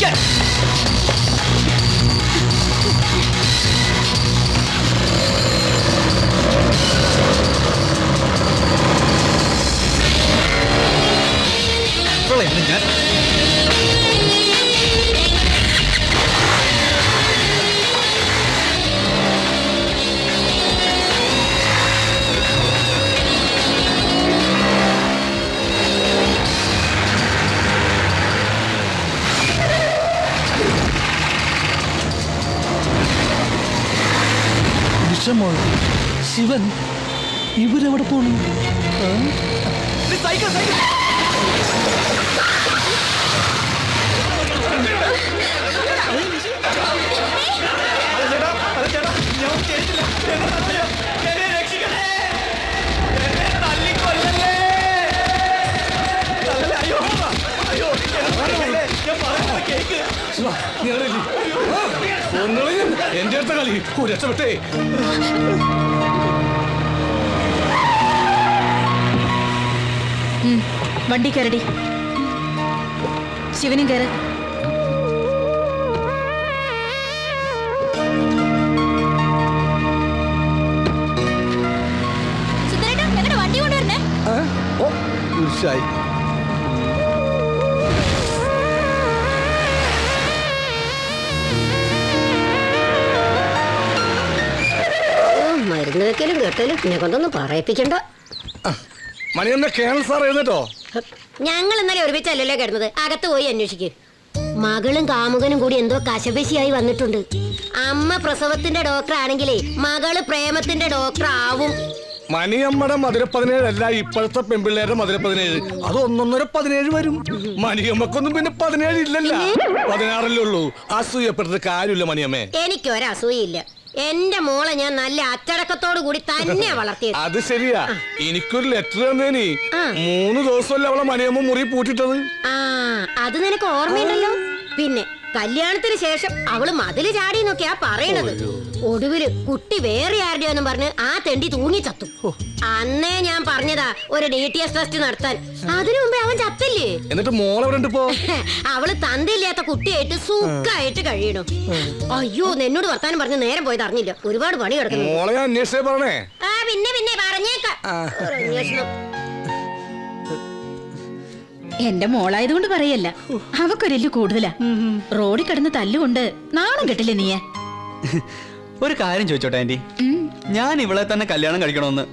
പിടിക്കാൻ. ഞാൻ ശിവൻ ഇവരെവിടെ പോണു? സൈക്കിൾ സൈക്കിൾ എന്റെ അടുത്ത കളി രക്ഷപ്പെട്ടേ. വണ്ടി കയറടി. ശിവനും കയറ്. വണ്ടി കൊണ്ടുവരണേ. മരുന്ന് വെക്കലും കെട്ടലും പിന്നെ കൊണ്ടൊന്നും പറയിപ്പിക്കണ്ട. മണിയമ്മ കേണൽ സാർ എഴുന്നേറ്റോ? ഞങ്ങൾ ഇന്നലെ ഒരുമിച്ചല്ലല്ലോ കിടന്നത്. അകത്ത് പോയി അന്വേഷിക്ക്. മകളും കാമുകനും കൂടി എന്തോ കശപശിയായി വന്നിട്ടുണ്ട്. അമ്മ പ്രസവത്തിന്റെ ഡോക്ടർ ആണെങ്കിലേ മകള് പ്രേമത്തിന്റെ ഡോക്ടർ ആവും. മണിയമ്മയുടെ മധുര 17 അല്ല ഇപ്പോഴത്തെ പെൺപിള്ളേരുടെ മധുര 17. അത് 1.5 വരും. മണിയമ്മക്കൊന്നും പിന്നെ 17 ഇല്ലല്ല, 16 ഉള്ളൂ. അസൂയപ്പെട്ടത് കാര്യമില്ല മണിയമ്മേ. എനിക്കൊരസൂയില്ല. എന്റെ മോളെ ഞാൻ നല്ല അച്ചടക്കത്തോടു കൂടി തന്നെ വളർത്തിയത്. അത് ശരിയാ. എനിക്കൊരു ലെറ്റർ തന്നേനി. 3 ദിവസമല്ല അവളെ മണിയമ്മ മുറി പൂട്ടിട്ടത്. ആ, അത് നിനക്ക് ഓർമ്മയുണ്ടല്ലോ. പിന്നെ കല്യാണത്തിന് ശേഷം അവള് മതില് ചാടി നോക്കിയാ പറയണത്. ഒടുവില് കുട്ടി വേറെ ആരുടെയൊന്നും പറഞ്ഞ് ആ തെണ്ടി തൂങ്ങി ചത്തു. അന്നേ ഞാൻ പറഞ്ഞതാ ഒരു DTS ടെസ്റ്റ് നടത്താൻ. അതിനു മുമ്പേ അവൻ ചത്തില്ലേ. എന്നിട്ട് മോളെവിടെ പോ? അവള് തന്തയില്ലാത്ത കുട്ടിയായിട്ട് സുഖായിട്ട് കഴിയണം. അയ്യോ, എന്നോട് വർത്താനം പറഞ്ഞ് നേരം പോയത് അറിഞ്ഞില്ല. ഒരുപാട് പണി കിടക്കുന്നു. മോളെ ഞാൻ അന്വേഷിച്ചേ പറഞ്ഞേ. ആ പിന്നെ പറഞ്ഞേക്കാം. അന്വേഷണം എന്റെ മോളായതുകൊണ്ട് പറയല്ല, അവക്കൊരെല്ലു കൂടുതലാ. റോഡിൽ കിടന്ന് തല്ലുകൊണ്ട് നാണം കെട്ടില്ലേ നീയെ? ഒരു കാര്യം ചോദിച്ചോട്ടെ ആന്റി, ഞാൻ ഇവളെ തന്നെ കല്യാണം കഴിക്കണമെന്ന്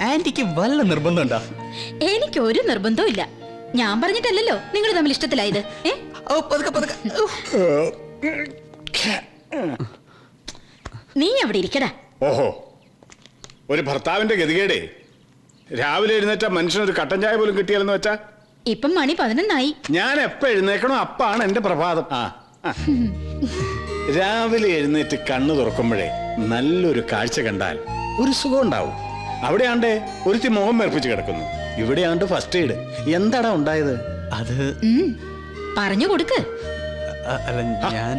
ആന്റിക്ക് വല്ല നിർബന്ധമുണ്ടോ? എനിക്കൊരു നിർബന്ധവും ഇല്ല. ഞാൻ പറഞ്ഞിട്ടല്ലല്ലോ നിങ്ങൾ തമ്മിൽ ഇഷ്ടത്തിലായത്. നീ അവിടെ ഇരിക്കടാ. ഓഹോ, ഒരു ഭർത്താവിന്റെ ഗതികേടേ. രാവിലെ എഴുന്നേറ്റ മനുഷ്യനൊരു കട്ടൻ ചായ പോലും കിട്ടിയാലെന്ന് വെച്ചാ. ഇപ്പം മണി 11 ഞാൻ എപ്പ എഴുന്നേക്കണോ അപ്പാണ് എന്റെ പ്രഭാതം. രാവിലെ എഴുന്നേറ്റ് കണ്ണു തുറക്കുമ്പോഴേ നല്ലൊരു കാഴ്ച കണ്ടാൽ ഒരു സുഖം ഉണ്ടാവും. അവിടെയാണ്ടേ ഒരുത്തി മുഖം മേർപ്പിച്ച് കിടക്കുന്നു. ഇവിടെയാണ്ട് ഫസ്റ്റ് എയ്ഡ്. എന്താടാ ഉണ്ടായത്? അത് പറഞ്ഞു കൊടുക്ക്.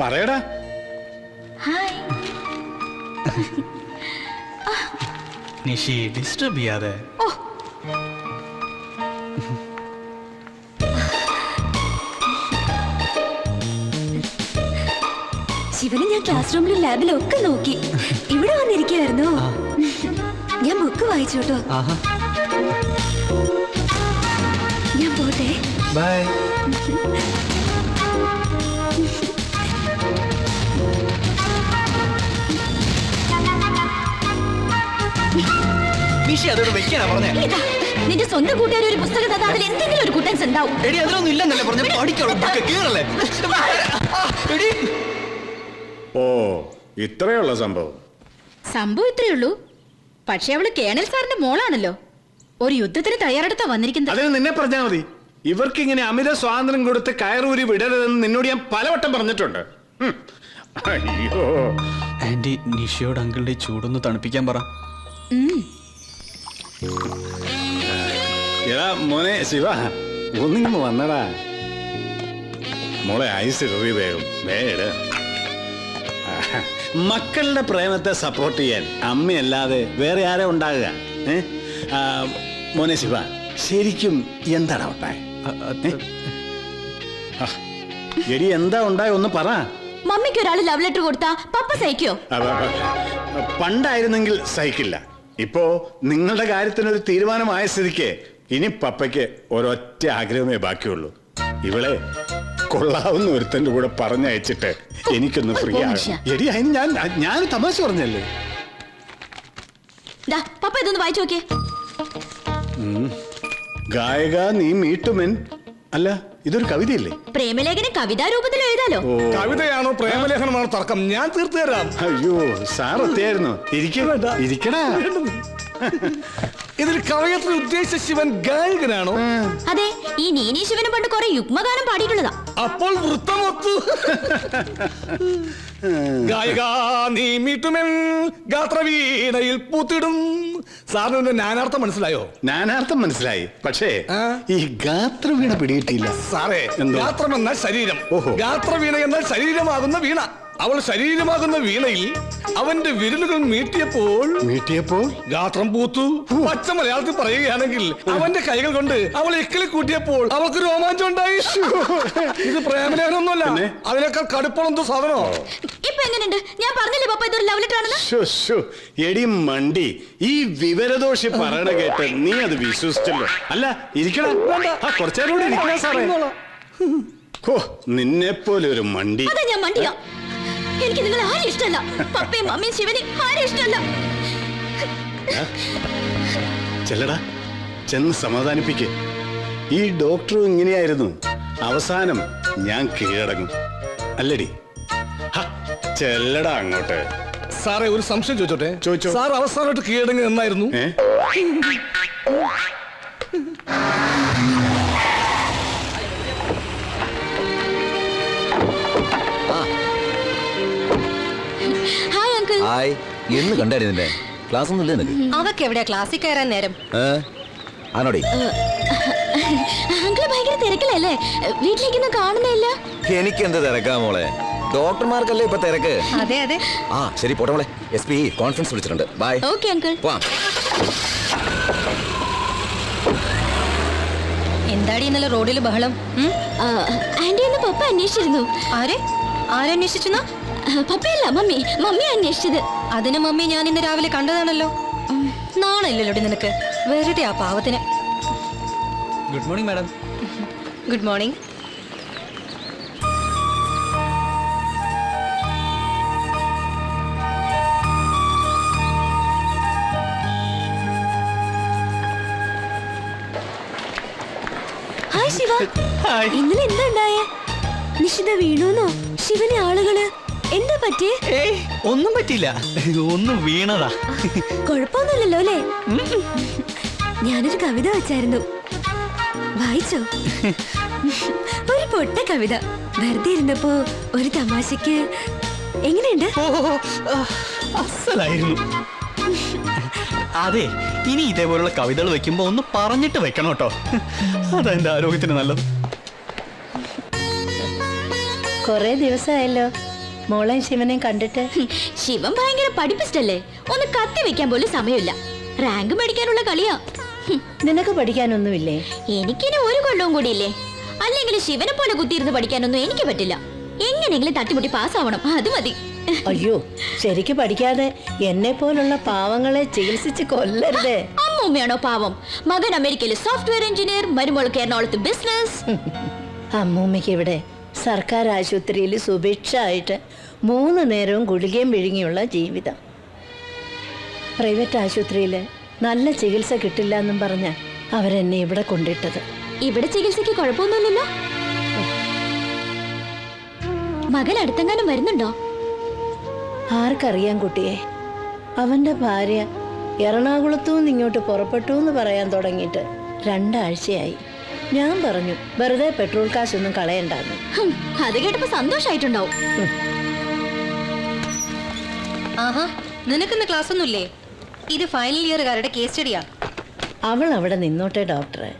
പറയടാ. നിഷി ഡിസ്റ്റർബ് ചെയ്യാതെ. ശിവനെ ഞാൻ ക്ലാസ് റൂമിലും ലാബിലും ഒക്കെ നോക്കി. ഇവിടെ വന്നിരിക്കുവായിരുന്നു. ഞാൻ ബുക്ക് വായിച്ചു കേട്ടോ. ഞാൻ പോട്ടെ. ബൈ. നിഷി അതോട് വെക്കാനാ പറഞ്ഞേ. നിന്റെ സ്വന്തം കൂട്ടുകാർ ഒരു പുസ്തകം തന്നാ അതിൽ എന്തെങ്കിലും ഒരു കുട്ടൻസ് ഉണ്ടാവും. എടി അതിലൊന്നും ഇല്ലെന്നല്ലേ പറഞ്ഞ. പഠിക്കുള്ളൂ. ഓ, ഇത്രയുള്ള സംഭവം. സംഭവം ഇത്രയേ ഉള്ളൂ. പക്ഷെ അവള് കേണൽ സാറിന്റെ മോളാണല്ലോ. ഒരു യുദ്ധത്തിന് തയ്യാറെടുത്താ വന്നിരിക്കുന്നത്. അതിന് നിന്നെ പറഞ്ഞാ മതി. ഇവർക്ക് ഇങ്ങനെ അമിത സ്വാതന്ത്ര്യം കൊടുത്ത് കയറൂരി വിടരുതെന്ന് നിന്നോട് ഞാൻ പലവട്ടം പറഞ്ഞിട്ടുണ്ട്. അയ്യോ ആന്റി, നിഷിയോട് അങ്കിളുടെ ചൂടൊന്ന് തണുപ്പിക്കാൻ പറ. എടാ മോനെ ശിവ, ഒന്നിങ്ങ് വന്നടാ. മോളെ ഐസ് വേഗം വേട്. മക്കളുടെ പ്രേമത്തെ സപ്പോർട്ട് ചെയ്യാൻ അമ്മയല്ലാതെ വേറെ ആരെ ഉണ്ടാകുക? മോനെ ശിവ, ശരിക്കും എന്താണ് ഉണ്ടായ? എടി എന്താ ഉണ്ടായ ഒന്ന് പറ. മമ്മിക്ക് ഒരാൾ ലവ് ലെറ്റർ കൊടുത്താ പപ്പ സഹിക്കോ? പണ്ടായിരുന്നെങ്കിൽ സഹിക്കില്ല. ഇപ്പോ നിങ്ങളുടെ കാര്യത്തിനൊരു തീരുമാനമായ സ്ഥിതിക്ക് ഇനി പപ്പയ്ക്ക് ഒരൊറ്റ ആഗ്രഹമേ ബാക്കിയുള്ളൂ. ഇവളെ കൊള്ളാവുന്ന ഒരുത്തന്റെ കൂടെ പറഞ്ഞയച്ചിട്ട് എനിക്കൊന്ന് ഫ്രീ ആകും. എടി അതിന് ഞാൻ തമാശ പറഞ്ഞല്ലേ. പപ്പ ഇതൊന്ന് വായിച്ചു നോക്കിയേ. ഗായക നീ മീട്ടുമെൻ. അല്ല, ഇതൊരു കവിതയല്ലേ? പ്രേമലേഖനം കവിതാ രൂപത്തിൽ എഴുതാലോ. കവിതയാണോ പ്രേമലേഖനമാണോ തർക്കം? ഞാൻ തീർത്തു തരാം. അയ്യോ സാർ എത്തിയായിരുന്നു. ഇരിക്കടാ. ഇതിൽ കവയത്രി ഉദ്ദേശിച്ച ശിവൻ ഗായകനാണോ? അതെ, ഈ നീനി ശിവനും പണ്ട് കുറെ യുഗ്മഗാനം പാടിയിട്ടുള്ളതാ. അപ്പോൾ വൃത്തമൊത്തു. ഗായിക നീ മീട്ടുമെൻ ഗാത്രവീണയിൽ പൂത്തിടും. സാറിന് നാനാർത്ഥം മനസ്സിലായോ? നാനാർത്ഥം മനസ്സിലായി, പക്ഷേ ഈ ഗാത്രവീണ പിടിയിട്ടില്ല സാറേ. ഗാത്രം എന്നാൽ ശരീരം, ഓഹോ. ഗാത്രവീണ എന്നാൽ ശരീരമാകുന്ന വീണ. അവൾ ശരീരമാകുന്ന വീണയിൽ അവന്റെ വിരലുകൾ മീട്ടിയപ്പോൾ ഗാത്രം പൂത്തു. പച്ച മലയാളത്തിൽ പറയുകയാണെങ്കിൽ അവന്റെ കൈകൾ കൊണ്ട് അവൾ എക്കിളി കൂട്ടിയപ്പോൾ അവൾക്ക് രോമാഞ്ചം ഉണ്ടായി. ഇത് പ്രേമലേഖനൊന്നുമല്ല, അതിനേക്കാൾ കടുപ്പമുള്ള സാധനോ. ഇപ്പൊ എങ്ങനെയുണ്ട്? ഞാൻ പറഞ്ഞില്ലേ പപ്പ ഇതൊരു ലവ് ലെറ്റർ ആണെന്ന്. എടി മണ്ടി, ഈ വിവരദോഷി പറയണ കേട്ട് നീ അത് വിശ്വസിച്ചല്ലോ. അല്ല, ഇരിക്കണം. കുറച്ചേരം കൂടി ഇരിക്കണം സാറേ. ഓ, നിന്നെ പോലെ ഒരു മണ്ടി. അതാ ഞാൻ മണ്ടിയാ. എനിക്ക് നിങ്ങൾ ആരും ഇഷ്ടമല്ല. പപ്പയും മമ്മിയും ശിവനെയും ആരും ഇഷ്ടമല്ല. ചെല്ലടാ, ചെന്ന് സമാധാനിപ്പിക്ക്. ഈ ഡോക്ടറും ഇങ്ങനെയായിരുന്നു. അവസാനം ഞാൻ കീഴടങ്ങും. അല്ലടി? ചെല്ലടാ അങ്ങോട്ട്. സാറേ, ഒരു സംശയം ചോദിച്ചോട്ടെ? ചോദിച്ചോ. സാർ അവസാനമായിട്ട് കീഴടങ്ങി എന്നായിരുന്നു? Hi uncle. ഹായ്. എന്ന് കണ്ടായിരുന്നില്ലേ? ക്ലാസ് ഒന്നും ഇല്ലേ നിനക്ക്? അവക്ക് എവിടെയാ ക്ലാസ്സിൽ കയറാൻ നേരം? ആണോടി? അങ്കിൾ ഭയങ്കര തിരക്കിലല്ലേ? വീട്ടിലേക്കൊന്നും കാണുന്നില്ല. എനിക്ക് എന്ത് തിരക്കാ മോളെ? ഡോക്ടർമാർക്കല്ലേ ഇപ്പൊ തിരക്ക്. അതെ അതെ. ആ ശരി, പോട്ടെ മോളെ. SP കോൺഫറൻസ് വിളിച്ചിട്ടുണ്ട്. ബൈ. Okay uncle. പോവാം. എന്താടി ഇന്നലെ റോഡിൽ ബഹളം? ആന്റി എന്ന് പപ്പ അന്വേഷിച്ചിരുന്നു. ആരന്വേഷിച്ചു? പപ്പയല്ല, മമ്മി. മമ്മി അന്വേഷിച്ചത്. അതിന് മമ്മി ഞാൻ ഇന്ന് രാവിലെ കണ്ടതാണല്ലോ. നാണല്ലോ നിനക്ക്. വെറുതെ ആ പാവത്തിന്. Good morning madam. Good morning. Hi Shiva. ഇന്നലെ എന്താ ഉണ്ടായേ? നിഷിത വീണുന്നോ? ശിവനെ ആളുകള് എന്താ പറ്റിയേ? ഏയ്, ഒന്നും പറ്റിയില്ല. ഒന്നും വീണതാ. കുഴപ്പമൊന്നുമില്ലല്ലോ അല്ലേ? ഞാനൊരു കവിത വെച്ചായിരുന്നു, വായിച്ചോ? ഒരു പൊട്ട കവിത. വെറുതെ ഇരുന്നപ്പോ ഒരു തമാശക്ക്. എങ്ങനെയുണ്ട്? അസലായിരുന്നു. അതെ, ഇനി ഇതേപോലുള്ള കവിതകൾ വെക്കുമ്പോ ഒന്ന് പറഞ്ഞിട്ട് വെക്കണം കേട്ടോ. അതെന്റെ ആരോഗ്യത്തിന് നല്ലത്. കൊറേ ദിവസമായല്ലോ മോളെ ശിവനെയും കണ്ടിട്ട്. ശിവൻ ഭയങ്കര പഠിപ്പിസ്റ്റല്ലേ? ഒന്ന് കത്തി വെക്കാൻ പോലും സമയമില്ല. റാങ്ക് മേടിക്കാനുള്ള കളിയാ. നിനക്ക് പഠിക്കാനൊന്നുമില്ലേ? എനിക്കിനി ഒരു കൊല്ലവും കൂടിയില്ലേ. അല്ലെങ്കിൽ ശിവനെ പോലെ കുത്തിയിരുന്ന് പഠിക്കാനൊന്നും എനിക്ക് പറ്റില്ല. എങ്ങനെയെങ്കിലും തട്ടിമുട്ടി പാസ്സാവണം, അത് മതി. അയ്യോ, ശരിക്ക് പഠിക്കാതെ എന്നെ പോലുള്ള പാവങ്ങളെ ചികിത്സിച്ച് കൊല്ലരുതേ. അമ്മൂമ്മയാണോ പാവം? മകൻ അമേരിക്കയിലെ സോഫ്റ്റ്വെയർ എഞ്ചിനീയർ, മരുമോൾക്ക് എറണാകുളത്ത് ബിസിനസ്. അമ്മൂമ്മയ്ക്ക് ഇവിടെ സർക്കാർ ആശുപത്രിയിൽ സുഭിക്ഷമായിട്ട് 3 നേരവും ഗുളികയും വിഴുങ്ങിയുള്ള ജീവിതം. പ്രൈവറ്റ് ആശുപത്രിയിൽ നല്ല ചികിത്സ കിട്ടില്ല എന്നും പറഞ്ഞ അവരെന്നെ ഇവിടെ കൊണ്ടിട്ടത്. ഇവിടെ ചികിത്സയ്ക്ക് കുഴപ്പമൊന്നുമില്ലല്ലോ. മകൻ അടുത്തെങ്ങാനും വരുന്നുണ്ടോ? ആർക്കറിയാം കുട്ടിയെ. അവന്റെ ഭാര്യ എറണാകുളത്തുനിന്ന് ഇങ്ങോട്ട് പുറപ്പെട്ടു എന്ന് പറയാൻ തുടങ്ങിയിട്ട് 2 ആഴ്ചയായി. ഞാൻ പറഞ്ഞു വെറുതെ പെട്രോൾ കാശൊന്നും കളയണ്ടാന്ന്. അത് കേട്ടപ്പോ സന്തോഷായിട്ടുണ്ടാവും. ആഹാ, നിനക്കിന്ന് ക്ലാസ് ഒന്നുമില്ലേ? ഇത് ഫൈനൽ ഇയറുകാരുടെ കേസ് സ്റ്റഡിയാ. അവൾ അവിടെ നിന്നോട്ടെ ഡോക്ടറെ.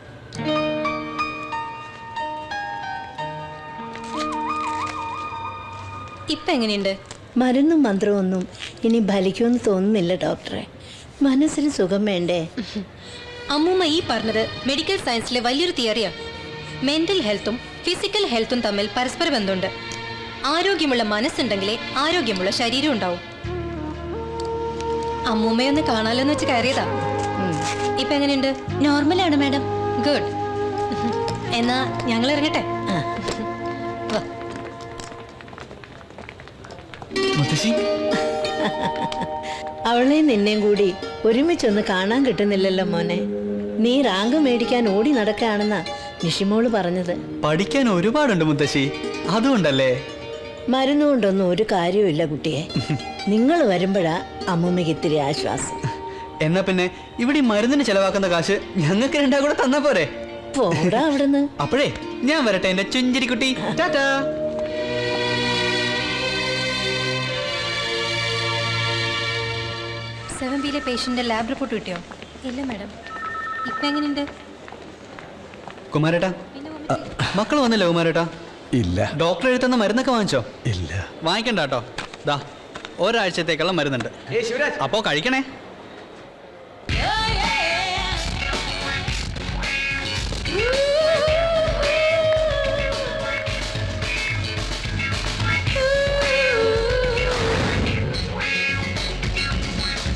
ഇപ്പൊ എങ്ങനെയുണ്ട്? മരുന്നും മന്ത്രവും ഒന്നും ഇനി ഫലിക്കുമെന്ന് തോന്നുന്നില്ല ഡോക്ടറെ. മനസ്സിന് സുഖം വേണ്ടേ? അമ്മൂമ്മ ഈ പറഞ്ഞത് മെഡിക്കൽ സയൻസിലെ വലിയൊരു തിയറിയാ. മെന്റൽ ഹെൽത്തും ഫിസിക്കൽ ഹെൽത്തും തമ്മിൽ പരസ്പര ബന്ധമുണ്ട്. ആരോഗ്യമുള്ള മനസ്സുണ്ടെങ്കിലേ ആരോഗ്യമുള്ള ശരീരം ഉണ്ടാവും. അമ്മൂമ്മയൊന്ന് കാണാലോന്ന് വെച്ച് കയറിയതാ. ഇപ്പൊ എങ്ങനെയുണ്ട്? നോർമലാണ് മാഡം. ഗുഡ്. എന്നാ ഞങ്ങൾ ഇറങ്ങട്ടെ. വാ. മുത്തശ്ശി, അവളെയും നിന്നെയും കൂടി ഒരുമിച്ചൊന്ന് കാണാൻ കിട്ടുന്നില്ലല്ലോ മോനെ. നീ റാങ്ക് മേടിക്കാൻ ഓടി നടക്കുകയാണെന്നാ നിഷിമോള് പറഞ്ഞത്. പഠിക്കാൻ ഒരുപാടുണ്ട് മുത്തശ്ശി, അതുകൊണ്ടല്ലേ. മരുന്നുകൊണ്ടൊന്നും ഒരു കാര്യമില്ല കുട്ടിയെ. നിങ്ങൾ വരുമ്പോഴാ അമ്മൂമ്മയ്ക്ക് ഇത്തിരി ആശ്വാസം. എന്നാ പിന്നെ ഇവിടെ ഈ മരുന്നിന് ചെലവാക്കുന്ന കാശ് ഞങ്ങൾക്ക് രണ്ടാ കൂടെ തന്നാ പോരെ? പോടാ അവിടുന്ന്. അപ്പോഴേ ഞാൻ വരട്ടെ എന്റെ ചുഞ്ചിരിക്കുട്ടി. ടാറ്റാ. 7B പേഷ്യന്റെ ലാബ് റിപ്പോർട്ട് കിട്ടിയോ? ഇല്ല മാഡം. ഇപ്പൊ എങ്ങനെയുണ്ട്? കുമാരേട്ടാ, മക്കൾ വന്നില്ല കുമാരേട്ടാ? ഇല്ല. ഡോക്ടർ എഴുതുന്ന മരുന്നൊക്കെ വാങ്ങിച്ചോ? ഇല്ല. വാങ്ങിക്കണ്ട കേട്ടോ. ദാ ഒരാഴ്ചത്തേക്കുള്ള മരുന്നുണ്ട്. അപ്പോ കഴിക്കണേ.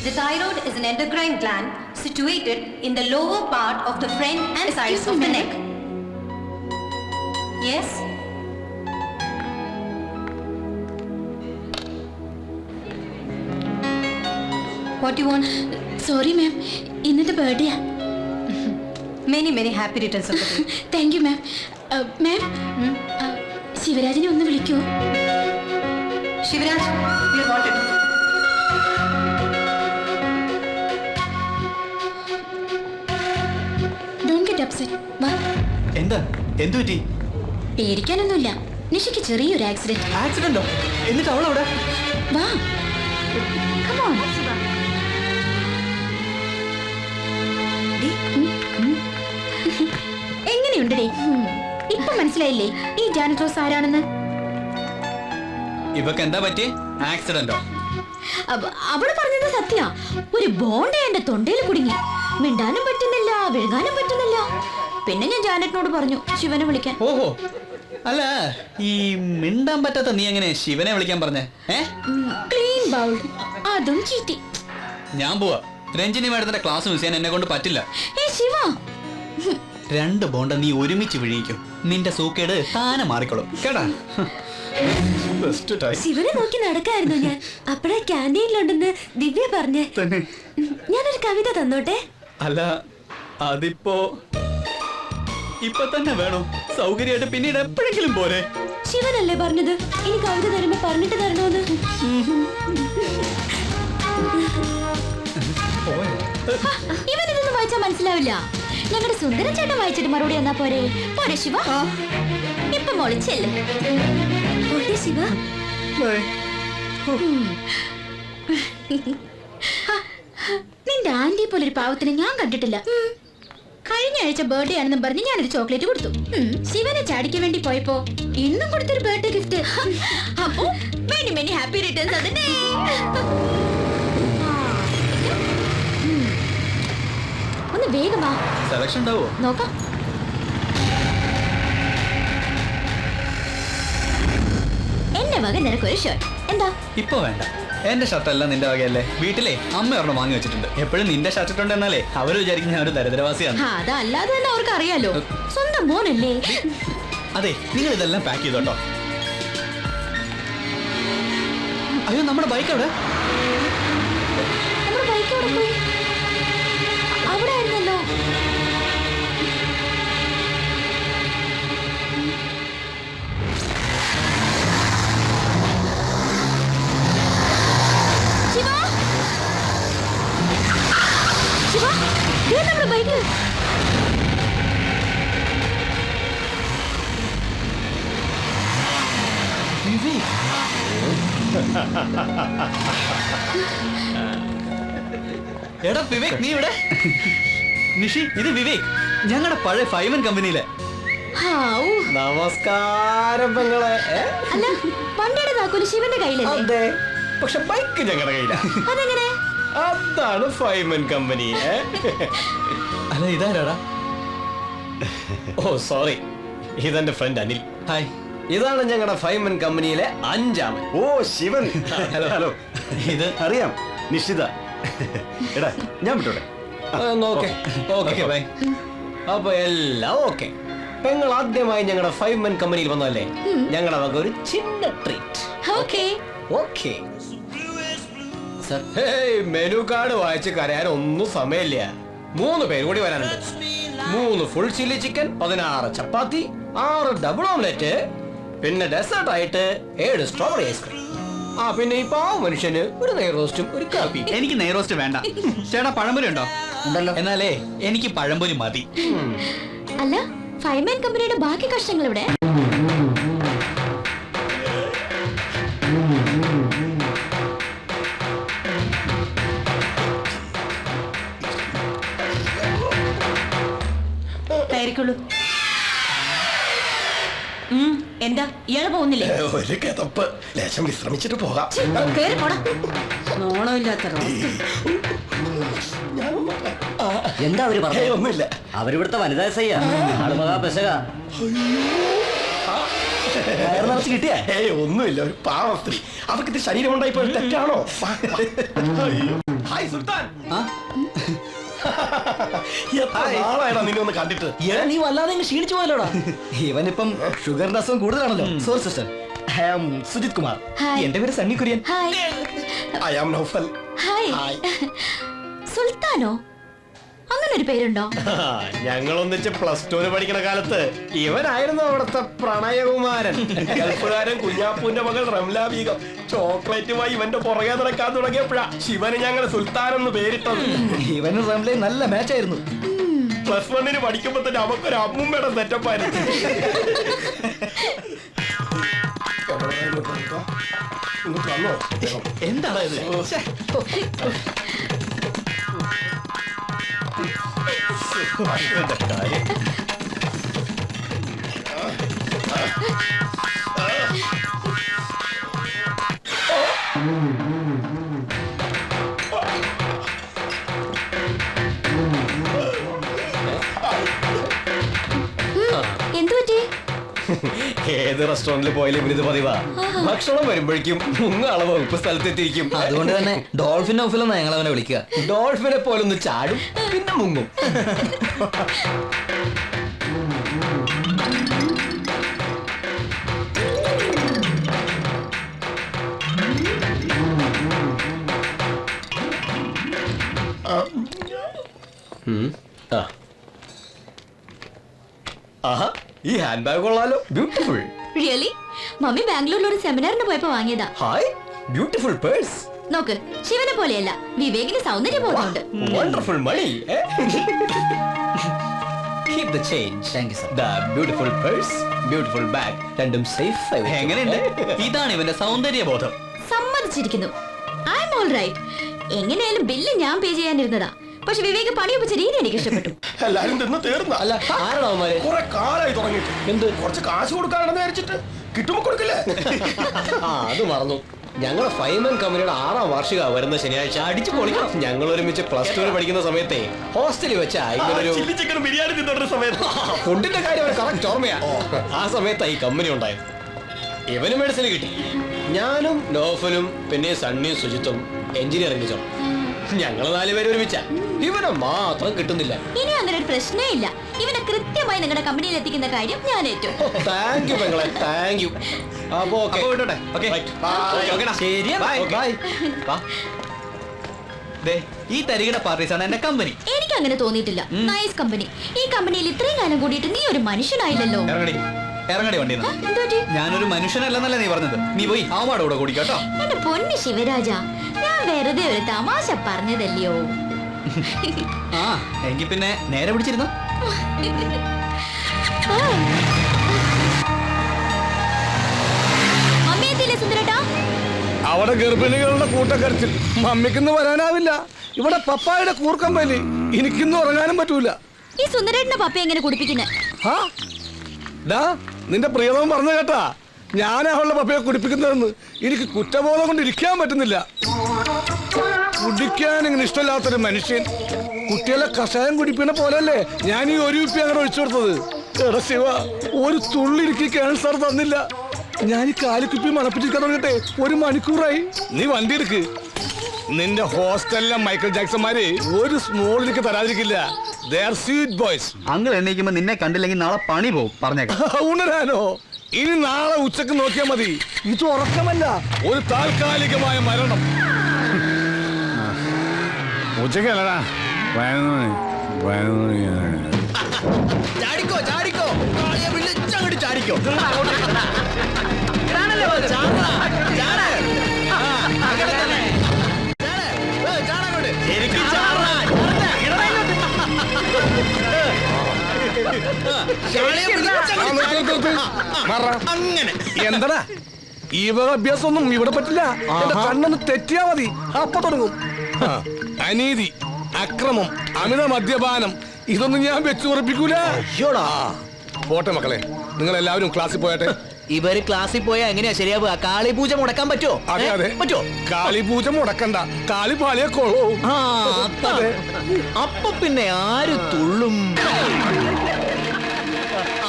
The thyroid is an endocrine gland situated in the lower part of the front and sides of the neck. Yes? What do you want? Sorry ma'am, ഇന്നത്തെ ബർത്ത്ഡേയാ. Many happy returns of the day. Thank you ma'am. Ma'am, ശിവരാജിനെ ഒന്ന് വിളിക്കൂ. Shivraj, we are wanted. Don't get upset. വാ. എന്താ? എന്തു പറ്റി? പേടിക്കാനൊന്നുമില്ല. നിഷയ്ക്ക് ചെറിയൊരു ആക്സിഡന്റ്. ആക്സിഡന്റോ? എന്നിട്ട് അവളവിടെ? വാ. Come on. എങ്ങനെയുണ്ടേ? ഇപ്പൊ മനസ്സിലായില്ലേ ഈ ജാനറ്റ് റോസ് ആരാണെന്ന്? ഇവക്ക് എന്താ പറ്റിയേ? ആക്സിഡന്റോ? അവള് പറഞ്ഞത് സത്യ. ഒരു ബോണ്ട എന്റെ തൊണ്ടയിൽ കുടുങ്ങി. മിണ്ടാനും പറ്റുന്നില്ല, വിഴുങ്ങാനും പറ്റുന്നില്ല. പിന്നെ ഞാൻ ജാനറ്റിനോട് പറഞ്ഞു ശിവനെ വിളിക്കാൻ. ഓഹോ, അല്ല ഈ മിണ്ടാൻ പറ്റാത്ത നീ എങ്ങനെ ശിവനെ വിളിക്കാൻ പറഞ്ഞേ? ക്ലീൻ ബൗൾ, അതും ചീറ്റി. ഞാൻ പോവാ. രഞ്ജിനി മാഡത്തിന്റെ ക്ലാസ് മിസ് ചെയ്യാൻ എന്നെ കൊണ്ട് പറ്റില്ല. ശിവ, 2 ബോണ്ട നീ ഒരുമിച്ച് വിഴുങ്ങിക്കും. നിന്റെ സൂക്കേട് താനെ മാറിക്കോളും കേട്ടാ. ശിവനെ നോക്കി നടക്കായിരുന്നു ഞാൻ. അപ്പഴാ ക്യാൻറ്റീനിലുണ്ടെന്ന് ദിവ്യ പറഞ്ഞേ. ഞാനൊരു കവിത തന്നോട്ടെ? അല്ല, അതിപ്പോ ഇപ്പൊ തന്നെ വേണോ? സൗകര്യമായിട്ട് പിന്നീട് എപ്പോഴെങ്കിലും പോരെ? ശിവനല്ലേ പറഞ്ഞത് ഇനി കവിത തരുമ്പോ പറഞ്ഞിട്ട് തരണോന്ന്? ഇവനിതൊന്നും വായിച്ചാൽ മനസ്സിലാവില്ല. ഞങ്ങളുടെ സുന്ദരൻ ചേട്ടൻ വായിച്ചിട്ട് മറുപടി എന്നാ പോരെ? പോരെ ശിവ? ഇപ്പൊ മോളിച്ചല്ലേ ശിവ? നിന്റെ ആന്റിയെ പോലൊരു പാവത്തിനെ ഞാൻ കണ്ടിട്ടില്ല. കഴിഞ്ഞ ആഴ്ച ബർത്ത്ഡേ ആണെന്നും പറഞ്ഞ് ഞാനൊരു ചോക്ലേറ്റ് കൊടുത്തു. ശിവനെ ചാടിക്ക് വേണ്ടി പോയപ്പോ ഇന്നും കൊടുത്തൊരു ബർത്ത്ഡേ ഗിഫ്റ്റ്. അപ്പോ many happy returns of the day. ഒന്ന് വേഗം വാ. സെലക്ഷൻ ഉണ്ടാവോ? നോക്കാം. എന്റെ വക നിനക്കൊരു ഷർട്ട് എന്താ? ഇപ്പൊ വേണ്ട. എന്റെ ഷർട്ടല്ല നിന്റെ വകയല്ലേ. വീട്ടിലെ അമ്മ ഒരെണ്ണം വാങ്ങി വെച്ചിട്ടുണ്ട്. എപ്പോഴും നിന്റെ ഷർട്ട് ഇട്ടുണ്ട് എന്നാലേ അവര് വിചാരിക്കും ഞാൻ ഒരു ദരിദ്രവാസിയാണ്. അതല്ലാതെ തന്നെ അവർക്ക് അറിയാലോ, സ്വന്തം മോനല്ലേ. അതെ, നിങ്ങൾ ഇതെല്ലാം പാക്ക് ചെയ്തോട്ടോ. അയ്യോ, നമ്മുടെ ബൈക്ക് അവിടെ. നമ്മുടെ ബൈക്ക് എവിടെ പോയി? അവിടെ ആയിരുന്നല്ലോ. നമ്മുടെ ബൈക്ക്. എടാ വിവേക്, നീ ഇവിടെ? നിഷി, ഇത് വിവേക്, ഞങ്ങളുടെ പഴയ 5N കമ്പനിയിലെ. നമസ്കാരം പെങ്ങളെ. അല്ല, വണ്ടിയുടെ താക്കോല് ശിവന്റെ കയ്യിലല്ലേ? അതെ, പക്ഷെ ബൈക്ക് ഞങ്ങളുടെ കയ്യില. അതെങ്ങനെ? അതാണ് 5N കമ്പനി. അല്ല, ഇതാരാടാ? ഓ സോറി, ഇതെന്റെ ഫ്രണ്ട് അനിൽ. ഹായ്. ഇതാണ് ഞങ്ങളുടെ ഫൈമൻ കമ്പനിയിലെ 5-ാമൻ. ഓ ശിവൻ. Hello hello. ഇത് അറിയാം, നിശ്ചിത. എടാ ഞാൻ വിട്ടോടെ. Okay okay bye. അപ്പൊ എല്ലാം ഓക്കെ. പെങ്ങൾ ആദ്യമായി ഞങ്ങളുടെ 5-man കമ്പനിയിൽ വന്നല്ലേ, ഞങ്ങളുടെ വക ഒരു ചിന്ന treat. Okay. Okay. Menu card വായിച്ച് കരയാൻ ഒന്നും സമയമില്ല. 3 പേര് കൂടി വരാനുണ്ട്. 3 full chilli chicken, 16 chapati, 6 double omelette, പിന്നെ ഡെസേർട്ട് ആയിട്ട് 7 സ്ട്രോബെറി ഐസ്ക്രീം. ആ പിന്നെ ഈ പാവ മനുഷ്യന് ഒരു നെയ് റോസ്റ്റും ഒരു കാപ്പി. എനിക്ക് നെയ്റോസ്റ്റ് വേണ്ട. ചേട്ടാ പഴംപൊരി ഉണ്ടോ? ഉണ്ടല്ലോ. എന്നാലേ എനിക്ക് പഴംപൊരി മതി. അല്ല, 5-man കമ്പനിയുടെ ബാക്കി കഷ്ണങ്ങൾ ഇവിടെ. കയറിക്കൊള്ളൂ. എന്താ ഇയാള് പോകുന്നില്ലേ? ഒരു കിതപ്പ്, ലേശം വിശ്രമിച്ചിട്ട് പോകാം. കേറി പോടാ. നോണമില്ലാത്ത എന്താ അവര് പറഞ്ഞു? ഒന്നുമില്ല. അവരിവിടുത്തെ വനിതാ സയ്യാ ആളുമകാ പെശക നിറച്ച് കിട്ടിയ. ഒന്നുമില്ല, ഒരു പാവ സ്ത്രീ. അവർക്ക് ഇത് ശരീരം ഉണ്ടായിപ്പോ തെറ്റാണോ? ഹായ് സുൽത്താൻ. നിന്നെ ഒന്ന് കണ്ടിട്ട്. നീ വല്ലാതെ ക്ഷീണിച്ചു പോയല്ലോടാ. ഇവനിപ്പം ഷുഗറിന്റെ അസുഖം കൂടുതലാണല്ലോ. Sorry sister, I am Sujith Kumar. Hi. എന്റെ പേര് Sunny Kurian. Hi. I am Naufal. Hi. സുൽത്താനോ? അങ്ങനെ ഒരു പേരുണ്ടോ? ഞങ്ങൾ ഒന്നിച്ച് +2 പഠിക്കുന്ന കാലത്ത് ഇവനായിരുന്നു അവിടുത്തെ പ്രണയകുമാരൻ. ഗൾഫുകാരൻ കുഞ്ഞാപ്പൂന്റെ മകൾ റംല ബീഗം ചോക്ലേറ്റുമായി ഇവന്റെ പുറകെ നടക്കാൻ തുടങ്ങിയപ്പോഴാ ശിവന് ഞങ്ങൾ സുൽത്താൻ എന്ന് പേരിട്ടത്. ഇവനും റംലയും നല്ല മാച്ച് ആയിരുന്നു. +1 പഠിക്കുമ്പോ തന്നെ അവക്കൊരു അമ്മൂമ്മയുടെ സെറ്റപ്പായിരുന്നു. എന്താണ് ഇത്? എന്തു പറ്റി? ഏത് റെസ്റ്റോറന്റിൽ പോയാലും ഇവരിത് പതിവാ. ഭക്ഷണം വരുമ്പോഴേക്കും മുങ്ങാളെ വകുപ്പ് സ്ഥലത്തെത്തിയിരിക്കും. അതുകൊണ്ട് തന്നെ ഡോൾഫിൻ നൗഫിലെന്നാ ഞങ്ങൾ അവനെ വിളിക്കുക. ഡോൾഫിനെ പോലൊന്ന് ചാടും, പിന്നെ മുങ്ങും. ആഹാ, ഈ ഹാൻഡ് ബാഗ് കൊള്ളാലോ. ബ്യൂട്ടിഫുൾ. റിയലി? മമ്മി ബാംഗ്ലൂരിൽ ഒരു സെമിനാറിന് പോയപ്പോ വാങ്ങിയതാ. Hi, beautiful purse. നോക്ക്, ശിവനെ പോലെയല്ല, വിവേകിന് സൗന്ദര്യം പോകുന്നുണ്ട്. Wonderful money. Keep the change. Thank you, sir. The beautiful purse, beautiful bag. രണ്ടും സേഫ്. എങ്ങനെയുണ്ട്? ഇതാണ് ഇവന്റെ സൗന്ദര്യബോധം. സമ്മതിച്ചിരിക്കുന്നു. I am all right. എങ്ങനെയായാലും ബില്ല് ഞാൻ പേ ചെയ്യാനിരുന്നതാ. പക്ഷെ വിവേക് പണിയൊപ്പിച്ച രീതി എനിക്ക് ഇഷ്ടപ്പെട്ടു. എല്ലാരും തിന്ന് തീർന്ന. അല്ല, ആരാണവന്മാരെ? കുറെ കാലായി തുടങ്ങിയിട്ട്. എന്ത് കുറച്ച് കാശ് കൊടുക്കാണെന്ന് വിചാരിച്ചിട്ട് കിട്ടുമ്പോ കൊടുക്കില്ലേ? അത് മറന്നു. ഞങ്ങളുടെ 5-man കമ്പനിയുടെ 6ാം വാർഷിക വരുന്ന ശനിയാഴ്ച അടിച്ചു പൊളിക്കണം. ഞങ്ങൾ ഒരുമിച്ച് +2 പഠിക്കുന്ന സമയത്തെ ഹോസ്റ്റലിൽ വെച്ച ബിരിയാണി തിന്നുന്ന സമയത്ത് ഫുഡിന്റെ കാര്യം കറക്റ്റ് ഓർമ്മയാ. ആ സമയത്തായി ഈ കമ്പനി ഉണ്ടായത്. ഇവന് മെഡിസിൻ കിട്ടി. ഞാനും നോഫലും പിന്നെ സണ്ണിയും സുജിത്തും എഞ്ചിനീയറിംഗ് ചേർന്നു. ഞങ്ങൾ 4 പേര് ഒരുമിച്ച. ഇവനെ മാത്രം കിട്ടുന്നില്ല. ഇനി അങ്ങനെ ഒരു പ്രശ്നമേ ഇല്ല. ഇവനെ കൃത്യമായി നിങ്ങളുടെ കമ്പനിയിൽ എത്തിക്കുന്ന കാര്യം ഞാൻ ഏറ്റു. താങ്ക് യു പെങ്ങളെ, താങ്ക് യു. അപ്പോ വിട്ടോട്ടെ. Okay. ശരി, bye. ബൈ. ദേ, ഈ തരികിട പാർട്ടീസാണ് എന്റെ കമ്പനി. എനിക്ക് അങ്ങനെ തോന്നിയിട്ടില്ല. Nice company. ഈ കമ്പനിയിൽ ഇത്രയും കാലം കൂടിയിട്ട് നീ ഒരു മനുഷ്യനായില്ലല്ലോ. ഇറങ്ങടി വണ്ടി. ഞാനൊരു മനുഷ്യനല്ലെന്നല്ലേ നീ പറഞ്ഞത്? നീ പോയി അവന്മാരുടെ കൂടെ കൂടിക്കോട്ടോ. എന്റെ പൊന്നു ശിവരാജ, ഞാൻ വെറുതെ ഒരു തമാശ പറഞ്ഞതല്ലയോ. ആ, എങ്കിൽ പിന്നെ നേരെ പിടിച്ചിരുന്നു. മമ്മി എത്തിയില്ലേ സുന്ദരേട്ടാ? അവിടെ ഗർഭിണികളുടെ കൂട്ടക്കരച്ചിൽ. മമ്മിക്കിന്ന് വരാനാവില്ല. ഇവിടെ പപ്പായുടെ കൂർക്കമ്പലി. എനിക്കിന്ന് ഉറങ്ങാനും പറ്റൂല. ഈ സുന്ദരേട്ടന്റെ പപ്പ എങ്ങനെ കുടിപ്പിക്കുന്നേ? നിന്റെ പ്രിയതമൻ പറഞ്ഞു കേട്ടാ, ഞാനാ അവളുടെ പപ്പയെ കുടിപ്പിക്കുന്നതെന്ന്. എനിക്ക് കുറ്റബോധം കൊണ്ട് ഇരിക്കാൻ പറ്റുന്നില്ല. കുടിക്കാൻ ഇങ്ങനെ ഇഷ്ടമില്ലാത്തൊരു മനുഷ്യൻ. കുട്ടികളെ കഷായം കുടിപ്പിക്കുന്ന പോലല്ലേ ഞാൻ ഈ 1 കുപ്പി അങ്ങനെ ഒഴിച്ചു കൊടുത്തത്. എടാ ശിവ, ഒരു തുള്ളി എനിക്ക് ക്യാൻസർ തന്നില്ല. ഞാൻ ഈ 4 കുപ്പി മണപ്പിച്ചിരിക്കാൻ തുടങ്ങട്ടെ 1 മണിക്കൂറായി. നീ വണ്ടി എടുക്ക്. നിന്റെ ഹോസ്റ്റലിലെ മൈക്കിൾ ജാക്സന്മാര് ഒരു സ്മോൾ എനിക്ക് തരാതിരിക്കില്ല. They are sweet boys. അങ്ങൾ എണ്ണീക്കുമ്പോ നിന്നെ കണ്ടില്ലെങ്കിൽ നാളെ പണി പോവും പറഞ്ഞേക്കാം. ഉണരാനോ? ഇനി നാളെ ഉച്ചക്ക് നോക്കിയാൽ മതി. ഇത് ഉറക്കമല്ല, ഒരു താൽക്കാലികമായ മരണം. ഉച്ചക്കല്ലടാ, 11 ചാടിക്കോ ചാടിക്കോ വിളിച്ചങ്ങോട്ട് ചാടിക്കോ. അങ്ങനെ എന്താടാ ഈ വക അഭ്യാസമൊന്നും ഇവിടെ പറ്റില്ല. എന്റെ കണ്ണൊന്ന് തെറ്റിയാ മതി, അപ്പൊ തുടങ്ങും. അനീതി, അക്രമം, അമിത മദ്യപാനം, ഇതൊന്നും ഞാൻ വെച്ചു ഉറപ്പിക്കൂല. പോട്ടെ മക്കളെ, നിങ്ങൾ എല്ലാവരും ക്ലാസ്സിൽ പോയട്ടെ. ഇവര് ക്ലാസ്സിൽ പോയാ എങ്ങനെയാ ശരിയാവുക? കാളി പൂജ മുടക്കാൻ പറ്റുമോ? അതെ അതെ പറ്റുമോ? കാളി പൂജ മുടക്കണ്ട, കാളി പാളിയെ കൊള്ളൂ. അതെ. അപ്പൊ പിന്നെ ആര് തുള്ളും?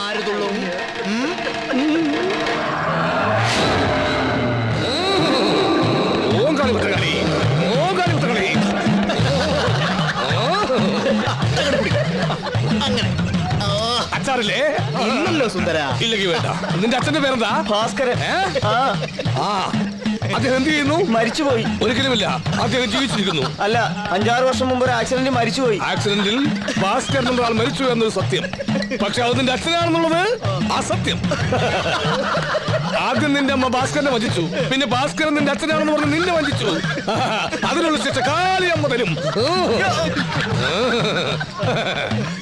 ആര് തുള്ളും? ഓം കാളി കളി, ഓം കാളി കളി. അങ്ങനെ അച്ചാറില്ലേ? ഇല്ലല്ലോ സുന്ദര. ഇല്ലെങ്കിൽ വേണ്ട. നിന്റെ അച്ഛന്റെ പേരെന്താ? ഭാസ്കരൻ. അദ്ദേഹം എന്ത് ചെയ്യുന്നു? മരിച്ചുപോയി. ഒരിക്കലുമില്ല, അദ്ദേഹം ജീവിച്ചിരിക്കുന്നു. അല്ല, 5-6 വർഷം മുമ്പ് ഒരു ആക്സിഡന്റ് മരിച്ചുപോയി. ആക്സിഡന്റിൽ ഭാസ്കരൻ എന്ന ആൾ മരിച്ചു എന്നൊരു സത്യം. പക്ഷെ അത് നിന്റെ അച്ഛനാണെന്നുള്ളത് അസത്യം. ആദ്യം നിന്റെ അമ്മ ഭാസ്കരനെ വഞ്ചിച്ചു, പിന്നെ ഭാസ്കരൻ നിന്റെ അച്ഛനാണെന്ന് പറഞ്ഞ് നിന്നെ വഞ്ചിച്ചു. അതിനുള്ള ശിക്ഷ കാളിയമ്മ തരും.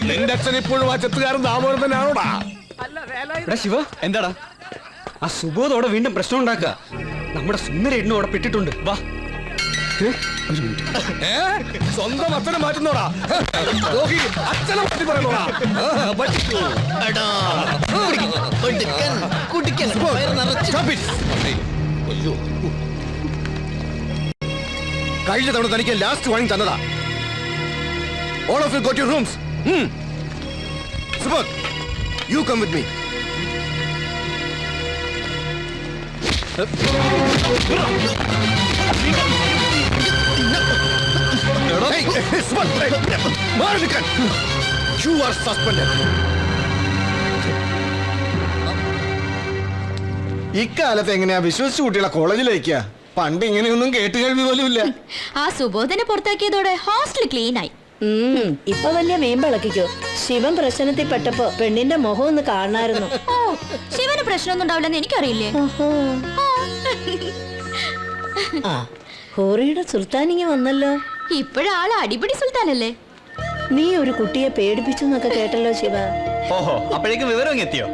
നിന്റെ അച്ഛൻ ഇപ്പോഴും ആ ചെത്തുകാരൻ ദാമോദരൻ തന്നെയാണോടാ? ശിവ, എന്താടാ ആ സുബോധോടെ വീണ്ടും പ്രശ്നം ഉണ്ടാക്കുക? നമ്മുടെ സുന്ദരേട്ടനും അവിടെ പെട്ടിട്ടുണ്ട്. വാ. സ്വന്തം അച്ഛനെ മാറ്റുന്നോടാ? അച്ഛനെ മാറ്റി പറയുന്നോടാ? കഴിഞ്ഞ തവണ തനിക്ക് ലാസ്റ്റ് വാണിംഗ് തന്നതാ. All of you go to your rooms. Subodh, you come with me. Hey, Subodh, Marlikan, you are suspended. ഇക്കാലത്ത് എങ്ങനെയാ വിശ്വസിച്ച് കുട്ടികളെ കോളേജിലേക്കാ? പണ്ട് ഇങ്ങനെയൊന്നും കേട്ട് കേൾവി പോലും ഇല്ല. ആ സുബോധനെ പുറത്താക്കിയതോടെ ഹോസ്റ്റൽ ക്ലീൻ ആയി. ഇപ്പൊ വലിയ മീൻപിളക്കിക്കോ. ശിവൻ പ്രശ്നത്തിൽ പെട്ടപ്പോ പെണ്ണിന്റെ മുഖം ഒന്ന് കാണായിരുന്നു. ഓ, ശിവന് പ്രശ്നമൊന്നും ഉണ്ടാവില്ലെന്ന് എനിക്കറിയില്ലേ. ആ, ഹോറിയുടെ സുൽത്താനിങ്ങ വന്നല്ലോ. ഇപ്പോഴാള് അടിപിടി സുൽത്താനല്ലേ. നീ ഒരു കുട്ടിയെ പേടിപ്പിച്ചു എന്നൊക്കെ കേട്ടല്ലോ ശിവ. ഓഹോ, അപ്പോഴേക്കും വിവരം എത്തിയോ?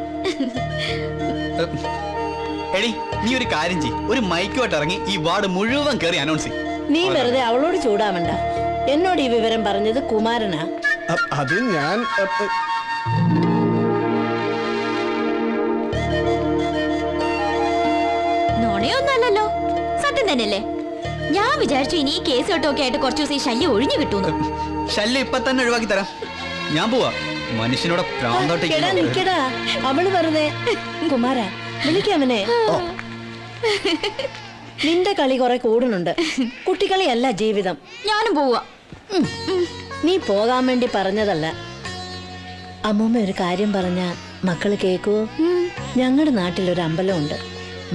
എടി, നീ ഒരു കാര്യം ചെയ്യ്, ഒരു മൈക്കുമായിട്ട് ഇറങ്ങി ഈ വാർഡ് മുഴുവൻ കയറി അനൗൺസ് ചെയ്യും. നീ വെറുതെ അവളോട് ചൂടാവണ്ട. എന്നോട് ഈ വിവരം പറഞ്ഞത് കുമാരനാ. അത് ഞാൻ നുണയൊന്നല്ലോ, സത്യം തന്നെയല്ലേ. ഞാൻ വിചാരിച്ചു ഇനി ഈ കേസ് കേട്ടൊക്കെ ആയിട്ട് കുറച്ചു ദിവസം ഈ ശല്യം ഒഴിഞ്ഞു കിട്ടുന്നു. ശല്യം ഇപ്പൊ തന്നെ ഒഴിവാക്കി തരാം. ഞാൻ പോവാ. മനുഷ്യനോട് എടാ നിക്കടാ, അവള് വെറുതെ. കുമാര, വിളിക്കവനെ. നിന്റെ കളി കുറെ കൂടുന്നുണ്ട്. കുട്ടിക്കളിയല്ല ജീവിതം. ഞാനും പോവാ. നീ പോകാൻ വേണ്ടി പറഞ്ഞതല്ല. അമ്മൂമ്മ ഒരു കാര്യം പറഞ്ഞ മക്കള് കേക്കുവോ? ഞങ്ങളുടെ നാട്ടിലൊരു അമ്പലമുണ്ട്,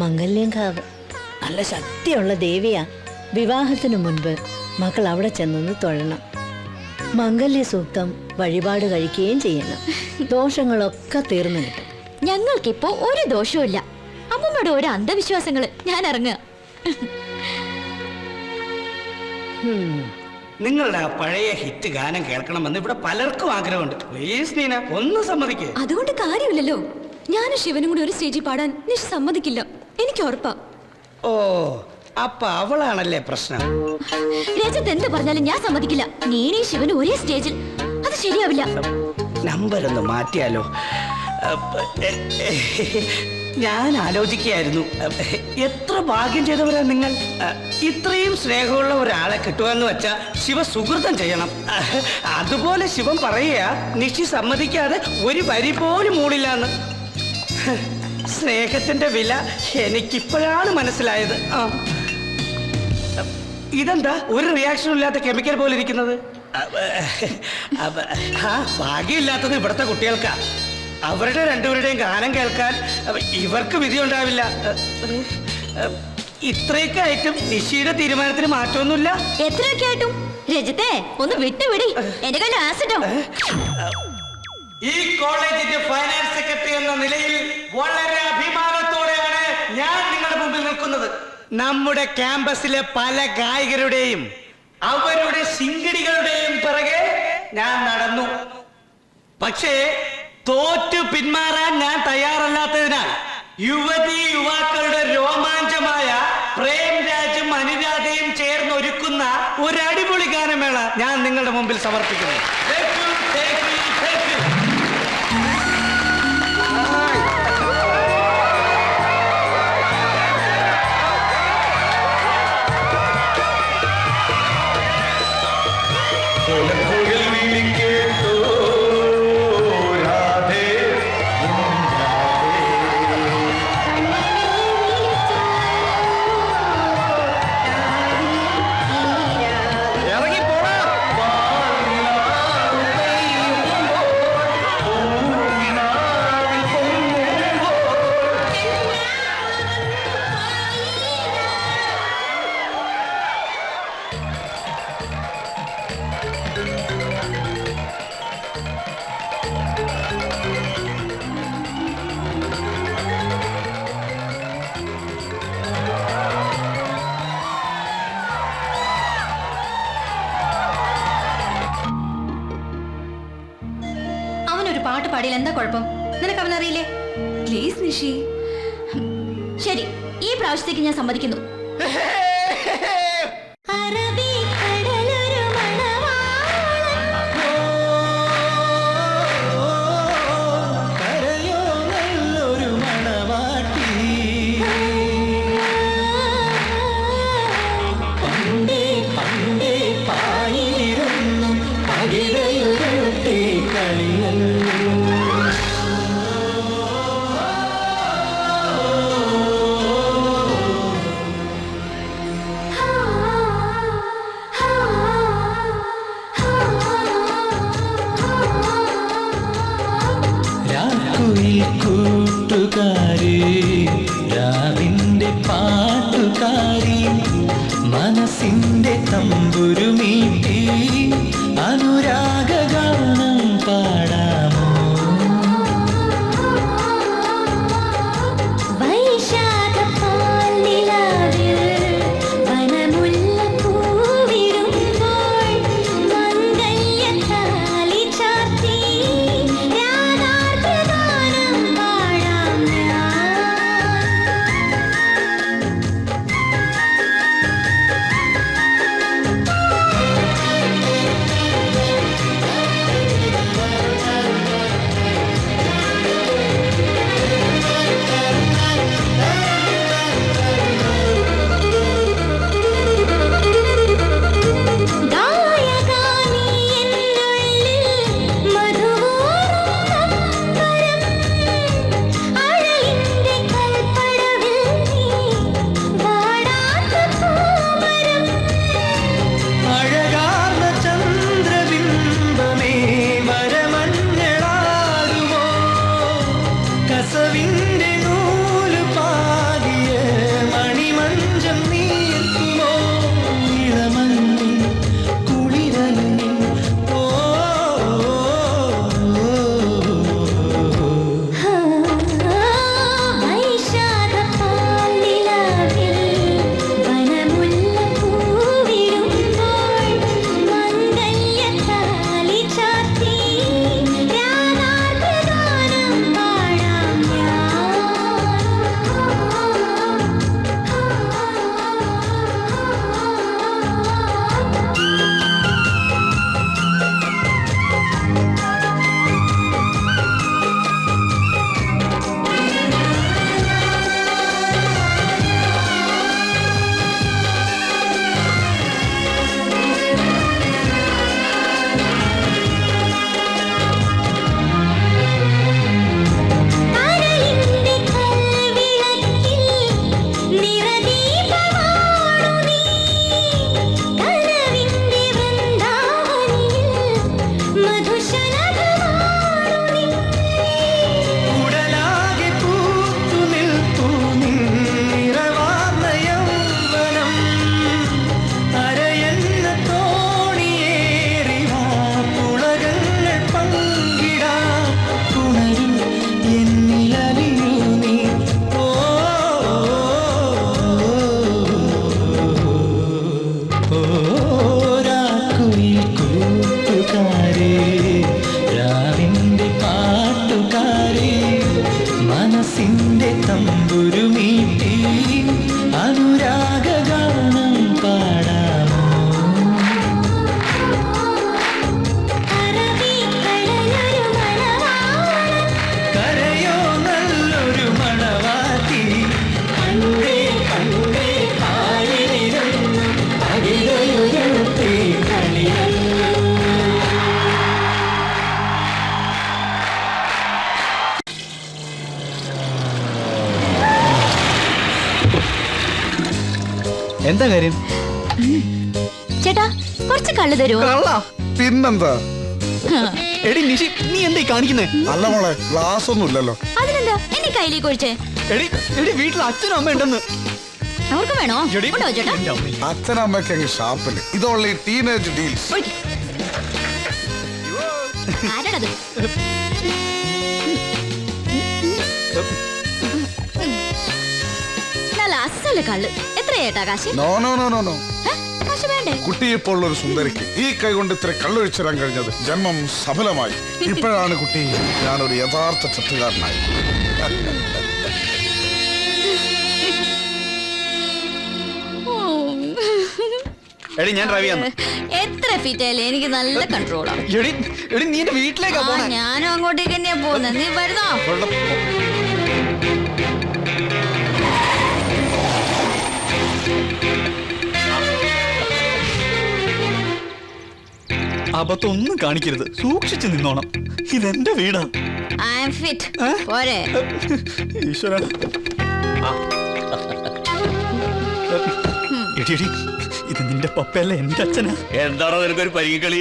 മംഗല്യംകാവ്. നല്ല ശക്തിയുള്ള ദേവിയാ. വിവാഹത്തിനു മുൻപ് മക്കൾ അവിടെ ചെന്നൊന്ന് തൊഴണം. മംഗല്യ സൂക്തം വഴിപാട് കഴിക്കുകയും ചെയ്യണം. ദോഷങ്ങളൊക്കെ തീർന്നു കിട്ടും. ഞങ്ങൾക്കിപ്പോ ഒരു ദോഷവും ഇല്ല. അമ്മൂമ്മയുടെ ഓരോ അന്ധവിശ്വാസങ്ങള്. ഞാൻ ഇറങ്ങുക. നിങ്ങളുടെ ആ പഴയ ഹിറ്റ് ഗാനം കേൾക്കണമെന്ന് ഇവിടെ പലർക്കും ആഗ്രഹമുണ്ട്. പ്ലീസ് നീന, ഒന്ന് സമ്മതിക്കേ. അതുകൊണ്ട് കാര്യമില്ലല്ലോ. ഞാനും ശിവനും കൂടി ഒരു സ്റ്റേജിൽ പാടാൻ നിഷ് സമ്മതിക്കില്ല. എനിക്ക് ഉറപ്പാ. ഓ, അപ്പൊ അവളാണല്ലേ പ്രശ്നം. രജത്ത് എന്ത് പറഞ്ഞാലും ഞാൻ സമ്മതിക്കില്ല. നീനീ ശിവന് ഒരേ സ്റ്റേജിൽ, അത് ശരിയാവില്ല. നമ്പർ ഒന്ന് മാറ്റിയാലോ? ഞാൻ ആലോചിക്കുകയായിരുന്നു, എത്ര ഭാഗ്യം ചെയ്തവരാ നിങ്ങൾ. ഇത്രയും സ്നേഹമുള്ള ഒരാളെ കിട്ടുമെന്ന് വെച്ചാ ശിവ സുഹൃതം ചെയ്യണം. അതുപോലെ ശിവൻ പറയുക, നിഷി സമ്മതിക്കാതെ ഒരു വരി പോലും മൂളില്ലാന്ന്. സ്നേഹത്തിന്റെ വില എനിക്കിപ്പോഴാണ് മനസ്സിലായത്. ഇതെന്താ ഒരു റിയാക്ഷനും ഇല്ലാത്ത കെമിക്കൽ പോലെ ഇരിക്കുന്നത്? ഭാഗ്യമില്ലാത്തത് ഇവിടുത്തെ കുട്ടികൾക്കാ. അവരുടെ രണ്ടുപേരുടെയും ഗാനം കേൾക്കാൻ ഇവർക്ക് വിധി ഉണ്ടാവില്ല. ഇത്രയൊക്കെ ആയിട്ടും നിഷിയുടെ തീരുമാനത്തിന് മാറ്റമൊന്നുമില്ല. എത്രയൊക്കെ ആയിട്ടും രജത്തെ ഒന്ന് വിട്ടുവിടി, എന്റെ കയ്യിൽ ആസിഡോ. ഈ കോളേജിന്റെ ഫൈനാൻസ് സെക്രട്ടറി എന്ന നിലയിൽ വളരെ അഭിമാനത്തോടെയാണ് ഞാൻ നിങ്ങളുടെ മുമ്പിൽ നിൽക്കുന്നത്. നമ്മുടെ ക്യാമ്പസിലെ പല ഗായകരുടെയും അവരുടെ ശിങ്കിടികളുടെയും പിറകെ ഞാൻ നടന്നു. പക്ഷേ തോറ്റു പിന്മാറാൻ ഞാൻ തയ്യാറല്ലാത്തതിനാൽ യുവതി യുവാക്കളുടെ രോമാഞ്ചമായ പ്രേംരാജും അനുരാധയും ചേർന്ന് ഒരുക്കുന്ന ഒരു അടിപൊളി ഗാനമേള ഞാൻ നിങ്ങളുടെ മുമ്പിൽ സമർപ്പിക്കുന്നു. അവനൊരു പാട്ട് പാടിയിൽ എന്താ കുഴപ്പം? നിനക്ക് അവനറിയില്ലേ? പ്ലീസ് നിഷി. ശരി, ഈ പ്രാവശ്യത്തേക്ക് ഞാൻ സമ്മതിക്കുന്നു. രാവിന്റെ പാട്ടുകാരി മനസ്സിന്റെ തമ്പുരു മീട്ടി അനുരാഗാനം പാടാമോ? മനസ്സിന്റെ തമ്പുരുമീട്ടി അനുരാഗഗാനം പാടാമോ? കരയോ നല്ലൊരു മണവാട്ടി കണ്ടേ കണ്ടേ കാലിലിരുന്നു അകിലയുയർത്തി കളിയല്ലോ. എന്താ കാര്യം? ചേട്ടാ കുറച്ച് കള്ളു തരുമോ? കള്ള പിന്നെന്താ? എടി നിഷി, നീ എന്തായി കാണിക്കുന്നേ? അല്ല മോളെ, ഗ്ലാസ് ഒന്നും ഇല്ലല്ലോ. അതിനെന്താ എന്നെ കയ്യിലേക്ക് ഒഴിച്ചേ? എടി എടി വീട്ടിൽ അച്ഛനും അമ്മ ഉണ്ടെന്ന്. അവർക്ക് വേണോ? എടി, ഉണ്ടോ ചേട്ടാ? എൻ്റെ അമ്മേ. അച്ഛനമ്മയ്ക്ക് അങ്ങ് ഷാപ്പില് ഇതുള്ള ടീനേജ് ഡീൽസ്. ഒഴിക്ക്. ആരാണത്? നല്ല അസല് കള്ള്. എത്രയാ ചേട്ടാ കാശ്? No no no no no. ഏ? കാശ് വേണ്ടേ? കുട്ടിയെപ്പോലുള്ള ഒരു സുന്ദരിക്ക് ഈ കൈ കൊണ്ട് ഇത്ര കള്ളൊഴിച്ചിടാൻ കഴിഞ്ഞത് ജന്മം സഫലമായി. ഇപ്പോഴാണ് കുട്ടി ഞാനൊരു യഥാർത്ഥ ചെത്തുകാരനായി. എടി ഞാൻ ഡ്രൈവ് ചെയ്യാം. എത്ര ഫീറ്റ് ആയാലും എനിക്ക് നല്ല കൺട്രോളാ. എടി എടി നീ എന്റെ വീട്ടിലേക്കാ പോണേ. ഞാനും അങ്ങോട്ടേക്ക് തന്നെയാ പോകുന്നത്. നീ വരുന്നോ? അബദ്ധമൊന്നും കാണിക്കരുത്, സൂക്ഷിച്ചു നിന്നോണം. ഇതെന്റെ വീടാ. I am fit. പോരെ? ഈശ്വര. എടി എടി, ഇത് നിന്റെ പപ്പയല്ല, എന്റെ അച്ഛനാ. എന്താണോ നിനക്കൊരു പരിഗകളി?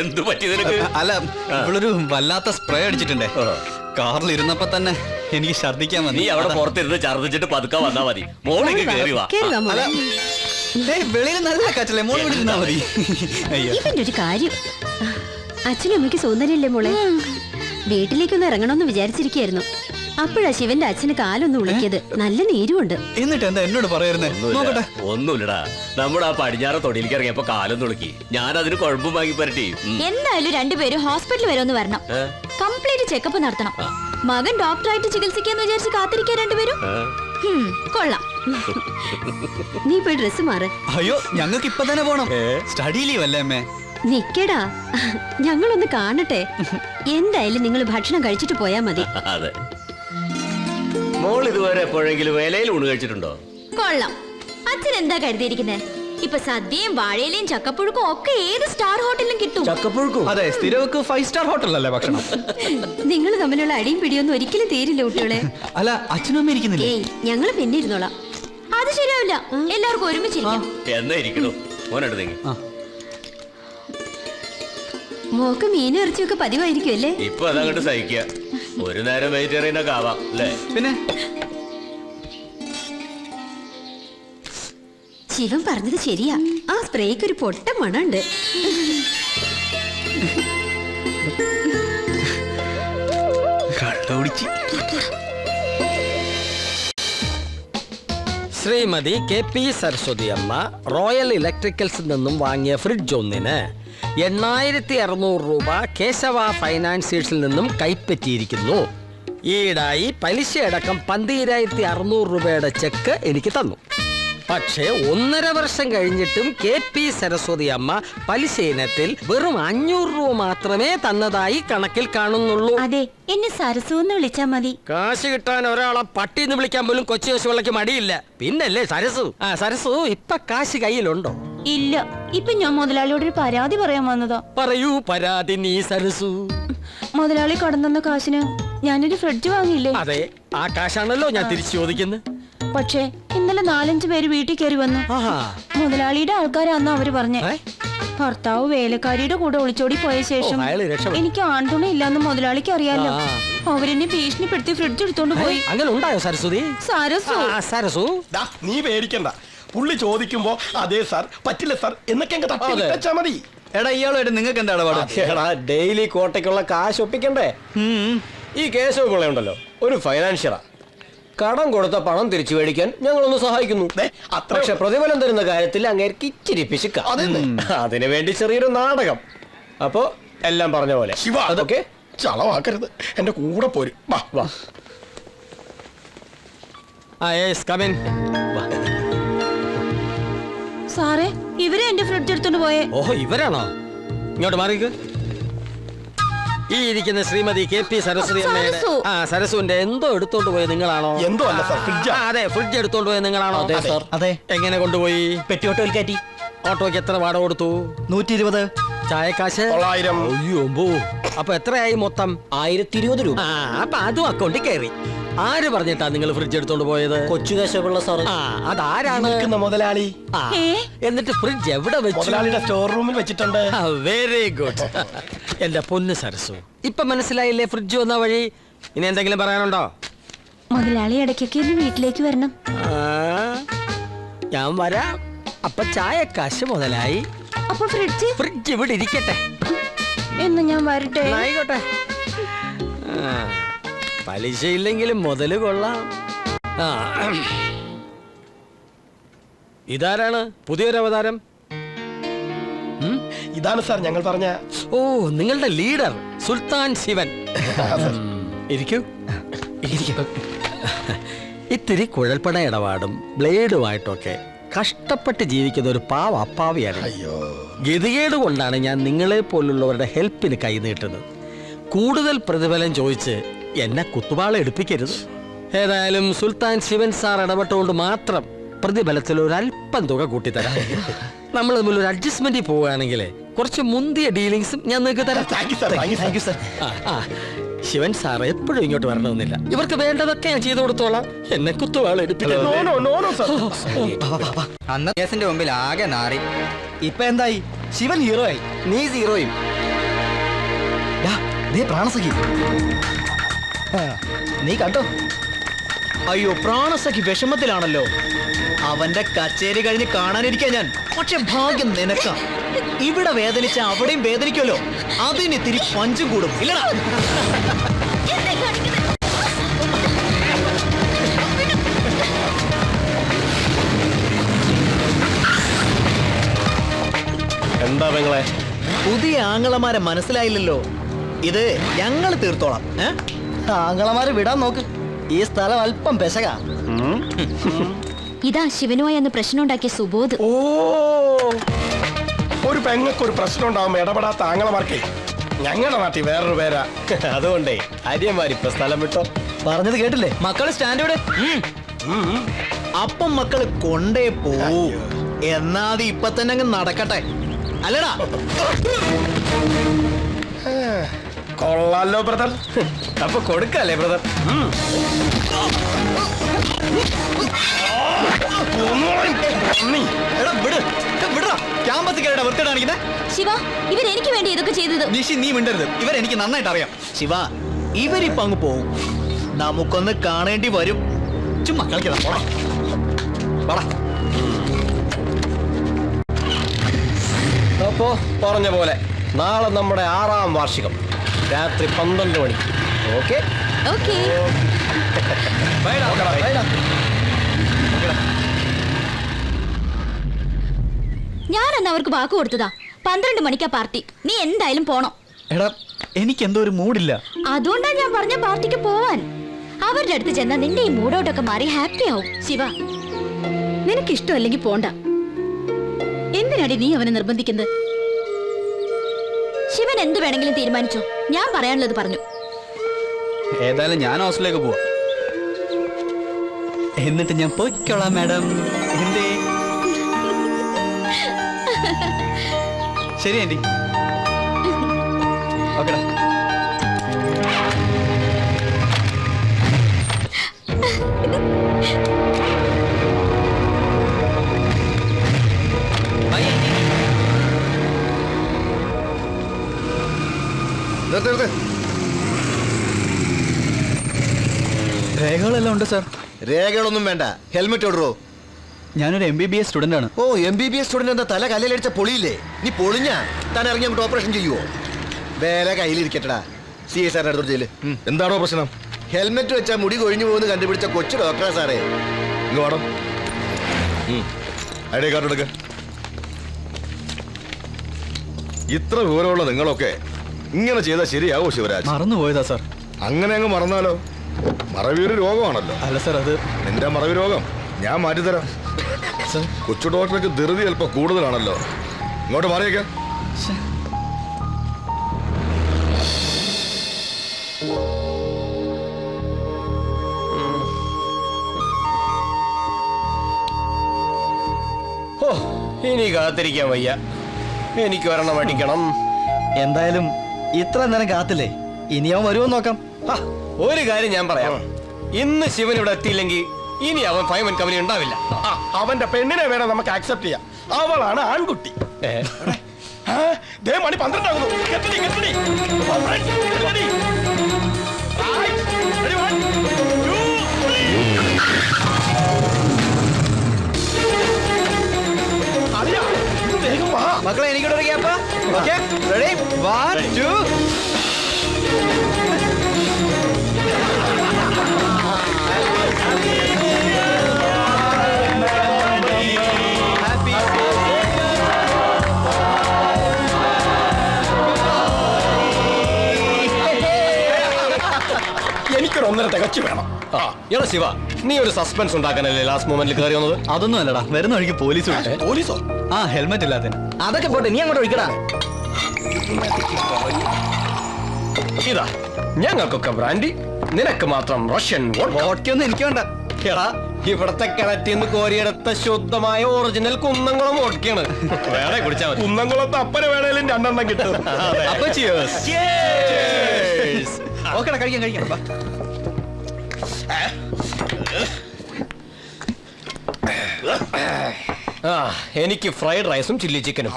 എന്തു പറ്റി നിനക്ക്? അല്ല, ഇവളൊരു വല്ലാത്ത സ്പ്രേ അടിച്ചിട്ടുണ്ടേ. കാറിൽ ഇരുന്നപ്പോ തന്നെ എനിക്ക് ഛർദിക്കാൻ നീ വന്നു. അവിടെ പുറത്തിരുന്ന് ഛർദിച്ചിട്ട് പതുക്കെ വന്നാ മതി. മോളിക്ക് കേറി വാ. അല്ല, വെളിയിൽ നല്ല കാറ്റല്ലേ, മോള് ഇവിടെ ഇരുന്നാ മതി. അയ്യോ, ഇവന്റെ ഒരു കാര്യം. അച്ഛനും അമ്മയ്ക്ക് സൗന്ദര്യല്ലേ മോളെ? വീട്ടിലേക്കൊന്ന് ഇറങ്ങണമെന്ന് വിചാരിച്ചിരിക്കായിരുന്നു. അപ്പോഴാ ശിവന്റെ അച്ഛന് കാലൊന്ന് ഉളിക്കിയത്. നല്ല നീരുമുണ്ട്. എന്നിട്ട് എന്താ എന്നോട് പറയായിരുന്നേ? നോക്കട്ടെ. ഒന്നുമില്ലടാ, നമ്മുടെ ആ പടിഞ്ഞാറ് തൊടിയിലേക്ക് ഇറങ്ങിയപ്പോ കാലം തുളുക്കി. ഞാൻ അതിന് കുഴമ്പും വാങ്ങി പരട്ടി. എന്തായാലും രണ്ടുപേരും ഹോസ്പിറ്റലിൽ വരെ ഒന്ന് വരണം. കംപ്ലീറ്റ് ചെക്കപ്പ് നടത്തണം. മകൻ ഡോക്ടറായിട്ട് ചികിത്സിക്കാന്ന് വിചാരിച്ച് കാത്തിരിക്കാൻ രണ്ടുപേരും. കൊള്ളാം. നീ പോയി ഡ്രസ് മാറ്. അയ്യോ, ഞങ്ങൾക്ക് ഇപ്പൊ തന്നെ പോണം. സ്റ്റഡി ലീവ് അല്ലേ അമ്മേ? നിക്കടാ, ഞങ്ങളൊന്ന് കാണട്ടെ. എന്തായാലും നിങ്ങൾ ഭക്ഷണം കഴിച്ചിട്ട് പോയാ മതി. അതെ. മോൾ ഇതുവരെ എപ്പോഴെങ്കിലും വേലയിൽ ഊണ് കഴിച്ചിട്ടുണ്ടോ? കൊള്ളാം. അച്ഛൻ എന്താ കരുതിയിരിക്കുന്നത്? ഇപ്പൊ സദ്യയും വാഴയിലയും ചക്കപ്പുഴുക്കും ഒക്കെ ഏത് സ്റ്റാർ ഹോട്ടലിലും കിട്ടും. ചക്കപ്പുഴുക്കും? അതെ, സ്ഥിരവക്ക് 5 സ്റ്റാർ ഹോട്ടലല്ലേ ഭക്ഷണം. നിങ്ങൾ തമ്മിലുള്ള അടിയും പിടിയൊന്നും ഒരിക്കലും തീരില്ല കുട്ടികളെ. അല്ല, അച്ഛനും അമ്മ ഇരിക്കുന്നില്ലേ? ഏയ്, ഞങ്ങള് പിന്നെ ഇരുന്നോളാം. അത് ശരിയാവില്ല. എല്ലാവർക്കും ഒരുമിച്ചിരിക്കാം. എന്നാ ഇരിക്കണു മോനെടുത്ത് നീങ്ങി. മോക്ക് മീനും ഇറച്ചിയൊക്കെ പതിവായിരിക്കും അല്ലേ? ഇപ്പൊ അതങ്ങോട്ട് സഹിക്കുക. ഒരു നേരം വെജിറ്റേറിയൻ ഒക്കെ ആവാം അല്ലേ? പിന്നെ ശിവൻ പറഞ്ഞത് ശരിയാ. ആ സ്പ്രേക്ക് ഒരു പൊട്ട മണുണ്ട്. കള്ളോടിച്ച്. ശ്രീമതി കെ പി സരസ്വതി അമ്മ റോയൽ ഇലക്ട്രിക്കൽസിൽ നിന്നും വാങ്ങിയ ഫ്രിഡ്ജ് ഒന്നിന് 8600 രൂപ കേശവ ഫൈനാൻസിയേഴ്സിൽ നിന്നും കൈപ്പറ്റിയിരിക്കുന്നു. ഈടായി പലിശയടക്കം 12600 രൂപയുടെ ചെക്ക് എനിക്ക് തന്നു. പക്ഷേ 1.5 വർഷം കഴിഞ്ഞിട്ടും കെ പി സരസ്വതി അമ്മ പലിശ ഇനത്തിൽ വെറും 500 രൂപ മാത്രമേ തന്നതായി കണക്കിൽ കാണുന്നുള്ളൂ. അതെ, എന്നെ സരസു എന്ന് വിളിച്ചാ മതി. കാശ് കിട്ടാൻ ഒരാളെ പട്ടിന്ന് വിളിക്കാൻ പോലും കൊച്ചു യോശുവളയ്ക്ക് മടിയില്ല. പിന്നല്ലേ സരസു. സരസു ഇപ്പൊ കാശ് കയ്യിലുണ്ടോ? ഇല്ല. ഇപ്പൊ ഞാൻ മുതലാളിയോട് ഒരു പരാതി പറയാൻ വന്നതാ. പറയൂ പരാതി നീ സരസു. മുതലാളി കടന്ന കാശിന് ഞാനൊരു ഫ്രിഡ്ജ് വാങ്ങിയില്ലേ? അതെ, ആ കാശാണല്ലോ ഞാൻ തിരിച്ചു ചോദിക്കുന്നത്. പക്ഷേ ഇന്നലെ 4-5 പേര് വീട്ടിൽ കയറി വന്നു. മുതലാളിയുടെ ആൾക്കാരാന്ന് അവര് പറഞ്ഞേ. ഭർത്താവ് വേലക്കാരിയുടെ കൂടെ ഒളിച്ചോടി പോയ ശേഷം എനിക്ക് ആൺതുണ ഇല്ലാന്ന് മുതലാളിക്ക് അറിയാലോ. അവരെന്നെ ഭീഷണിപ്പെടുത്തി ഫ്രിഡ്ജ് എടുത്തോണ്ട് പോയി. അങ്ങനെ ഉണ്ടായോ സരസ്വതി? സരസു, നീ പേടിക്കണ്ട. പുള്ളി ചോദിക്കുമ്പോ അതെ സാർ, പറ്റില്ല സാർ എന്നൊക്കെ വെച്ചാ മതി. എടാ, ഇയാളായിട്ട് നിങ്ങൾക്ക് എന്താ ഇടപാട്? ഡെയിലി കോട്ടയ്ക്കുള്ള കാശ് ഒപ്പിക്കണ്ടേ? ഈ കേശവ പിള്ളയുണ്ടല്ലോ, ഒരു ഫൈനാൻഷ്യറാ. കടം കൊടുത്ത പണം തിരിച്ചു മേടിക്കാൻ ഞങ്ങളൊന്ന് സഹായിക്കുന്നു. പക്ഷെ പ്രതിഫലം തരുന്ന കാര്യത്തിൽ അങ്ങേർക്ക് ഇച്ചിരി പിശുക്ക. അതിനു വേണ്ടി ചെറിയൊരു നാടകം. അപ്പോ എല്ലാം പറഞ്ഞ പോലെ അതൊക്കെ ചളവാക്കരുത്. എന്റെ കൂടെ പോരും. വാ വാ. സാറേ ഇവരെ എന്റെ ഫ്രിഡ്ജ് എടുത്തോണ്ട് പോയേ. ഓഹോ, ഇവരാണോ? ഇങ്ങോട്ട് മാറിക്ക്. ഈ ഇരിക്കുന്ന ശ്രീമതി KP സരസ്വതി അമ്മയുടെ സരസുവിന്റെ എന്തോ എടുത്തോണ്ട് പോയത് നിങ്ങളാണോ? എന്തോ അല്ല സാർ, ഫ്രിഡ്ജ്. അതെ, ഫ്രിഡ്ജ് എടുത്തോണ്ട് പോയത് നിങ്ങളാണോ? അതെ സാർ. അതെ. എങ്ങനെ കൊണ്ടുപോയി? പെട്ടി ഓട്ടോയിൽ കയറ്റി. ഓട്ടോയ്ക്ക് എത്ര വാടക കൊടുത്തു? 120. ചായക്കാശ് 900. അയ്യോ, അപ്പൊ എത്രയായി മൊത്തം? 1020 രൂപ. അപ്പൊ അതും അക്കൗണ്ടിൽ കയറി. ആര് പറഞ്ഞിട്ടാ നിങ്ങൾ ഫ്രിഡ്ജ് എടുത്തോണ്ട് പോയത്? കൊച്ചു കേശവപിള്ള സാർ. അതാരാണ്? നിൽക്കുന്ന മുതലാളി. എന്നിട്ട് ഫ്രിഡ്ജ് എവിടെ വെച്ചു? മുതലാളിയുടെ സ്റ്റോർ റൂമിൽ വെച്ചിട്ടുണ്ട്. Very good. എന്റെ പൊന്ന് സരസു, ഇപ്പൊ മനസ്സിലായില്ലേ ഫ്രിഡ്ജ് വന്ന വഴി? ഇനി എന്തെങ്കിലും പറയാനുണ്ടോ? മുതലാളി ഇടയ്ക്കൊക്കെ ഒന്ന് വീട്ടിലേക്ക് വരണം. ഞാൻ വരാം. അപ്പൊ ചായക്കാശ് മുതലായി. അപ്പൊ ഫ്രിഡ്ജ് ഇവിടെ ഇരിക്കട്ടെ. എന്ന് ഞാൻ വരട്ടെ. ആയിക്കോട്ടെ. പലിശയില്ലെങ്കിലും മുതല് കൊള്ളാം. ഇതാരാണ് പുതിയൊരു അവതാരം? ഇതാണ് സാർ ഞങ്ങൾ പറഞ്ഞ. ഓ, നിങ്ങളുടെ ലീഡർ സുൽത്താൻ ശിവൻ. ഇരിക്കൂ. ഇത്തിരി കുഴൽപ്പണ ഇടപാടും ബ്ലേഡുമായിട്ടൊക്കെ കഷ്ടപ്പെട്ട് ജീവിക്കുന്ന ഒരു പാവ അപ്പാവിയാണ്. ഗതികേട് കൊണ്ടാണ് ഞാൻ നിങ്ങളെ പോലുള്ളവരുടെ ഹെൽപ്പിന് കൈനീട്ടുന്നത്. കൂടുതൽ പ്രതിഫലം ചോദിച്ച് എന്നെ കുത്തുവാള എടുപ്പിക്കരുത്. ഏതായാലും സുൽത്താൻ ശിവൻ സാർ ഇടപെട്ടുകൊണ്ട് മാത്രം പ്രതിഫലത്തിൽ ഒരല്പം തുക കൂട്ടിത്തരാം. നമ്മൾ തമ്മിൽ ഒരു അഡ്ജസ്റ്റ്മെന്റിൽ പോവുകയാണെങ്കിൽ കുറച്ച് മുന്തിയ ഡീലിങ്സും ഞാൻ നിങ്ങൾക്ക് തരാം. ശിവൻ സാർ എപ്പോഴും ഇങ്ങോട്ട് വരണമെന്നില്ല. ഇവർക്ക് വേണ്ടതൊക്കെ ഞാൻ ചെയ്തു കൊടുത്തോളാം. എന്നെ കുത്തുവാള എടുപ്പിക്കരുത്. അന്ന് കേസിന്റെ മുമ്പിൽ ആകെ നാറി. ഇപ്പൊ എന്തായി? ശിവൻ ഹീറോ ആയി, നീ സീറോയും. പ്രാണസഖി നീ കണ്ടോ? അയ്യോ, പ്രാണസഖി വിഷമത്തിലാണല്ലോ. അവന്റെ കച്ചേരി കഴിഞ്ഞ് കാണാനിരിക്കാ ഞാൻ. പക്ഷെ ഭാഗ്യം നിനക്ക. ഇവിടെ വേദനിച്ച അവിടെയും വേദനിക്കുമല്ലോ. അതിന് തിരി പഞ്ചും കൂടും ഇല്ലടാ. എന്താ പെങ്ങളെ? പുതിയ ആങ്ങളമാരെ മനസ്സിലായില്ലല്ലോ. ഇത് ഞങ്ങൾ തീർത്തോളാം. ആങ്ങളമാരെ വിടാൻ നോക്ക്. ഈ സ്ഥലം അല്പം പെശക. ഇതാ ശിവനുമായി അന്ന് പ്രശ്നം ഉണ്ടാക്കിയ സുബോധ്. ഓ, ഒരു പെങ്ങൾക്ക് ഒരു പ്രശ്നം ഉണ്ടാവുമ്പോ ഇടപെടാത്ത ആങ്ങളമാർക്കേ ഞങ്ങളുടെ നാട്ടിൽ വേറൊരു പേരാ. അതുകൊണ്ടേ അരിയന്മാരിപ്പോ സ്ഥലം വിട്ടോ. പറഞ്ഞത് കേട്ടില്ലേ? മക്കള് സ്റ്റാൻഡേർഡ്. അപ്പം മക്കള് കൊണ്ടേ പോവൂ. എന്നാത് ഇപ്പൊ തന്നെ അങ്ങ് നടക്കട്ടെ, അല്ലടാ. കൊള്ളാലോ ബ്രദർ. അപ്പൊ കൊടുക്കല്ലേ ബ്രദർ? ശിവ, ഇവരെനിക്ക് വേണ്ടി ഇതൊക്കെ ചെയ്തത്. നിഷി, നീ മിണ്ടരുത്. ഇവരെനിക്ക് നന്നായിട്ട് അറിയാം. ശിവ, ഇവരിപ്പോ അങ്ങ് പോവും. നമുക്കൊന്ന് കാണേണ്ടി വരും. ചുമ്മാ കളിക്കണം. അപ്പോ പറഞ്ഞ പോലെ നാളെ നമ്മുടെ 6ാം വാർഷികം രാത്രി 12 മണി. ഓക്കെ? ഓക്കെ. ഞാനെന്ന് അവർക്ക് വാക്ക് കൊടുത്തതാ. 12 മണിക്കാ പാർട്ടി. നീ എന്തായാലും പോണം. എടാ, എനിക്ക് എന്തോ ഒരു മൂഡില്ല. അതുകൊണ്ടാ ഞാൻ പറഞ്ഞ പാർട്ടിക്ക് പോവാൻ. അവരുടെ അടുത്ത് ചെന്നാ നിന്റെ ഈ മൂഡൗട്ടൊക്കെ മാറി ഹാപ്പി ആവും. ശിവ, നിനക്ക് ഇഷ്ടമല്ലെങ്കിൽ പോണ്ട. എന്തിനാടി നീ അവനെ നിർബന്ധിക്കുന്നത്? ശിവൻ എന്ത് വേണമെങ്കിലും തീരുമാനിച്ചോ. ഞാൻ പറയാനുള്ളത് പറഞ്ഞു. ഏതായാലും ഞാൻ ഹോസ്റ്റലിലേക്ക് പോവാ. എന്നിട്ട് ഞാൻ പോയിക്കോളാം മാഡം. എന്തേ? ശരി ആന്റി. ഓക്കെടാ. രേഖകളെല്ലാം ഉണ്ട് സാർ. രേഖകളൊന്നും വേണ്ട, ഹെൽമെറ്റ് ഓടറോ. ഞാനൊരു MBBS സ്റ്റുഡന്റ് ആണ്. ഓ, MBBS സ്റ്റുഡന്റ് എന്താ തല കല്ലിലടിച്ച പൊളിയില്ലേ? നീ പൊളിഞ്ഞ താൻ ഇറങ്ങി അങ്ങോട്ട് ഓപ്പറേഷൻ ചെയ്യുവോ? വേറെ കയ്യിലിരിക്കട്ടടാ. CI സാറിന്റെ അടുത്തോട്ട് ചെയ്യല്. എന്താണോ പ്രശ്നം? ഹെൽമെറ്റ് വെച്ചാൽ മുടി കൊഴിഞ്ഞു പോകുന്ന കണ്ടുപിടിച്ച കൊച്ചു ഡോക്ടറാ സാറേ. ഇങ്ങ് വേണം. ഐഡി കാർഡ് എടുക്ക. ഇത്ര വിവരമുള്ള നിങ്ങളൊക്കെ ഇങ്ങനെ ചെയ്താൽ ശരിയാവോ ശിവരാജ്? മറന്നുപോയതാ സാർ. അങ്ങനെ അങ്ങ് മറന്നാലോ? മറവി ഒരു രോഗമാണല്ലോ. അല്ല സാർ, അത് നിന്റെ മറവി രോഗം ഞാൻ മാറ്റിത്തരാം. കൊച്ചു ഡോക്ടർക്ക് ധൃതി അല്പം കൂടുതലാണല്ലോ. ഇങ്ങോട്ട് മാറിയേക്ക. ഓ, ഇനി കാത്തിരിക്കാൻ വയ്യ. എനിക്ക് ഒരെണ്ണം അടിക്കണം. എന്തായാലും ഇത്ര നേരം കാത്തില്ലേ, ഇനി അവൻ വരുമോ നോക്കാം. ഒരു കാര്യം ഞാൻ പറയാം, ഇന്ന് ശിവൻ ഇവിടെ എത്തിയില്ലെങ്കിൽ ഇനി അവൻ ഫൈമൻ കമ്പനി ഉണ്ടാവില്ല. അവന്റെ പെണ്ണിനെ വേണം നമുക്ക് ആക്സെപ്റ്റ് ചെയ്യാം. അവളാണ് ആൺകുട്ടി. മണി 12 ആകുന്നു. കെട്ടടി, കെട്ടടി. കെട്ടടി. Right. Ready, 1, 2, 3. അറിയാ, ഇത് വേഗം വാ. മക്കളെ എനിക്കിവിടെ ഒരു ഗ്യാപ്പ്. Okay, ready? 1, 2. എനിക്കൊരു 1.5 തികച്ചു വേണം. എടാ ശിവ, നീ ഒരു സസ്പെൻസ് ഉണ്ടാക്കാനല്ലേ ലാസ്റ്റ് മൊമെന്റിൽ കയറി വന്നത്? അതൊന്നും അല്ലടാ, വരുന്ന വഴിക്ക് പോലീസ് വിളിച്ചേ. പോലീസോ? ആ, ഹെൽമെറ്റ് ഇല്ലാത്ത. അതൊക്കെ പോട്ടെ, നീ അങ്ങോട്ട് ഒഴിക്കടാ. ഇതാ ഞങ്ങൾക്കൊക്കെ ബ്രാൻഡി, നിനക്ക് മാത്രം റഷ്യൻ വോഡ്കയൊന്നും എനിക്ക് വേണ്ട. എടാ, ഇവിടത്തെ കിണറ്റിൽ നിന്ന് കോരിയെടുത്ത ശുദ്ധമായ ഒറിജിനൽ കുന്നംകുളം വോഡ്കയാണ്. വേറെ കുടിച്ചാൽ മതി. കുന്നംകുളത്ത് അപ്പനെ വേണേലും 2 എണ്ണം കിട്ടും. അപ്പൊ cheers. ഓക്കെടാ, കഴിക്കാം കഴിക്കാം. എനിക്ക് ഫ്രൈഡ് റൈസും ചില്ലി ചിക്കനും.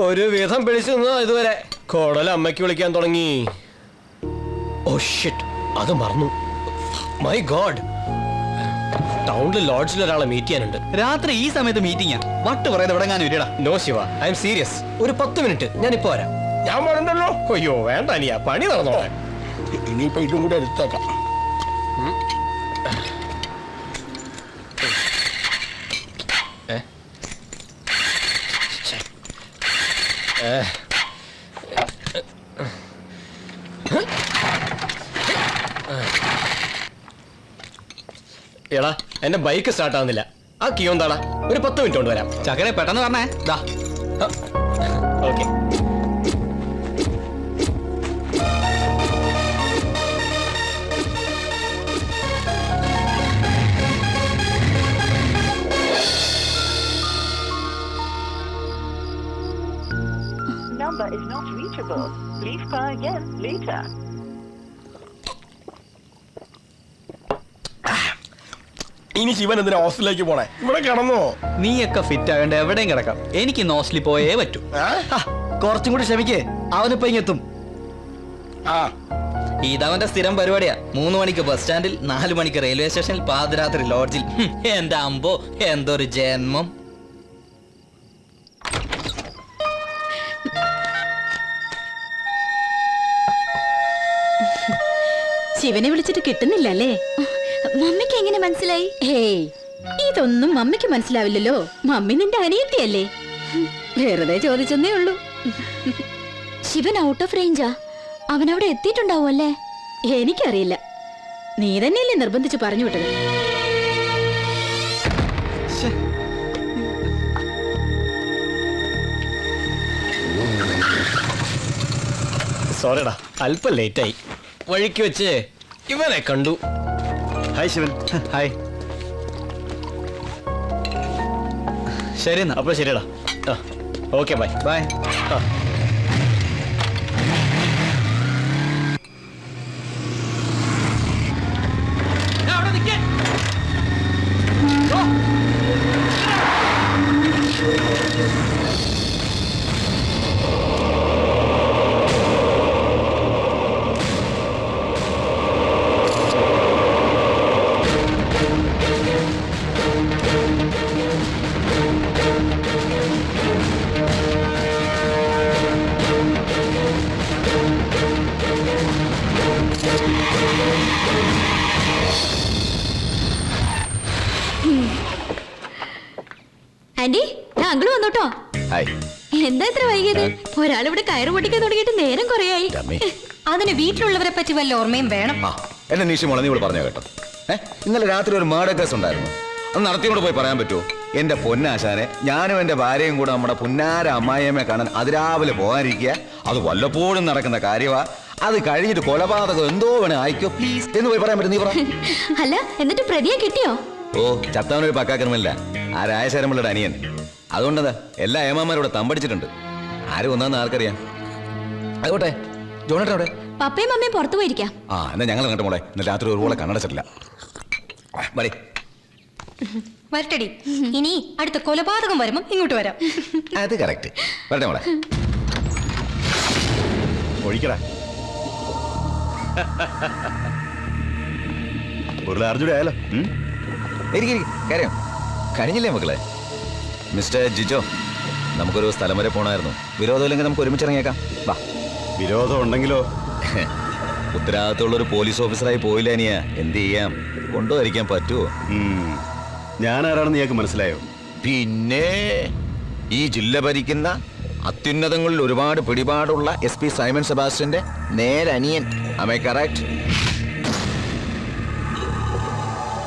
ഒരു വിധം പിടിച്ചു നിന്നോ ഇതുവരെ. കോടല അമ്മയ്ക്ക് വിളിക്കാൻ തുടങ്ങി. ഓ ഷിറ്റ്, അത് മറന്നു. മൈ ഗോഡ്, ടൗണിൽ ലോഡ്ജിൽ ഒരാളെ മീറ്റ് ചെയ്യാനുണ്ട്. രാത്രി ഈ സമയത്ത് മീറ്റിംഗാ. വട്ട് പറയുന്നത് ഇവിടെ ഞാൻ വരികടാ. No Shiva, I am serious. ഒരു 10 മിനിറ്റ് ഞാൻ ഇപ്പൊ വരാം. ഞാൻ വേണ്ടല്ലോ. അയ്യോ വേണ്ട അനിയാ, പണി നടന്നോളെ. ഇനിയിപ്പോ ഇതും കൂടെ എടുത്തേക്കാം. എടാ, എന്റെ ബൈക്ക് സ്റ്റാർട്ട് ആവുന്നില്ല. ആ കീ എന്താടാ? ഒരു 10 മിനിറ്റ് കൊണ്ട് വരാം. ചക്കരെ പെട്ടെന്ന് പറഞ്ഞേ. ദാ okay. Number is not reachable. Please try again later. ഇനി ശിവൻ എന്തിനാ ഹോസ്റ്റലിലേക്ക് പോണേ? ഇവിടെ കിടന്നോ? നീയൊക്കെ ഫിറ്റ് ആകേണ്ട എവിടെയും കിടക്കാം. എനിക്ക് ഹോസ്റ്റലിൽ പോയേ പറ്റൂ. കുറച്ചും കൂടി ക്ഷമിക്കേ, അവനിപ്പോ ഇങ്ങെത്തും. ഇതവന്റെ സ്ഥിരം പരിപാടിയാ. 3 മണിക്ക് ബസ് സ്റ്റാൻഡിൽ, 4 മണിക്ക് റെയിൽവേ സ്റ്റേഷനിൽ, പാതിരാത്രി ലോഡ്ജിൽ. എന്റെ അമ്പോ, എന്തൊരു ജന്മം. ശിവനെ വിളിച്ചിട്ട് കിട്ടുന്നില്ല അല്ലേ? മമ്മിക്ക് എങ്ങനെ മനസ്സിലായി? ഹേയ്, ഇതൊന്നും മമ്മിക്ക് മനസ്സിലാവില്ലല്ലോ. മമ്മി നിന്റെ അനിയത്തിയല്ലേ. വെറുതെ ചോദിച്ചെന്നേ ഉള്ളൂ. ശിവൻ ഔട്ട് ഓഫ് റേഞ്ചാ. അവൻ അവിടെ എത്തിയിട്ടുണ്ടാവും അല്ലേ? എനിക്കറിയില്ല, നീ തന്നെയല്ലേ നിർബന്ധിച്ച് പറഞ്ഞു വിട്ടത്. സോറിടാ, അല്പം ലേറ്റായി. വഴിക്ക് വെച്ച് ഇവനെ കണ്ടു. ഹായ് ശിവൻ. ഹായ്. ശരി എന്നാ. അപ്പൊ ശരിടാ. Okay, bye bye. ആന്റി, ഞാൻ അങ്കിള് വന്നോട്ടോ. ഹായ്. എന്താ ഇത്ര വൈകിയത്? ഒരാളിവിടെ കയറ് പൊട്ടിക്കാൻ തുടങ്ങിയിട്ട് നേരം കുറയായി. അതിന് വീട്ടിലുള്ളവരെ പറ്റി വല്ല ഓർമ്മയും വേണം. എന്നെ നീഷി മോളെ നീ ഇവിടെ പറഞ്ഞോ കേട്ടോ. ഇന്നലെ രാത്രി ഒരു മർഡർ കേസ് ഉണ്ടായിരുന്നു. അത് നടത്തിയോട് പോയി പറയാൻ പറ്റുമോ? എന്റെ പൊന്നാശാനെ, ഞാനും എന്റെ ഭാര്യയും കൂടെ നമ്മുടെ പുന്നാര അമ്മായിയമ്മയെ കാണാൻ അതിരാവിലെ പോകാനിരിക്കുക. അത് വല്ലപ്പോഴും നടക്കുന്ന കാര്യമാ. അത് കഴിഞ്ഞിട്ട് കൊലപാതകം എന്തോ വേണേ അയക്കോ പ്ലീസ് എന്ന് പോയി പറയാൻ പറ്റും. നീ പറ. അല്ല, എന്നിട്ട് പ്രതിയെ കിട്ടിയോ? ഓ, ചത്തവനൊരു പക്കാക്രമല്ല. ആ രായശരമുള്ളയുടെ അനിയൻ. അതുകൊണ്ടതാ എല്ലാ ഏമാന്മാരോടെ തമ്പടിച്ചിട്ടുണ്ട്. ആരും ഒന്നാന്ന് ആർക്കറിയാം. ആയിക്കോട്ടെ, ജോണേട്ടൻ അവിടെ? പപ്പയും അമ്മയും പുറത്തു പോയിരിക്കാം. ആ, എന്നാ ഞങ്ങൾ കണ്ടു മോളെ. ഇന്ന് രാത്രി ഒരുപോലെ കണ്ണടച്ചിട്ടില്ല. മതി. വരട്ടടി, ഇനി അടുത്ത കൊലപാതകം വരുമ്പോ ഇങ്ങോട്ട് വരാം. അത് കറക്റ്റ്. വരട്ടെ മോളെ. ഒഴിക്കടാ. ഒരു ലാർജുടെ ആയാലോ. കാര്യം കഴിഞ്ഞില്ലേ മക്കളെ? മിസ്റ്റർ ജിജോ, നമുക്കൊരു സ്ഥലം വരെ പോണായിരുന്നു. വിരോധമില്ലെങ്കിൽ നമുക്ക് ഒരുമിച്ചിറങ്ങിയേക്കാം. വാ. വിരോധം ഉണ്ടെങ്കിലോ? ഉത്തരവാദിത്തമുള്ള ഒരു പോലീസ് ഓഫീസറായി പോയില്ല അനിയ. എന്ത് ചെയ്യാം, കൊണ്ടുവരിക്കാൻ പറ്റുമോ? ഞാൻ ആരാണെന്ന് നീക്ക് മനസ്സിലായോ? പിന്നെ ഈ ജില്ല ഭരിക്കുന്ന അത്യുന്നതങ്ങളിൽ ഒരുപാട് പിടിപാടുള്ള SP സൈമൺ സെബാസ്റ്റ്യന്റെ നേരനിയൻ. Am I correct?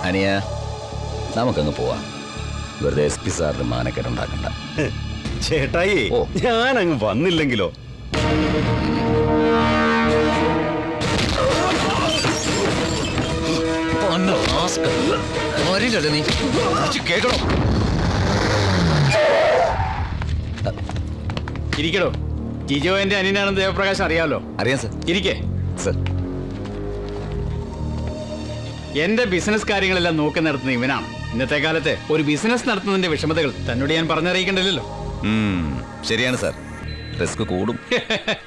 അനിയ, നമുക്കങ്ങ് പോവാം. വെറുതെ SP സാറിന് മാനക്കേടുണ്ടാക്കണ്ട. ചേട്ടായി, ഞാൻ അങ്ങ് വന്നില്ലെങ്കിലോ? കേൾക്കണോ? ഇരിക്കടോ. ജിജോ എന്റെ അനിയനാണെന്ന് ദേവപ്രകാശ് അറിയാമല്ലോ. അറിയാം സർ. ഇരിക്കേ സർ. എന്റെ ബിസിനസ് കാര്യങ്ങളെല്ലാം നോക്കി നടത്തുന്ന ഇവനാണ്. ഇന്നത്തെ കാലത്ത് ഒരു ബിസിനസ് നടത്തുന്നതിന്റെ വിഷമതകൾ തന്നോട് ഞാൻ പറഞ്ഞറിയിക്കണ്ടല്ലോ. ശരിയാണ് സാർ, റിസ്ക് കൂടും.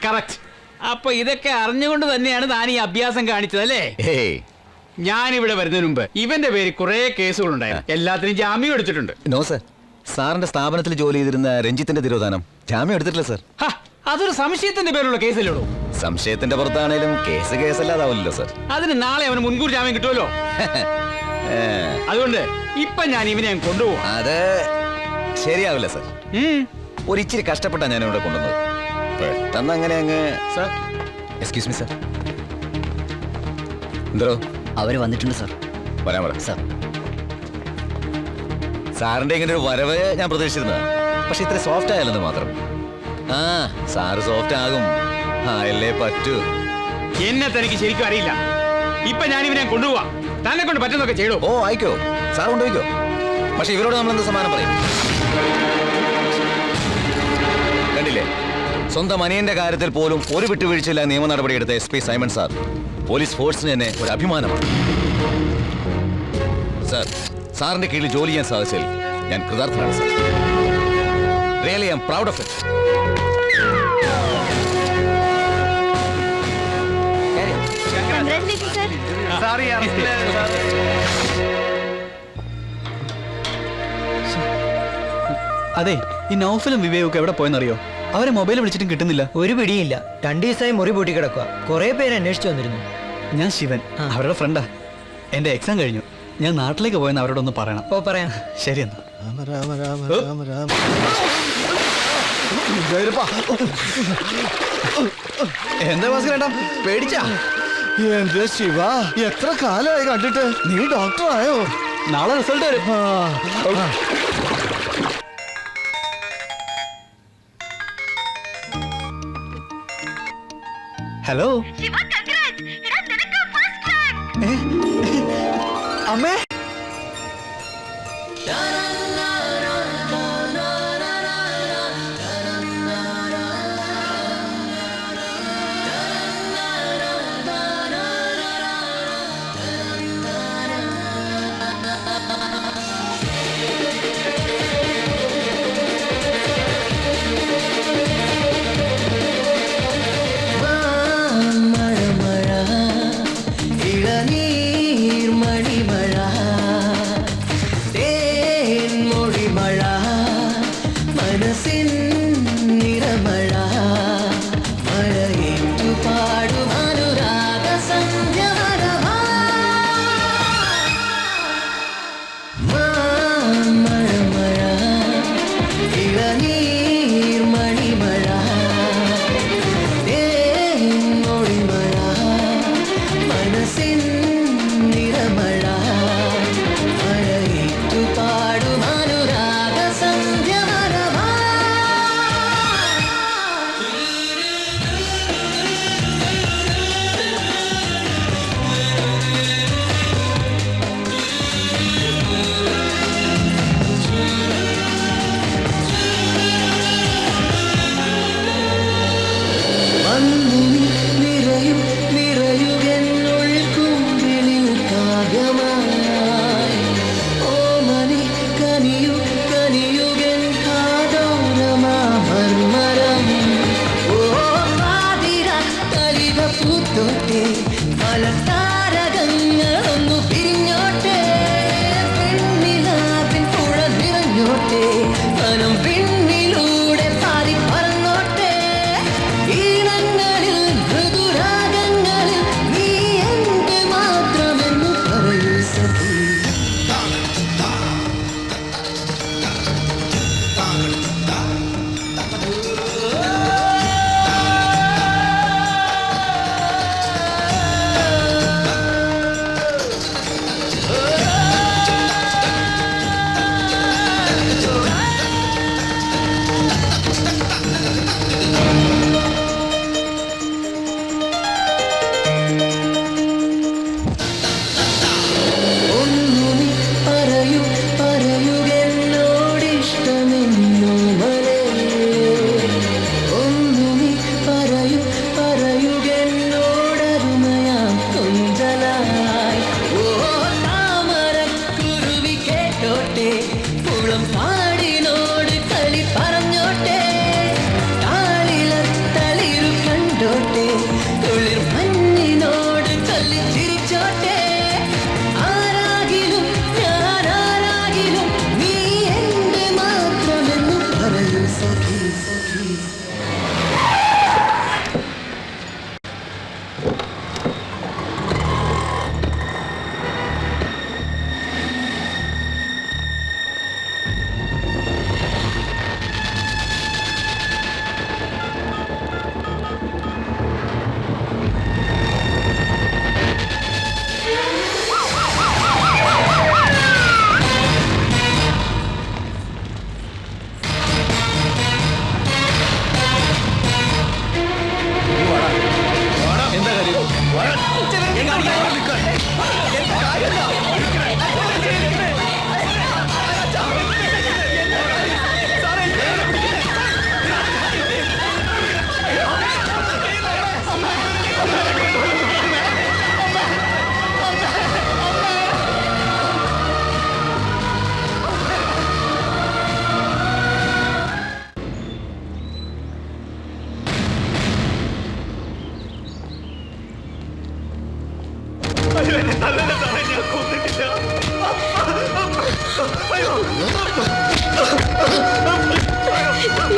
കറക്റ്റ്. അപ്പൊ ഇതൊക്കെ അറിഞ്ഞുകൊണ്ട് തന്നെയാണ് താൻ ഈ അഭ്യാസം കാണിച്ചത് അല്ലേ? ഞാനിവിടെ വരുന്നതിന് മുമ്പ് ഇവന്റെ പേര് കുറെ കേസുകൾ ഉണ്ടായിരുന്നു. എല്ലാത്തിനും ജാമ്യം എടുത്തിട്ടുണ്ട്. നോ സർ, സാറിന്റെ സ്ഥാപനത്തിൽ ജോലി ചെയ്തിരുന്ന രഞ്ജിത്തിന്റെ തിരോധാനം ജാമ്യം എടുത്തിട്ടില്ല സർ. അതൊരു സംശയത്തിന്റെ പേരുള്ള കേസല്ലോ. സംശയത്തിന്റെ പുറത്താണേലും കേസ് കേസല്ലാതാവില്ലല്ലോ സർ. അതിന് നാളെ അവന് മുൻകൂർ ജാമ്യം കിട്ടുമല്ലോ. അതുകൊണ്ട് ഇപ്പൊ ഞാൻ ഇവനെ കൊണ്ടുപോകും. അത് ശരിയാവില്ല സർ. ഒരിച്ചിരി കഷ്ടപ്പെട്ടാ ഞാൻ ഇവിടെ കൊണ്ടുവന്നത്. പെട്ടെന്ന് അങ്ങനെ അങ്ങ്. Sir, excuse me sir. എന്തോ അവര് വന്നിട്ടുണ്ട് സർ. വരാൻ പറ സർ. സാറിന്റെ ഇങ്ങനെ ഒരു വരവ് ഞാൻ പ്രതീക്ഷിച്ചിരുന്നത്. പക്ഷെ ഇത്ര സോഫ്റ്റ് ആയാലെന്ന് മാത്രം. സാറ് സോഫ്റ്റ് ആകും. അല്ലേ പറ്റൂ. എന്നെ തനിക്ക് ശരിക്കും അറിയില്ല. ഇപ്പൊ ഞാൻ ഇവനെ കൊണ്ടുപോവാ. തന്നെ കൊണ്ട് പറ്റുന്നൊക്കെ ചെയ്തോ. ഓ, ആയിക്കോ, സാർ കൊണ്ടുപോയിക്കോ. പക്ഷെ ഇവരോട് നമ്മൾ എന്ത് സമാനം പറയും? കണ്ടില്ലേ, സ്വന്തം അനിയന്റെ കാര്യത്തിൽ പോലും ഒരു വിട്ടുവീഴ്ചയില്ല നിയമ നടപടിയെടുത്ത SP സൈമൺ സാർ പോലീസ് ഫോഴ്സിന് തന്നെ ഒരു അഭിമാനമാണ്. സാർ, സാറിന്റെ കീഴിൽ ജോലി ചെയ്യാൻ സാധിച്ചതിൽ ഞാൻ കൃതാർത്ഥനാണ് sir. Really I am proud of it. അതെ, ഈ നൗഫലും വിവേകൊക്കെ എവിടെ പോയെന്നറിയോ? അവരെ മൊബൈൽ വിളിച്ചിട്ടും കിട്ടുന്നില്ല. ഒരു പിടിയില്ല. 2 ദിവസമായി മുറി പൂട്ടി കിടക്കുക. കുറെ പേര് അന്വേഷിച്ചു വന്നിരുന്നു. ഞാൻ ശിവൻ, അവരുടെ ഫ്രണ്ടാ. എന്റെ എക്സാം കഴിഞ്ഞു. ഞാൻ നാട്ടിലേക്ക് പോയെന്ന് അവരോടൊന്ന് പറയണം. ഓ, പറയാം. ശരി എന്നാ. എന്താ ഭാസ്കരേട്ടാ, പേടിച്ചാ? എന്റെ ശിവ, എത്ര കാലമായി കണ്ടിട്ട്. നീ ഡോക്ടറായോ? നാളെ റിസൾട്ട് വരും. ഹലോ അമ്മേ. ഇളനീർ മണിമഴ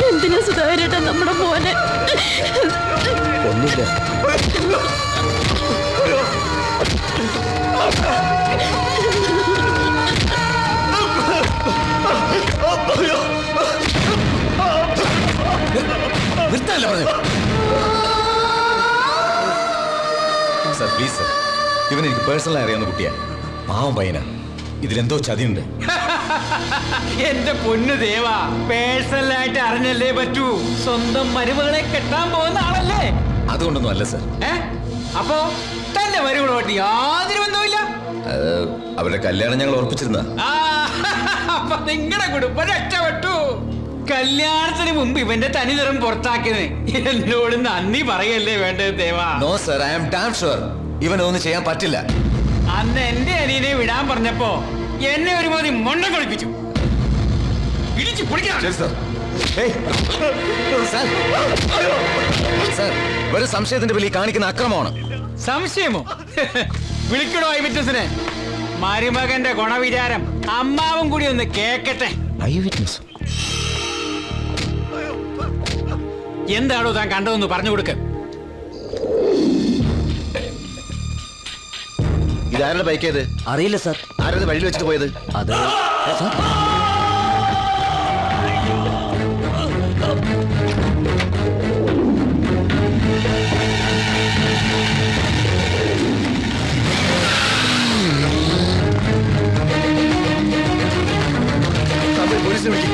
എന്തിനാ സുധാകരേട്ടാ നമ്മുടെ മോനെ? ഒന്നുമില്ല. നിർത്താനല്ലേ പറഞ്ഞു? സർ പ്ലീസ് സർ, ഇവൻ എനിക്ക് പേഴ്സണലായി അറിയാവുന്ന കുട്ടിയാ. പാവം പയ്യനാ. ഇതിലെന്തോ ചതിയുണ്ട്. എന്റെ പൊന്നു ദേവാ, പേഴ്സണലായിട്ട് അറിഞ്ഞല്ലേ പറ്റൂ. സ്വന്തം മരുമകളെ കെട്ടാൻ പോകുന്ന ആളല്ലേ? അതുകൊണ്ടൊന്നും അല്ല സർ. അപ്പോ തന്റെ മരുമകളോട്ട് യാതൊരു ബന്ധവുമില്ല? അവരുടെ കല്യാണം ഞങ്ങൾ ഉറപ്പിച്ചിരുന്ന. അപ്പൊ നിങ്ങളുടെ കുടുംബം രക്ഷപ്പെട്ടു. കല്യാണത്തിന് മുമ്പ് ഇവന്റെ തനിനിറം പുറത്താക്കിയത് എന്നോട് നന്ദി പറയല്ലേ വേണ്ടത് ദേവാ? No sir, I am damn sure ഇവനൊന്നും ചെയ്യാൻ പറ്റില്ല. അന്ന് എന്റെ അനിയനെ വിടാൻ പറഞ്ഞപ്പോ എന്നെ ഒരുമാതിരി മൊണ്ട കളിപ്പിച്ചു. ഇടിച്ചു പൊളിക്കണം. ഒരു സംശയത്തിന്റെ പേരിൽ കാണിക്കുന്ന അക്രമമാണ്. സംശയമോ? വിളിക്കണോ ഐ വിറ്റ്നസിനെ? മരുമകന്റെ ഗുണവിചാരം അമ്മാവും കൂടി ഒന്ന് കേക്കട്ടെ. എന്താണോ താൻ കണ്ടതെന്ന് പറഞ്ഞു കൊടുക്ക. ഇതാരുടെ ബൈക്ക് ഏത്? അറിയില്ല സാർ. ആരത് വഴിയിൽ വെച്ചിട്ട് പോയത്? അത് പോലീസിനെ വിളിക്കും.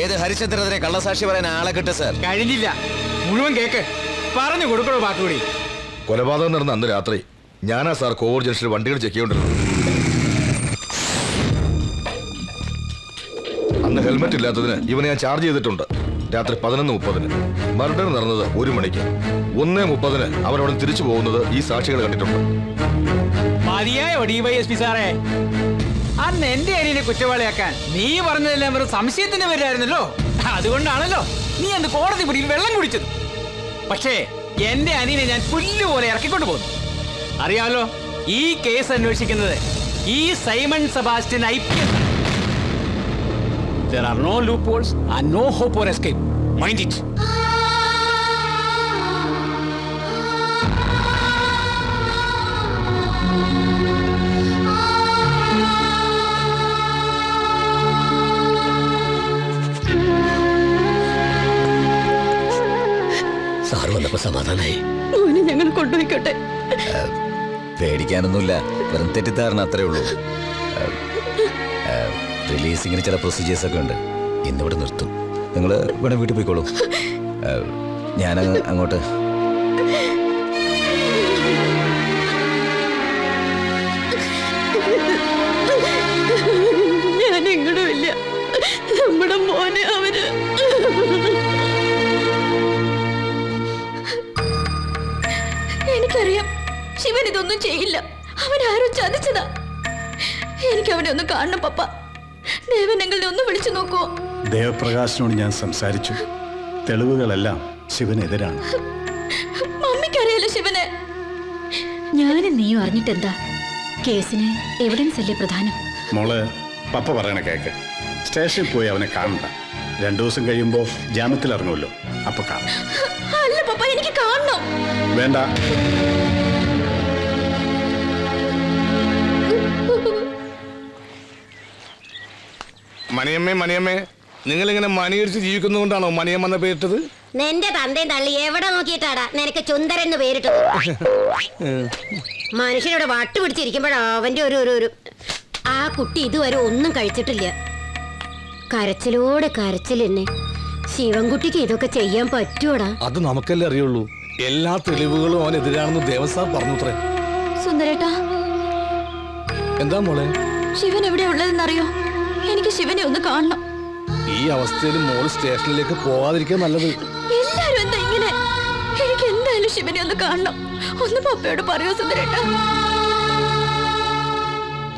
ഏത് ഹരിചന്ദ്രനെ കള്ളസാക്ഷി പറയാൻ ആളെ കിട്ടും സർ? കഴിഞ്ഞില്ല, മുഴുവൻ കേക്ക്. പറഞ്ഞു കൊടുക്കണോ ബാക്കി? കൊലപാതകം നടന്ന അന്ന് രാത്രി ഞാനാ സാർ കോവൂർ ജംഗ്ഷനിൽ വണ്ടികൾ ചെക്ക് ചെയ്തോണ്ടിരുന്നത്. അന്ന് ഹെൽമെറ്റ് ഇല്ലാത്തതിന് ഇവനെ ഞാൻ ചാർജ് ചെയ്തിട്ടുണ്ട്. രാത്രി 11:30 മർഡർ നടന്നത് 1 മണിക്ക്. 1:30 അവരവിടെ തിരിച്ചു പോകുന്നത് ഈ സാക്ഷികൾ കണ്ടിട്ടുണ്ട്. മതിയായോ DYSP സാറേ? അന്ന് എന്റെ അനിയനെ കുറ്റവാളിയാക്കാൻ നീ പറഞ്ഞതെല്ലാം വെറും സംശയത്തിന്റെ പേരായിരുന്നല്ലോ. അതുകൊണ്ടാണല്ലോ നീ അന്ന് കോടതി മുറിയിൽ വെള്ളം കുടിച്ചത്. പക്ഷേ എന്റെ അനിയനെ ഞാൻ പുല്ലുപോലെ ഇറക്കിക്കൊണ്ടു പോകുന്നു. അറിയാമല്ലോ, ഈ കേസ് അന്വേഷിക്കുന്നത് ഈ Simon Sebastian IPS. There are no loopholes and no hope for escape. Mind it. Sir വന്നപ്പോ സമാധാനായി. മോനെ ഞങ്ങൾ കൊണ്ടുപോയിക്കോട്ടെ? പേടിക്കാനൊന്നുമില്ല, വെറും തെറ്റിദ്ധാരണ അത്രേ ഉള്ളൂ. റിലീസിങ്ങിന് ചില പ്രൊസീജിയേഴ്സ് ഒക്കെ ഉണ്ട്. ഇന്നിവിടെ നിർത്തും. നിങ്ങൾ ഇവിടെ വീട്ടിൽ പോയിക്കോളൂ. ഞാൻ അങ്ങോട്ട്. ഞാൻ എങ്ങോട്ടും ഇല്ല. നമ്മുടെ മോനെ അവര് എനിക്കറിയാം. ശിവൻ ഇതൊന്നും ചെയ്യില്ല. അവൻ ആരും ചതിച്ചതാ. എനിക്ക് അവനെ ഒന്ന് കാണണം പപ്പ. ദേവനെങ്കിലും ഒന്ന് വിളിച്ചു നോക്കുവോ? ദേവപ്രകാശിനോട് ഞാൻ സംസാരിച്ചു. തെളിവുകളെല്ലാം ശിവനെതിരാണ്. മമ്മിക്കറിയാലോ ശിവനെ. ഞാനും നീയും അറിഞ്ഞിട്ടെന്താ? കേസിന് എവിഡൻസ് അല്ലേ പ്രധാനം? മോള് പപ്പ പറയണ കേക്ക്. സ്റ്റേഷനിൽ പോയി അവനെ കാണണ്ട. 2 ദിവസം കഴിയുമ്പോ ജാമ്യത്തിൽ ഇറങ്ങുമല്ലോ, അപ്പൊ കാണാം. അല്ല പപ്പ, എനിക്ക് കാണണം. വേണ്ട. മണിയമ്മേ, നിങ്ങളിങ്ങനെ മണിയടിച്ച് ജീവിക്കുന്നതുകൊണ്ടാണോ മണിയമ്മ എന്ന പേരിട്ടത്? നിന്റെ തന്തയും തള്ളി എവിടെ നോക്കിയിട്ടാടാ നിനക്ക് ചുന്ദരൻ എന്ന് പേരിട്ടത്? മനുഷ്യനോട് വട്ട് പിടിച്ചിരിക്കുമ്പോഴാ അവന്റെ ഒരു ആ കുട്ടി ഇതുവരെ ഒന്നും കഴിച്ചിട്ടില്ല. കരച്ചിലോടെ കരച്ചിൽ തന്നെ. ശിവൻകുട്ടിക്ക് ഇതൊക്കെ ചെയ്യാൻ പറ്റുവോടാ? അത് നമുക്കല്ലേ അറിയുള്ളൂ. എല്ലാ തെളിവുകളും അവനെതിരാണെന്ന് ദേവസാർ പറഞ്ഞുത്രേ. സുന്ദരേട്ടാ, എന്താ മോളെ? ശിവൻ എവിടെയാ ഉള്ളതെന്നറിയോ? എനിക്ക് ശിവനെ ഒന്ന് കാണണം. ഈ ഈ അവസ്ഥയിൽ മോള് സ്റ്റേഷനിലേക്ക് പോകാതിരിക്കാൻ നല്ലത്. എല്ലാരും എന്താ ഇങ്ങനെ? എനിക്ക് എന്തായാലും ശിവനെ ഒന്ന് കാണണം. ഒന്ന് പപ്പയോട് പറയൂ സുന്ദരേട്ടാ.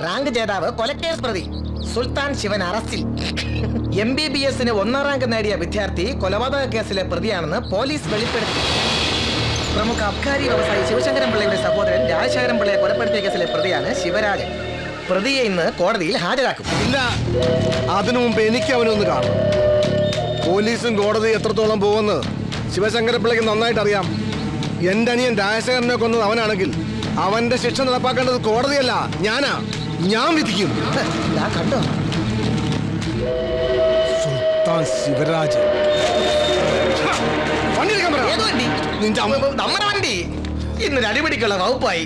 റാങ്ക് ജേതാവ് കൊലക്കേസ് പ്രതി സുൽത്താൻ ശിവൻ അറസ്റ്റിൽ. MBBSന് 1ാം റാങ്ക് നേടിയ വിദ്യാർത്ഥി കൊലപാതക കേസിലെ പ്രതിയാണെന്ന് പോലീസ് വെളിപ്പെടുത്തി. പ്രമുഖ അബ്കാരി വ്യവസായി ശിവശങ്കരൻ പിള്ളയുടെ സഹോദരൻ രാജശേഖരൻ പിള്ളയെ കൊലപ്പെടുത്തിയ കേസിലെ പ്രതിയാണ് ശിവരാജൻ. പ്രതിയെ ഇന്ന് കോടതിയിൽ ഹാജരാക്കും. ഇല്ല, അതിനു മുമ്പ് എനിക്ക് അവനൊന്ന് കാണണം. പോലീസും കോടതി എത്രത്തോളം പോകുമെന്ന് ശിവശങ്കരൻ പിള്ളയ്ക്ക് നന്നായിട്ട് അറിയാം. എന്റെ അനിയൻ രാജശേഖരനെ കൊന്നത് അവനാണെങ്കിൽ അവന്റെ ശിക്ഷ നടപ്പാക്കേണ്ടത് കോടതിയല്ല, ഞാനാ. ഞാൻ വിധിക്കും. കണ്ടോ, സുൽത്താൻ ശിവരാജൻ. നമ്മുടെ വണ്ടി ഇന്നൊരു അടിപിടിക്കുള്ള വകുപ്പായി.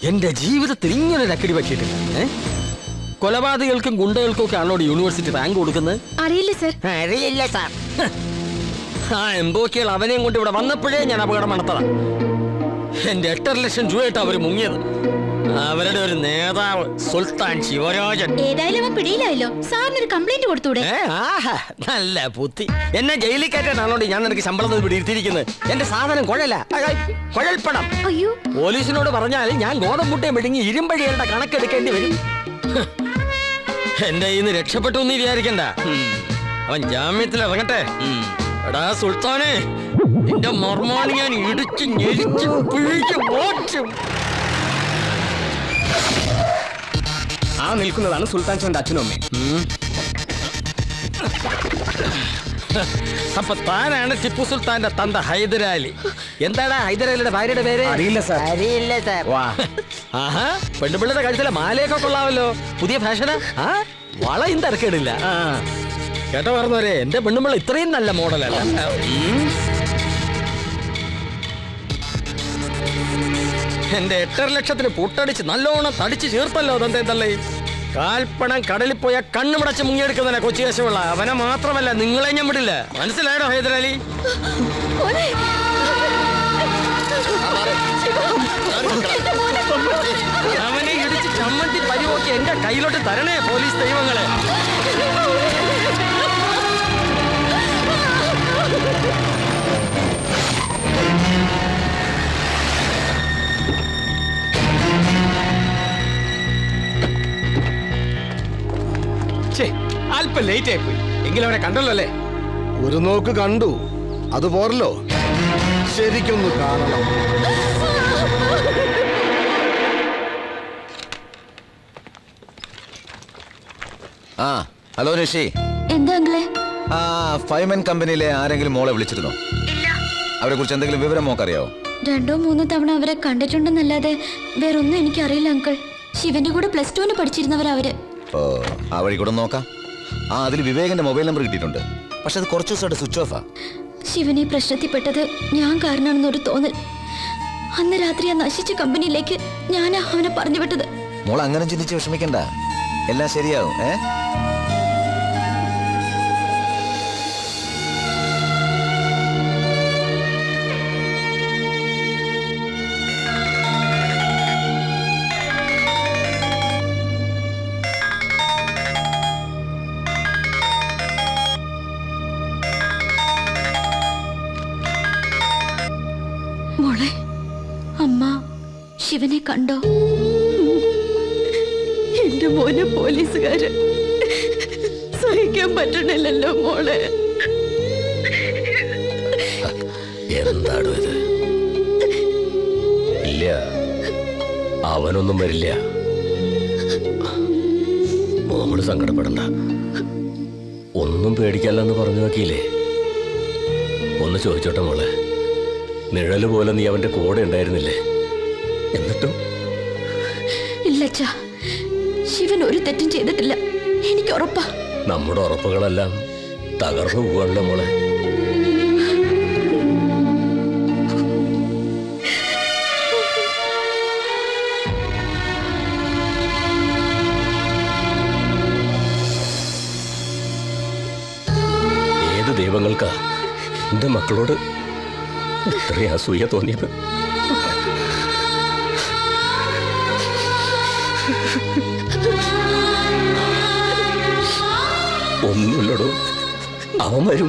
എന്റെ ജീവിതത്തിൽ ഇങ്ങനെ ഒരു അക്കടി പറ്റിയിട്ടില്ല. കൊലപാതകൾക്കും ഗുണ്ടകൾക്കും ഒക്കെ ആണോ യൂണിവേഴ്സിറ്റി റാങ്ക് കൊടുക്കുന്നത്? അറിയില്ല സർ. അറിയില്ല സാർ. ആ എംബോക്കികൾ അവനെയും കൊണ്ട് ഇവിടെ വന്നപ്പോഴേ ഞാൻ അപകടം നടത്തതാ. എന്റെ 8.5 ലക്ഷം രൂപയായിട്ട് അവര് മുങ്ങിയത്. അവരുടെ ഒരു നേതാവ് സുൽത്താൻ ശിവരാജൻ. ഏതായാലും അവൻ പിടിയിലായല്ലോ. സാറിനൊരു കംപ്ലൈന്റ് കൊടുത്തൂടെ? നല്ല ബുദ്ധി. എന്നെ ജയിലിൽ കയറ്റാനാണോ ഞാൻ നിനക്ക് ശമ്പളം പിടിയിരുത്തിയിരിക്കുന്നത്? എന്റെ സാധനം കുഴൽപ്പണം. അയ്യോ, പോലീസിനോട് പറഞ്ഞാൽ ഞാൻ ഗോതമ്പുട്ടയെ മെടുങ്ങി ഇരുമ്പഴികളുടെ കണക്കെടുക്കേണ്ടി വരും. എന്റെ ഇന്ന് രക്ഷപ്പെട്ടു എന്ന് വിചാരിക്കണ്ട. അവൻ ജാമ്യത്തിൽ ഇറങ്ങട്ടെ. എടാ സുൽത്താനെ, നിന്റെ മർമാണി ഞാൻ ഇടിച്ച് ഞെരിച്ച് പിഴിച്ച് ഓടിച്ചും. ആ നിൽക്കുന്നതാണ് സുൽത്താൻ ചന്റെ അച്ഛനും അമ്മയും. അപ്പൊ താനാണ് ടിപ്പു സുൽത്താന്റെ തന്ത ഹൈദരാലി. എന്താടാ ഹൈദരാലിയുടെ ഭാര്യയുടെ പേര്? അറിയില്ല സാർ. അറിയില്ല സാർ. വാ, ആഹാ, പെണ്ണുപിള്ളയുടെ കഴുത്തിലെ മാലയൊക്കെ കൊള്ളാമല്ലോ. പുതിയ ഫാഷനാ. ആ, വളയും തിരക്കേടില്ല. കേട്ടോ പറഞ്ഞവരെ, എന്റെ പെണ്ണുപിള്ള ഇത്രയും നല്ല മോഡലല്ല. എന്റെ 8.5 ലക്ഷത്തിന് പുട്ടടിച്ച് നല്ലോണം തടിച്ച് ചേർത്തല്ലോ അതെന്തേ തള്ളേ. കാൽപ്പണം കടലിൽ പോയ കണ്ണുമടച്ച് മുങ്ങിയെടുക്കുന്നതിനെ കൊച്ചി കേശമുള്ള അവനെ മാത്രമല്ല നിങ്ങളെ ഞാൻ വിടില്ല. മനസ്സിലായോ ഹൈദരാലി? അവനെ ഇടിച്ച് ചമ്മന്തി പരിവോക്കി എന്റെ കയ്യിലോട്ട് തരണേ പോലീസ് ദൈവങ്ങളെ. അല്പം ലേറ്റ് ആയി പോയി. എങ്കിലും അവനെ കണ്ടല്ലോ അല്ലേ? ഒരു നോക്ക് കണ്ടു, അത് പോരല്ലോ, ശരിക്കൊന്ന് കാണണം. ആ, ഹലോ നിഷി. എന്താ അങ്കിളെ? ആ, ഫൈമൻ കമ്പനിയിലെ ആരെങ്കിലും മോളെ വിളിച്ചിരുന്നോ? അവരെ കുറിച്ച് എന്തെങ്കിലും വിവരം മോക്കറിയാവോ? 2-3 തവണ അവരെ കണ്ടിട്ടുണ്ടെന്നല്ലാതെ വേറൊന്നും എനിക്കറിയില്ല അങ്കിൾ. ശിവന്റെ കൂടെ +2 പഠിച്ചിരുന്നവരവര്. ഓ, ആ വഴി കൂടെ നോക്കാം. ആ, അതിൽ വിവേകന്റെ മൊബൈൽ നമ്പർ കിട്ടിയിട്ടുണ്ട്. പക്ഷെ അത് കുറച്ച് ദിവസമായിട്ട് സ്വിച്ച് ഓഫാ. ശിവനെ പ്രശ്നത്തിൽപ്പെട്ടത് ഞാൻ കാരണമാണെന്നൊരു തോന്നൽ. അന്ന് രാത്രി ആ നശിച്ച കമ്പനിയിലേക്ക് ഞാനാ അവനെ പറഞ്ഞു വിട്ടത്. മോൾ അങ്ങനെ ചിന്തിച്ച് വിഷമിക്കണ്ട, എല്ലാം ശരിയാവും. മോളെ, അമ്മ ശിവനെ കണ്ടോ? എന്റെ മോനെ പോലീസുകാര് സഹിക്കാൻ പറ്റണില്ലല്ലോ മോളെ. എന്താണോ ഇത്? ഇല്ല, അവനൊന്നും വരില്ല. മോള് സങ്കടപ്പെടണ്ട. ഒന്നും പേടിക്കല്ലെന്ന് പറഞ്ഞു നോക്കിയില്ലേ? ഒന്ന് ചോദിച്ചോട്ടെ മോളെ, നിഴല് പോലെ നീ അവന്റെ കൂടെ ഉണ്ടായിരുന്നില്ലേ? എന്നിട്ടും ഇല്ലച്ചാ, ശിവൻ ഒരു തെറ്റും ചെയ്തിട്ടില്ല, എനിക്ക് ഉറപ്പാ. നമ്മുടെ ഉറപ്പുകളെല്ലാം തകർന്നു പോവാണല്ലോ മോളെ. ഏത് ദൈവങ്ങൾക്കാ എന്റെ മക്കളോട് ഇത്രയും അസൂയ തോന്നിയത്? ഒന്നുമില്ലടോ, അവൻ വരും.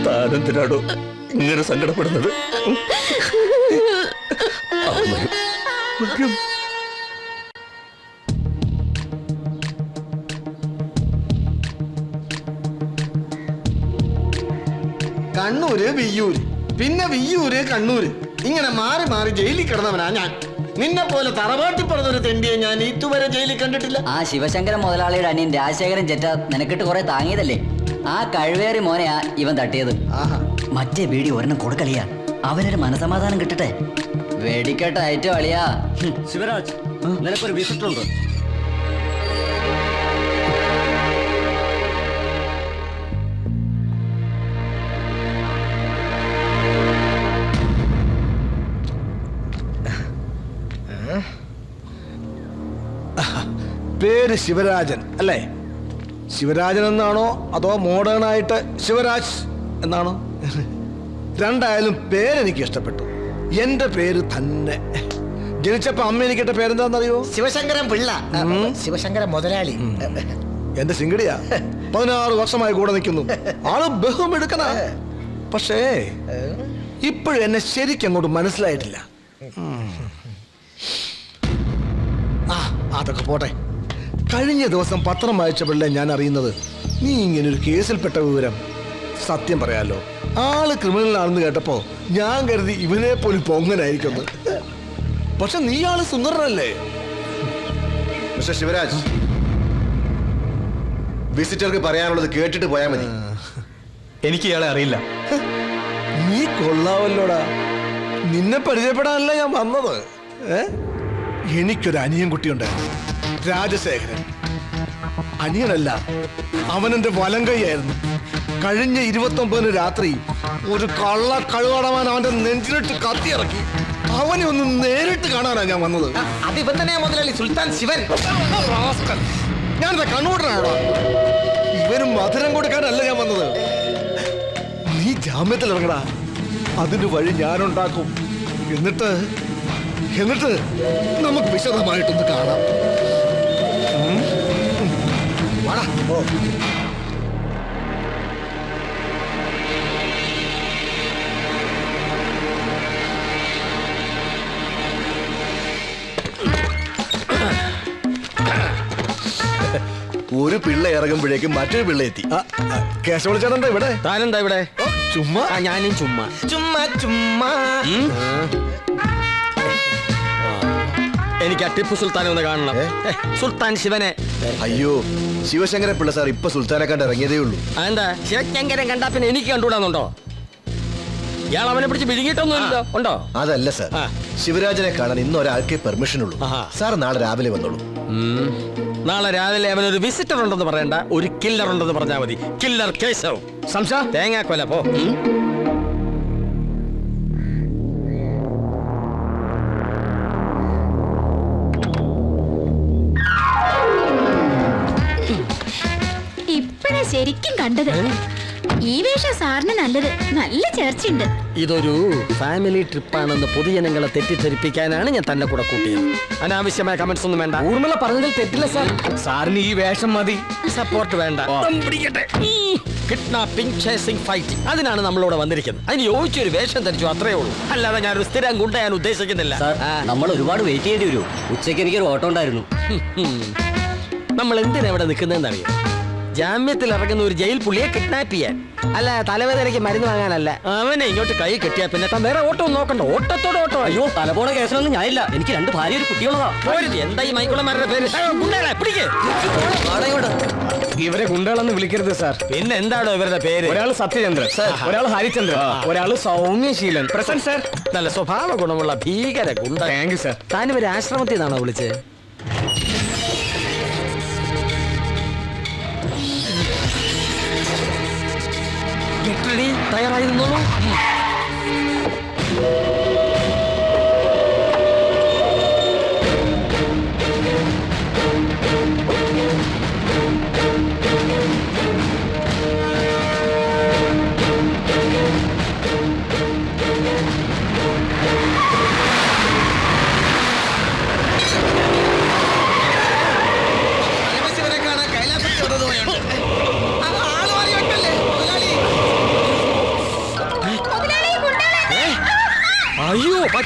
താനെന്തിനാടോ ഇങ്ങനെ സങ്കടപ്പെടുന്നത്? അവൻ വരും, വരും. കണ്ണൂര് വിയ്യൂര്, പിന്നെ വിയ്യൂര് കണ്ണൂര്, ഇങ്ങനെ മാറി മാറി ജയിലിൽ കിടന്നവനാ ഞാൻ. നിന്നെ പോലെ തറവാട്ടി പറഞ്ഞൊരു തെണ്ടിയെ ഞാൻ ഇതുവരെ ജയിലിൽ കണ്ടിട്ടില്ല. ആ ശിവശങ്കരൻ മുതലാളിയുടെ അനിയൻ രാജശേഖരൻ ചെറ്റ നിനക്കിട്ട് കുറെ താങ്ങിയതല്ലേ? ആ കഴിവേറി മോനെയാ ഇവൻ തട്ടിയത്. മറ്റേ ബീഡി ഒരെണ്ണം കൊടുക്കളിയാ, അവനൊരു മനസമാധാനം കിട്ടട്ടെ. വെടിക്കെട്ട ഏറ്റവും അളിയാ. ശിവരാജ്, നിനക്കൊരു വിസിറ്റർ ഉണ്ട്. പേര് ശിവരാജൻ അല്ലേ? ശിവരാജൻ എന്നാണോ അതോ മോഡേൺ ആയിട്ട് ശിവരാജ് എന്നാണോ? രണ്ടായാലും പേരെനിക്ക് ഇഷ്ടപ്പെട്ടു. എന്റെ പേര് തന്നെ. ജനിച്ചപ്പോ അമ്മ എനിക്കിട്ട പേരെന്താണെന്നറിയോ? ശിവശങ്കരൻ പിള്ള, ശിവശങ്കരൻ മുതലാളി. എന്റെ സിംഗടിയാ. 16 വർഷമായി കൂടെ നിൽക്കുന്നു. ആള് ബഹും എടുക്കണ. പക്ഷേ ഇപ്പോഴും എന്നെ ശരിക്കും അങ്ങോട്ട് മനസ്സിലായിട്ടില്ല. അതൊക്കെ പോട്ടെ. കഴിഞ്ഞ ദിവസം പത്രം വായിച്ചപ്പോഴല്ലേ ഞാൻ അറിയുന്നത് നീ ഇങ്ങനെ ഒരു കേസിൽപ്പെട്ട വിവരം. സത്യം പറയാലോ, ആള് ക്രിമിനലാണെന്ന് കേട്ടപ്പോ ഞാൻ കരുതി ഇവനെ പോലും പൊങ്ങനായിരിക്കുന്നു. പക്ഷെ നീ ആള് സുന്ദരനല്ലേ? മിസ്റ്റർ ശിവരാജ്, വിസിറ്റർക്ക് പറയാനുള്ളത് കേട്ടിട്ട് പോയാൽ മതി. എനിക്ക് ഇയാളെ അറിയില്ല. നീ കൊള്ളാവല്ലോടാ. നിന്നെ പരിചയപ്പെടാനല്ല ഞാൻ വന്നത്. എനിക്കൊരു അനിയൻ കുട്ടിയുണ്ടായിരുന്നു, രാജശേഖരൻ. അനിയനല്ല, അവനെന്റെ വലം കൈയായിരുന്നു. കഴിഞ്ഞ 29 രാത്രി ഒരു കള്ള കഴുകടവാൻ അവന്റെ നെഞ്ചിലിട്ട് കത്തിയിറക്കി. അവനെ ഒന്ന് നേരിട്ട് കാണാനാ ഞാൻ വന്നത്. അത് ഇവൻ തന്നെയാ മുതലാളി, സുൽത്താൻ ശിവൻ. ഞാനെന്താ കണ്ണൂട്ടനാണോ? ഇവന് മധുരം കൊടുക്കാനല്ല ഞാൻ വന്നത്. നീ ജാമ്യത്തിൽ ഇറങ്ങടാ, അതിന് വഴി ഞാനുണ്ടാക്കും. എന്നിട്ട് നമുക്ക് വിശദമായിട്ടൊന്ന് കാണാം. വാടാ. ഒരു പിള്ള ഇറങ്ങുമ്പോഴേക്കും മറ്റൊരു പിള്ള എത്തി. കേശവളിച്ചാണെന്താ ഇവിടെ? താനെന്താ ഇവിടെ? ചുമ്മാ. ഞാനും ചുമ്മാ ചുമ്മാ. എനിക്ക് ആ ടിപ്പു സുൽത്താനെ ഒന്ന് കാണണം. സുൽത്താൻ ശിവനെ. അയ്യോ, ശിവശങ്കര പിള്ള സാർ ഇപ്പൊ സുൽത്താനെ കണ്ട് ഇറങ്ങിയതേ ഉള്ളൂ. എന്താ ശിവശങ്കരൻ കണ്ടാ പിന്നെ എനിക്ക് കണ്ടുകൂടാന്നുണ്ടോ? ഇയാൾ അവനെ പിടിച്ച് വിഴുങ്ങിയിട്ടൊന്നുമില്ലല്ലോ, ഉണ്ടോ? അതല്ല സാർ, ശിവരാജനെ കാണാൻ ഇന്ന് ഒരാൾക്കേ പെർമിഷൻ ഉള്ളൂ. സാർ നാളെ രാവിലെ വന്നോളൂ. നാളെ രാവിലെ അവനൊരു വിസിറ്റർ ഉണ്ടെന്ന് പറയണ്ട, ഒരു കില്ലർ ഉണ്ടെന്ന് പറഞ്ഞാൽ മതി. കില്ലർ കേശവ്. തേങ്ങാക്കൊല പോ. ഇപ്പഴാ ശരിക്കും കണ്ടത്. ഈ വേഷം സാറിന് നല്ലത്. നല്ല ചേർച്ചയുണ്ട്. ഇതൊരു ഫാമിലി ട്രിപ്പാണെന്ന് പൊതുജനങ്ങളെ തെറ്റിദ്ധരിപ്പിക്കാനാണ് ഞാൻ തന്നെ കൂടെ കൂട്ടിയത്. അനാവശ്യമായ കമന്റ്സ് ഒന്നും വേണ്ട. ഊർമിള പറഞ്ഞതിൽ തെറ്റില്ല സാർ. സാറിന് ഈ വേഷം മതി, സപ്പോർട്ട് വേണ്ട. കിഡ്നാപ്പിംഗ്, ചേസിംഗ്, ഫൈറ്റിംഗ്, അതിനാണ് നമ്മളിവിടെ വന്നിരിക്കുന്നത്. അതിന് യോജിച്ചൊരു വേഷം ധരിച്ചു, അത്രേ ഉള്ളൂ. അല്ലാതെ ഞാനൊരു സ്ഥിരം ഗുണ്ടയാൻ ഉദ്ദേശിക്കുന്നില്ല. നമ്മൾ ഒരുപാട് വെയിറ്റ് ചെയ്യേണ്ടി വരും. ഉച്ചയ്ക്ക് എനിക്കൊരു ഓട്ടം ഉണ്ടായിരുന്നു. നമ്മൾ എന്തിനാ ഇവിടെ നിൽക്കുന്നതെന്ന് അറിയാം? ജാമ്യത്തിൽ ഇറങ്ങുന്ന ഒരു ജയിൽ പുള്ളിയെ കിഡ്നാപ്പ് ചെയ്യാൻ, അല്ല തലവേദനയ്ക്ക് മരുന്ന് വാങ്ങാനല്ല. അവനെ ഇങ്ങോട്ട് കൈ കെട്ടിയാ പിന്നെ താൻ വേറെ ഓട്ടം നോക്കണ്ട. ഓട്ടത്തോടെ ഓട്ടോ. അയ്യോ, തലപോണ കേസിലൊന്നും ഞാനില്ല. എനിക്ക് 2 ഭാര്യ ഒരു കുട്ടിയുള്ളതാ. എന്താ ഈ മൈക്കുളന്മാരുടെ പേര്? പിടിക്കേ. ഇവരെ ഗുണ്ടകളെന്ന് വിളിക്കരുത് സാർ. പിന്നെ എന്താണോ ഇവരുടെ പേര്? ഒരാൾ സത്യചന്ദ്രൻ, ഒരാൾ ഹരിചന്ദ്രൻ, ഒരാൾ സൗമ്യശീലൻ. Present sir. നല്ല സ്വഭാവ ഗുണമുള്ള ഭീകര ഗുണ്ട. Thank you sir. താനിവരെ ആശ്രമത്തിൽ നിന്നാണോ വിളിച്ചത്? തയ്യാറായി നിന്നോളൂ.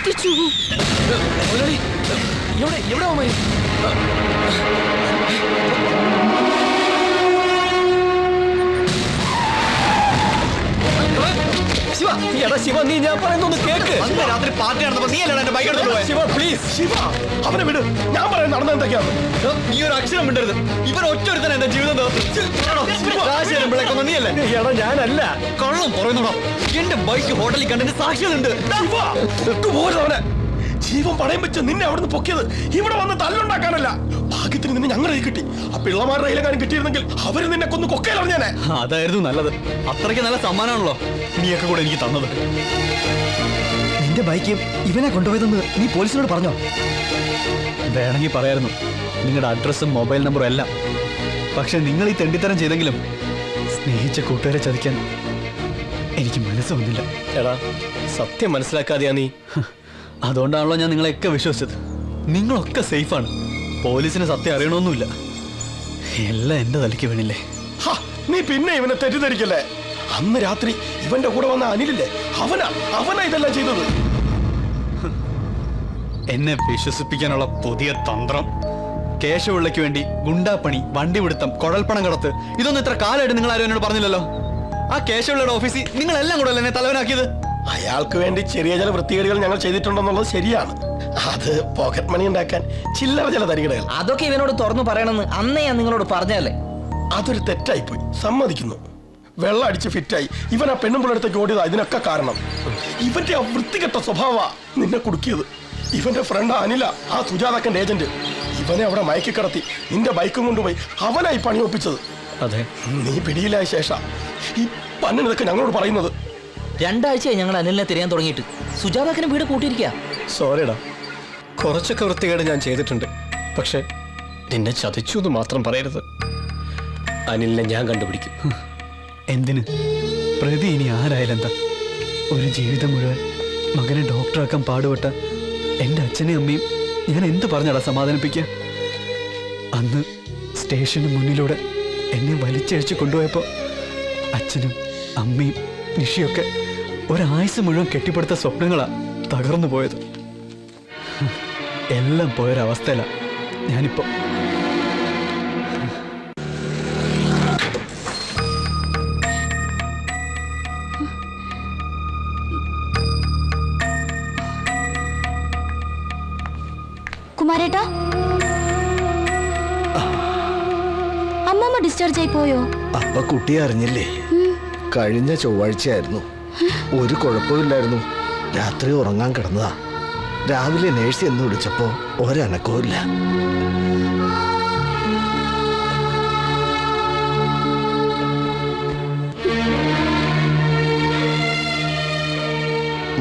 പറ്റിച്ചു. എവിടെ അമ്മായി? ശിവ, എടാ ശിവ, നീ ഞാൻ പറയുന്നൊന്ന് കേക്ക്. അന്ന് രാത്രി പാർട്ടി നടന്നപ്പോ നീ അല്ലടാ എന്റെ ബൈക്ക് എടുത്തോണ്ട് പോയത്. ശിവ പ്ലീസ്, ശിവ അവനെ വിട്. ഞാൻ പറയാൻ നടന്ന എന്തൊക്കെയാണ്? നീ ഒരു അക്ഷരം മിണ്ടരുത്. ഇവർ ഒറ്റൊരുത്തൻ എന്റെ ജീവിതം നീ അല്ലേ? എടാ ഞാനല്ല. കള്ളം പറയുന്നോടാ. എന്റെ ബൈക്ക് ഹോട്ടലിൽ കണ്ടതിന് സാക്ഷികളുണ്ട്. അവനെ ജീവൻ പണയം വെച്ച് നിന്നെ അവിടുന്ന് പൊക്കിയത് ഇവിടെ വന്ന് തല്ലുണ്ടാക്കാനല്ല. ഭാഗ്യത്തിന് നിന്നെ ഞങ്ങളുടെ കിട്ടി. ആ പിള്ളമാരുടെ കയ്യിലെങ്ങാനും കിട്ടിയിരുന്നെങ്കിൽ അവര് നിന്നെ കൊന്ന് കൊക്കയിലറിഞ്ഞാനെ. അതായിരുന്നു നല്ലത്. അത്രയ്ക്ക് നല്ല സമ്മാനമാണല്ലോ നീയൊക്കെ കൂടെ എനിക്ക് തന്നത്. നിന്റെ ബൈക്ക് ഇവനെ കൊണ്ടുപോയതെന്ന് നീ പോലീസിനോട് പറഞ്ഞോ? വേണമെങ്കിൽ പറയായിരുന്നു, നിങ്ങളുടെ അഡ്രസ്സും മൊബൈൽ നമ്പറും എല്ലാം. പക്ഷെ നിങ്ങൾ ഈ തെണ്ടിത്തരം ചെയ്തെങ്കിലും സ്നേഹിച്ച കൂട്ടുകാരെ ചതിക്കാൻ എനിക്ക് മനസ്സ് വന്നില്ല. എടാ സത്യം മനസ്സിലാക്കാതെയാ നീ. അതുകൊണ്ടാണല്ലോ ഞാൻ നിങ്ങളെയൊക്കെ വിശ്വസിച്ചത്. നിങ്ങളൊക്കെ സേഫാണ്. പോലീസിന് സത്യം അറിയണമെന്നില്ല. എല്ലാം എന്റെ തലയ്ക്ക് വീണില്ലേ? നീ പിന്നെ ഇവനെ തെറ്റിദ്ധരിക്കല്ലേ. അന്ന് രാത്രി ഇവന്റെ കൂടെ വന്ന അനിലില്ലേ, അവനാ ഇതെല്ലാം ചെയ്തത്. എന്നെ വിശ്വസിപ്പിക്കാനുള്ള പുതിയ തന്ത്രം. കേശവിള്ളയ്ക്ക് വേണ്ടി ഗുണ്ടാപ്പണി, വണ്ടി പിടുത്തം, കുഴൽപ്പണം കടത്ത്, ഇതൊന്നും ഇത്ര കാലമായിട്ട് നിങ്ങൾ ആരും എന്നോട് പറഞ്ഞില്ലല്ലോ. ആ കേശവിള്ളയുടെ ഓഫീസിൽ നിങ്ങളെല്ലാം കൂടെ എന്നെ തലവനാക്കിയത്. അയാൾക്ക് വേണ്ടി ചെറിയ ചില വൃത്തികേടുകൾ ഞങ്ങൾ ചെയ്തിട്ടുണ്ടെന്നുള്ളത് ശരിയാണ്. അത് പോക്കറ്റ് മണി ഉണ്ടാക്കാൻ ചില്ലറ ചില തരികടകൾ. അതൊക്കെ ഇവനോട് തുറന്നു പറയണമെന്ന് അന്നേ ഞാൻ നിങ്ങളോട് പറഞ്ഞല്ലേ. അതൊരു തെറ്റായിപ്പോയി, സമ്മതിക്കുന്നു. വെള്ളം അടിച്ച് ഫിറ്റായി ഇവൻ ആ പെണ്ണുമ്പിളടുത്തേക്ക് ഓടിയതാ ഇതിനൊക്കെ കാരണം. ഇവന്റെ ആ വൃത്തികെട്ട സ്വഭാവ നിന്നെ കുടുക്കിയത്. ഇവന്റെ ഫ്രണ്ട് അനില, ആ സുജാതക്കന്റെ ഏജന്റ്, ഇവനെ അവിടെ മയക്കി കിടത്തി നിന്റെ ബൈക്കും കൊണ്ടുപോയി അവനായി പണി ഒപ്പിച്ചത്. അതെ, നീ പിടിയിലായ ശേഷം ഈ പന്നിനതൊക്കെ ഞങ്ങളോട് പറയുന്നത്. 2 ആഴ്ചയായി ഞങ്ങൾ അനിലിനെ തിരയാൻ തുടങ്ങിയിട്ട്. സുജാതാക്കന് വീട് കൂട്ടിയിരിക്കുക. സോറിടാ, കുറച്ചൊക്കെ വൃത്തികേട് ഞാൻ ചെയ്തിട്ടുണ്ട്. പക്ഷെ നിന്നെ ചതിച്ചു എന്ന് മാത്രം പറയരുത്. അനിലിനെ ഞാൻ കണ്ടുപിടിക്കും. എന്തിന്? പ്രതി ഇനി ആരായാലെന്താ? ഒരു ജീവിതം മുഴുവൻ മകനെ ഡോക്ടറാക്കാൻ പാടുപെട്ട എൻ്റെ അച്ഛനെയും അമ്മയും ഞാൻ എന്ത് പറഞ്ഞടാ സമാധാനിപ്പിക്കുക? അന്ന് സ്റ്റേഷന് മുന്നിലൂടെ എന്നെ വലിച്ചഴിച്ച് കൊണ്ടുപോയപ്പോൾ അച്ഛനും അമ്മയും നിഷിയൊക്കെ ഒരായുസ് മുഴുവൻ കെട്ടിപ്പടുത്ത സ്വപ്നങ്ങളാ തകർന്നു പോയത്. എല്ലാം പോയൊരവസ്ഥയിലാണ് ഞാനിപ്പോ. കുമാരേട്ടാ, അമ്മമ്മ ഡിസ്ചാർജ് ആയി പോയോ? അപ്പൊ കുട്ടി അറിഞ്ഞില്ലേ? കഴിഞ്ഞ ചൊവ്വാഴ്ചയായിരുന്നു. ഒരു കുഴപ്പമില്ലായിരുന്നു. രാത്രി ഉറങ്ങാൻ കിടന്നതാ. രാവിലെ നേഴ്സ് എന്ന് വിളിച്ചപ്പോ ഒരനക്കവും ഇല്ല.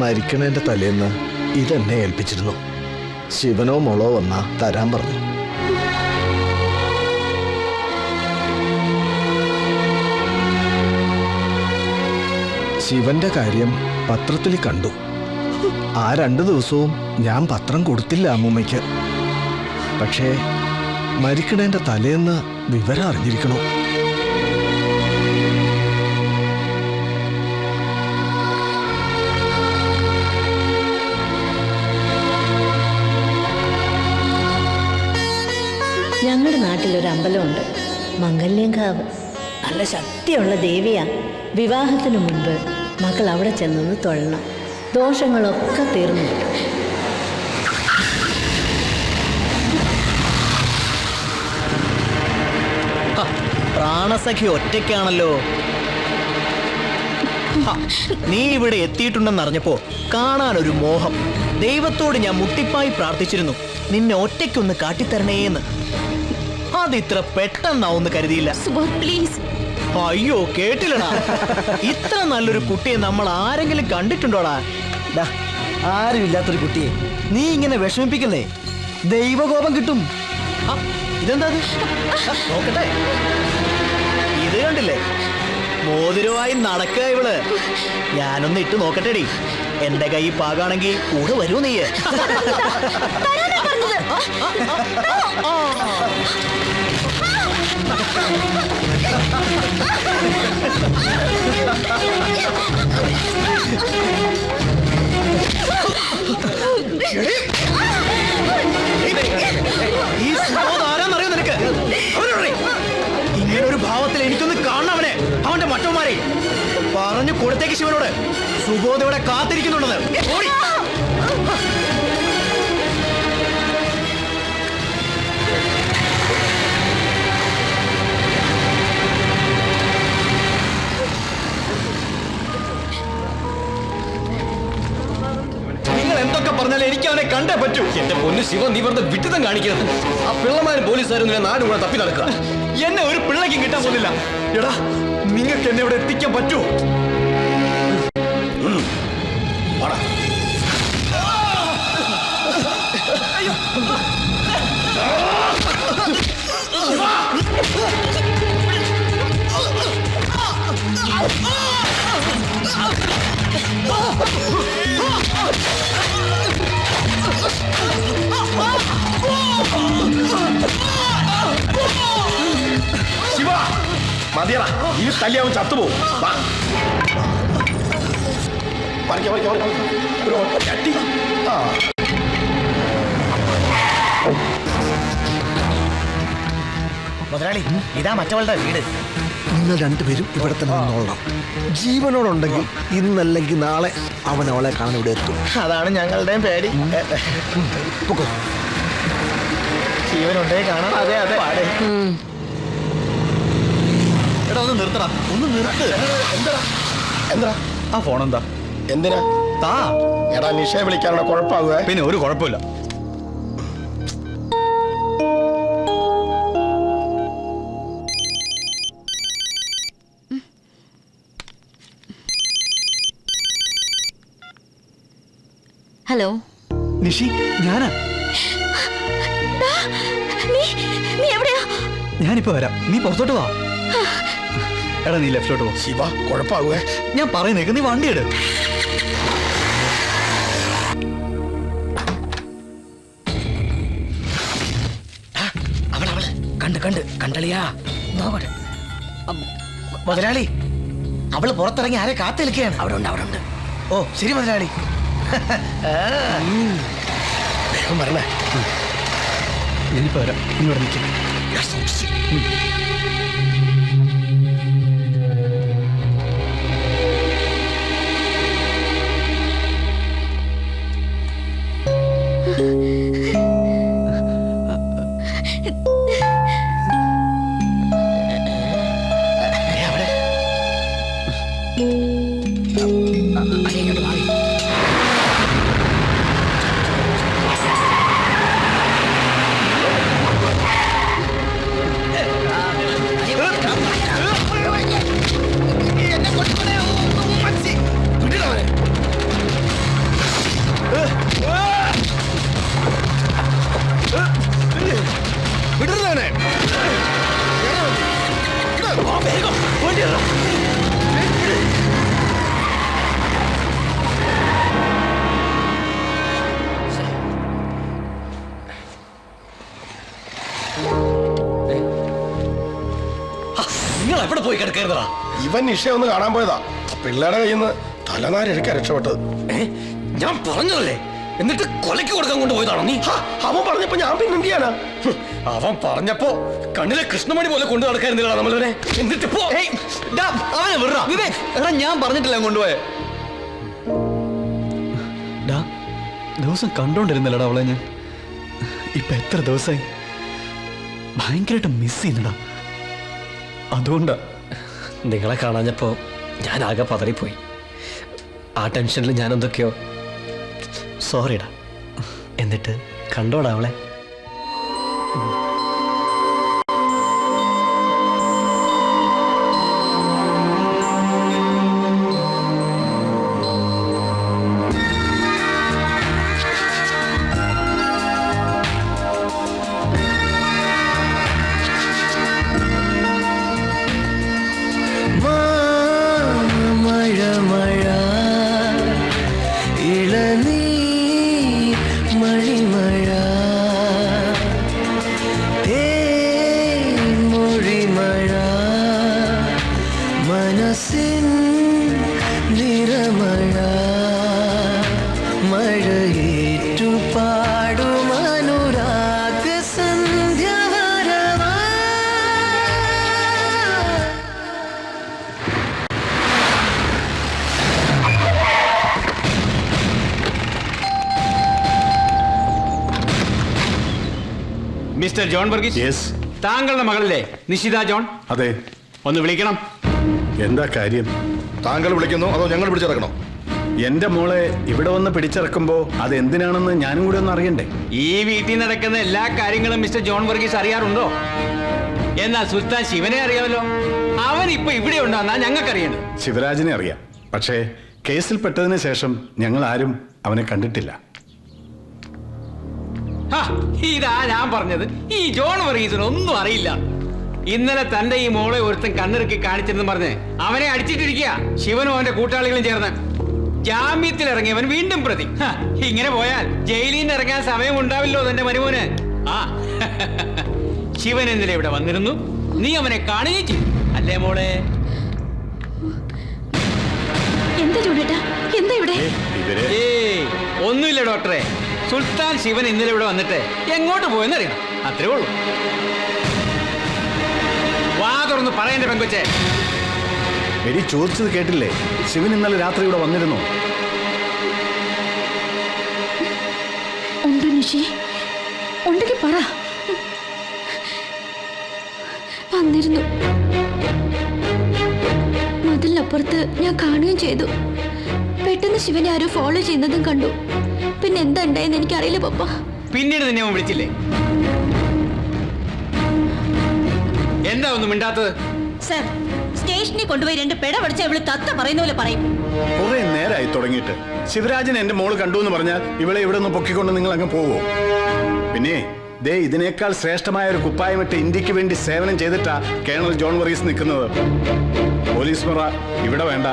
മരിക്കണേന്റെ തലേന്ന് ഇതെന്നെ ഏൽപ്പിച്ചിരുന്നു. ശിവനോ മോളോ വന്നാ തരാൻ പറഞ്ഞു. ശിവന്റെ കാര്യം പത്രത്തിൽ കണ്ടു. ആ 2 ദിവസവും ഞാൻ പത്രം കൊടുത്തില്ല അമ്മൂമ്മയ്ക്ക്. പക്ഷേ മരിക്കണേന്റെ തലേന്ന് വിവരം അറിഞ്ഞിരിക്കണോ? ഞങ്ങളുടെ നാട്ടിലൊരു അമ്പലമുണ്ട്, മംഗല്യങ്കാവ്. നല്ല ശക്തിയുള്ള ദേവിയാ. വിവാഹത്തിനു മുൻപ് മക്കൾ അവിടെ ചെന്നൊന്ന് തൊഴണം. ദോഷങ്ങളൊക്കെ തീർന്നു കിട്ടും. പ്രാണസഖി ഒറ്റയ്ക്കാണല്ലോ. നീ ഇവിടെ എത്തിയിട്ടുണ്ടെന്ന് അറിഞ്ഞപ്പോ കാണാനൊരു മോഹം. ദൈവത്തോട് ഞാൻ മുട്ടിപ്പായി പ്രാർത്ഥിച്ചിരുന്നു, നിന്നെ ഒറ്റയ്ക്കൊന്ന് കാട്ടിത്തരണേന്ന്. അതിത്ര പെട്ടെന്നാവൊന്ന് കരുതിയില്ല. പ്ലീസ്. അയ്യോ, കേട്ടില്ലടാ. ഇത്ര നല്ലൊരു കുട്ടിയെ നമ്മൾ ആരെങ്കിലും കണ്ടിട്ടുണ്ടോടാ? ആരുമില്ലാത്തൊരു കുട്ടിയെ നീ ഇങ്ങനെ വിഷമിപ്പിക്കുന്നേ. ദൈവകോപം കിട്ടും. ഇതെന്താ? നോക്കട്ടെ. ഇത് കണ്ടില്ലേ? മോതിരമായി നടക്കുക ഇവള്. ഞാനൊന്ന് ഇട്ട് നോക്കട്ടെടി. എന്റെ കൈ പാകാണെങ്കിൽ കൂടെ വരൂ നീ. ഒരു ഭാവത്തിൽ എനിക്കൊന്ന് കാണണവനെ, അവന്റെ മറ്റവന്മാരെ പറഞ്ഞു കൊടുത്തേക്ക് ശിവനോട് സുബോധയോടെ കാത്തിരിക്കുന്നുണ്ടെന്ന്. ഓടി. നിങ്ങൾ എന്തൊക്കെ പറഞ്ഞാലും എനിക്ക് അവനെ കണ്ടേ പറ്റൂ. എന്റെ പൊന്നു ശിവ, നീ വെറുതെ വിട്ടുതം കാണിക്കരുത്. ആ പിള്ളമാരും പോലീസുകാരും നാടും കൂടെ തപ്പി നടക്കുക. എന്നെ ഒരു പിള്ളയ്ക്കും കിട്ടാൻ പോകുന്നില്ല. എടാ, നിങ്ങൾക്ക് എന്നെ ഇവിടെ എത്തിക്കാൻ പറ്റുമോ? ശിവ, മതിയടാ, ഈ തല്ലിയാവും ചത്തുപോകും. ഒരു ഒറ്റ അടി. ആ. മുതലാളി, ഇതാ മറ്റവളുടെ വീട്. നിങ്ങൾ രണ്ടുപേരും ഇവിടെ തന്നെ നിന്നോളണം. ജീവനോടുണ്ടെങ്കിൽ ഇന്നല്ലെങ്കിൽ നാളെ അവൻ അവളെ കാണാൻ ഇവിടെ എത്തും. അതാണ് ഞങ്ങളുടെയും പേടി. പൊക്കോ. ജീവനുണ്ടേ കാണാം. അതെ അതെ. എടാ, ഒന്ന് നിർത്തടാ, ഒന്ന് നിർത്ത്. എന്താ ആ ഫോൺ എന്താ? എന്തിനാ? താ. എടാ, നിഷയെ വിളിക്കാനുള്ള കുഴപ്പമാകുക. പിന്നെ ഒരു കുഴപ്പമില്ല. ഹലോ നിഷി, ഞാനാ. നീ എവിടെയാ? ഞാനിപ്പോ വരാം, നീ പുറത്തോട്ട് വാ. എടാ, നീ ലെഫ്റ്റിലോട്ട് പോ. ശിവ, കുഴപ്പമാകുക. ഞാൻ പറയുന്നേക്ക്, നീ വണ്ടി എടു. കണ്ടളിയാ, നോക്കട്ടെ. മുതലാളി, അവള് പുറത്തിറങ്ങി ആരെ കാത്തു നിൽക്കുകയാണ്. അവിടെ ഉണ്ട്. ഓ ശരി മുതലാളി. വേഗം വരണേ. ഞാനിപ്പോ വരാം, നീ ഇവിടെ നിൽക്കും. നിങ്ങൾ എവിടെ പോയി കിടക്കരുതടാ? ഇവൻ നിഷയെ ഒന്ന് കാണാൻ പോയതാ. പിള്ളേരുടെ കയ്യിൽ നിന്ന് തലനാരിഴക്കാ രക്ഷപ്പെട്ടത്. ഞാൻ പറഞ്ഞതല്ലേ, എന്നിട്ട് കൊലയ്ക്ക് കൊടുക്കാൻ കൊണ്ടുപോയതാണോ നീ? അവൻ പറഞ്ഞപ്പോ ഞാൻ പിന്നെ എന്ത് ചെയ്യാനാ? അവൻ പറഞ്ഞപ്പോ കണ്ണിലെ കൃഷ്ണമണി പോലെ കൊണ്ടു നടക്കായിരുന്നില്ല നമ്മളിവനെ. എന്നിട്ട് പോ. അവനെ വിടറാ. വിവേക്, എടാ, ഞാൻ പറഞ്ഞിട്ടില്ല കൊണ്ടുപോയെ. ദിവസം കണ്ടോണ്ടിരുന്നല്ലടാ അവളെ ഞാൻ. ഇപ്പൊ എത്ര ദിവസമായി ഭയങ്കരമായിട്ട് മിസ് ചെയ്യുന്നടാ. അതുകൊണ്ടാ. നിങ്ങളെ കാണാഞ്ഞപ്പോ ഞാൻ ആകെ പതറിപ്പോയി. ആ ടെൻഷനിൽ ഞാൻ എന്തൊക്കെയോ. സോറിടാ. എന്നിട്ട് കണ്ടോടാ അവളെ? Mister John Varghese. യെസ്. താങ്കളുടെ മകളല്ലേ നിഷിത ജോൺ? അതെ. ഒന്ന് വിളിക്കണം. എന്താ കാര്യം? താങ്കൾ വിളിക്കുന്നു അതോ ഞങ്ങൾ പിടിച്ചിറക്കണോ? എന്റെ മോളെ ഇവിടെ വന്ന് പിടിച്ചിറക്കുമ്പോ അത് എന്തിനാണെന്ന് ഞാനും കൂടി ഒന്ന് അറിയണ്ടേ? ഈ വീട്ടിൽ നടക്കുന്ന എല്ലാ കാര്യങ്ങളും മിസ്റ്റർ ജോൺ വർഗീസ് അറിയാറുണ്ടോ? എന്നാൽ സുൽത്താൻ ശിവനെ അറിയാമല്ലോ. അവൻ ഇപ്പൊ ഇവിടെ ഉണ്ടോന്നാ ഞങ്ങൾക്കറിയണം. ശിവരാജിനെ അറിയാം, പക്ഷേ കേസിൽ പെട്ടതിന് ശേഷം ഞങ്ങൾ ആരും അവനെ കണ്ടിട്ടില്ല. ഇതാ ഞാൻ പറഞ്ഞത്, ഈ ജോൺ വർഗീസിന് ഒന്നും അറിയില്ല. ഇന്നലെ തന്റെ ഈ മോളെ ഒരുത്തൻ കണ്ണിറുക്കി കാണിച്ചെന്ന് പറഞ്ഞ് അവനെ അടിച്ചിട്ടിരിക്കുക ശിവനും അവന്റെ കൂട്ടാളികളും ചേർന്ന്. ജാമ്യത്തിൽ ഇറങ്ങിയവൻ വീണ്ടും പ്രതി. ഇങ്ങനെ പോയാൽ ജയിലിൽ നിന്ന് ഇറങ്ങാൻ സമയം ഉണ്ടാവില്ലോ തന്റെ മരുമോന്. ആ ശിവൻ ഇന്നലെ ഇവിടെ വന്നിരുന്നു, നീ അവനെ കാണുകയും ചെയ്തു അല്ലേ മോളെ? എന്താ ജോണേട്ടാ, എന്താ ഇവിടെ? ഒന്നുമില്ല ഡോക്ടറെ. സുൽത്താൻ ശിവൻ ഇന്നലെ ഇവിടെ വന്നിട്ട് എങ്ങോട്ട് പോയെന്ന് അറിയണം, അത്രേ ഉള്ളൂ. വാ തുറന്ന് പറയണ്ടേ പെങ്കൊച്ചേ? എടി ചോദിച്ചത് കേട്ടില്ലേ? ശിവൻ ഇന്നലെ രാത്രി ഇവിടെ വന്നിരുന്നു. ഉണ്ട് നിഷി, ഉണ്ടെങ്കിൽ പറ. വന്നിരുന്നു. മതിലിനപ്പുറത്ത് ഞാൻ കാണുകയും ചെയ്തു. പെട്ടെന്ന് ശിവനെ ആരോ ഫോളോ ചെയ്യുന്നതും കണ്ടു. പിന്നെ എന്താ ഉണ്ടായെന്ന് എനിക്കറിയില്ല പപ്പ. പിന്നീട് നിന്നെ അവൻ വിളിച്ചില്ലേ? എന്താ ഒന്നും മിണ്ടാത്തത്? സർ, സ്റ്റേഷനിൽ കൊണ്ടുപോയി 2 പെട പഠിച്ച ഇവള് തത്ത പറയുന്ന പോലെ പറയും. കുറെ നേരമായി തുടങ്ങിയിട്ട്. ശിവരാജൻ എന്റെ മോള് കണ്ടു എന്ന് പറഞ്ഞാൽ ഇവളെ ഇവിടെ നിന്ന് പൊക്കിക്കൊണ്ട് നിങ്ങൾ അങ്ങ് പോവോ? പിന്നെ ദേ ഇതിനേക്കാൾ ശ്രേഷ്ഠമായ ഒരു കുപ്പായമിട്ട് ഇന്ത്യക്ക് വേണ്ടി സേവനം ചെയ്തിട്ടാ കേണൽ ജോൺ വർഗീസ് നിൽക്കുന്നത്. പോലീസ് പറ ഇവിടെ വേണ്ട.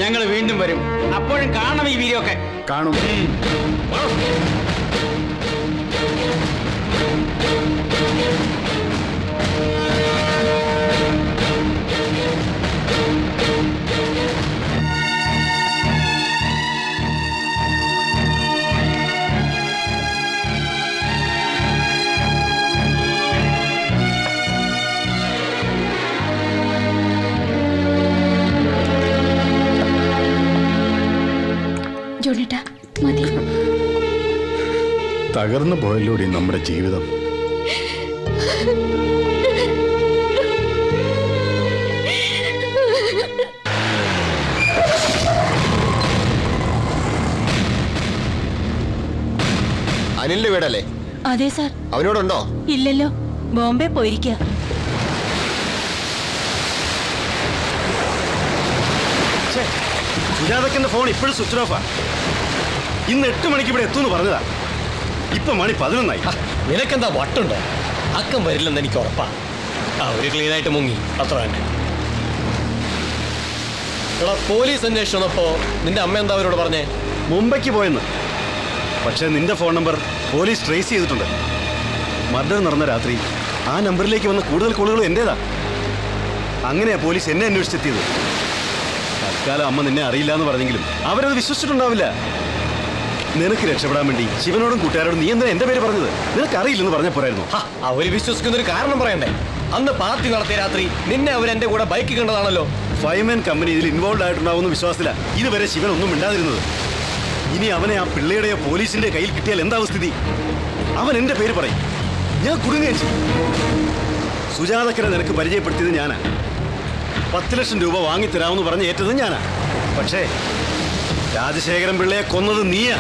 ഞങ്ങൾ വീണ്ടും വരും, അപ്പോഴും കാണണം ഈ വീഡിയോ ഒക്കെ. കാണും. ജോണേട്ടാ മതി. തകർന്നു പോയല്ലോടി നമ്മുടെ ജീവിതം. അനിലിന്റെ വീടല്ലേ? അതെ സാർ. അവനോടുണ്ടോ? ഇല്ലല്ലോ, ബോംബെ പോയിരിക്കുക. സുജാതക്കന്റെ ഫോൺ ഇപ്പോഴും സ്വിച്ച് ഓഫാ. ഇന്ന് 8 മണിക്ക് ഇവിടെ എത്തുമെന്ന് പറഞ്ഞതാ. ഇപ്പൊ മണി 11 ആയി. നിനക്കെന്താ വട്ടുണ്ടോ? അക്കം വരില്ലെന്ന് എനിക്ക് ഉറപ്പാ. അവര് ക്ലീൻ ആയിട്ട് മുങ്ങി, അത്ര തന്നെ. എടാ, പോലീസ് അന്വേഷിച്ചു വന്നപ്പോ നിന്റെ അമ്മ എന്താ അവരോട് പറഞ്ഞേ? മുംബൈക്ക് പോയെന്ന്. പക്ഷെ നിന്റെ ഫോൺ നമ്പർ പോലീസ് ട്രേസ് ചെയ്തിട്ടുണ്ട്. മർഡർ നടന്ന രാത്രി ആ നമ്പറിലേക്ക് വന്ന കൂടുതൽ കോളുകളും എന്റേതാ. അങ്ങനെയാ പോലീസ് എന്നെ അന്വേഷിച്ചെത്തിയത്. തൽക്കാലം അമ്മ നിന്നെ അറിയില്ല എന്ന് പറഞ്ഞെങ്കിലും അവരത് വിശ്വസിച്ചിട്ടുണ്ടാവില്ല. നിനക്ക് രക്ഷപ്പെടാൻ വേണ്ടി ശിവനോടും കൂട്ടുകാരോടും നീ എന്താ എന്റെ പേര് പറഞ്ഞത്? നിനക്ക് അറിയില്ലെന്ന് പറഞ്ഞ പോരായിരുന്നു. അവര് വിശ്വസിക്കുന്ന ഒരു കാരണം പറയണ്ടേ? അന്ന് പാർട്ടി നടത്തിയ രാത്രി നിന്നെ അവർ എന്റെ കൂടെ ബൈക്ക് കണ്ടതാണല്ലോ. ഫൈമാൻ കമ്പനി ഇതിൽ ഇൻവോൾവ് ആയിട്ടുണ്ടാവുന്ന വിശ്വാസത്തില ഇതുവരെ ശിവൻ ഒന്നും മിണ്ടാതിരുന്നത്. ഇനി അവനെ ആ പിള്ളയുടെയോ പോലീസിന്റെ കയ്യിൽ കിട്ടിയാൽ എന്താവും സ്ഥിതി? അവൻ എന്റെ പേര് പറയും, ഞാൻ കുടുങ്ങുകയും ചെയ്യും. സുജാതക്കരെ നിനക്ക് പരിചയപ്പെടുത്തിയത് ഞാനാ. 10 ലക്ഷം രൂപ വാങ്ങിത്തരാമെന്ന് പറഞ്ഞ് ഏറ്റത് ഞാനാ. പക്ഷേ രാജശേഖരൻ പിള്ളയെ കൊന്നത് നീയാ.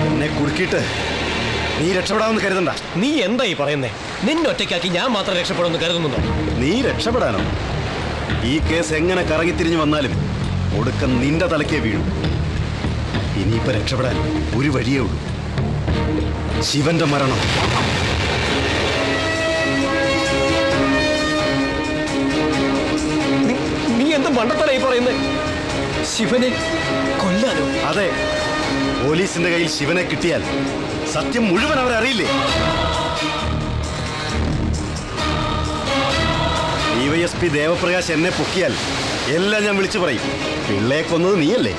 എന്നെ കുടുക്കിയിട്ട് നീ രക്ഷപ്പെടാമെന്ന് കരുതണ്ട. നീ എന്താ ഈ പറയുന്നേ? നിന്നെ ഒറ്റയ്ക്കാക്കി ഞാൻ മാത്രം രക്ഷപ്പെടുമെന്ന് കരുതുന്നുണ്ടോ? നീ രക്ഷപ്പെടാനോ? ഈ കേസ് എങ്ങനെ കറങ്ങിത്തിരിഞ്ഞു വന്നാലും ഒടുക്കം നിന്റെ തലക്കേ വീഴും. ഇനിയിപ്പോ രക്ഷപ്പെടാൻ ഒരു വഴിയേ ഉള്ളൂ, ശിവന്റെ മരണം. നീ എന്ത് മണ്ടത്തരായി പറയുന്നത്? ശിവനെ കൊല്ലാനോ? അതെ, പോലീസിന്റെ കയ്യിൽ ശിവനെ കിട്ടിയാൽ സത്യം മുഴുവൻ അവരറിയില്ലേ? DYSP ദേവപ്രകാശ് എന്നെ പൊക്കിയാൽ എല്ലാം ഞാൻ വിളിച്ചു പറയും. പിള്ളയെ കൊന്നത് നീയല്ലേ?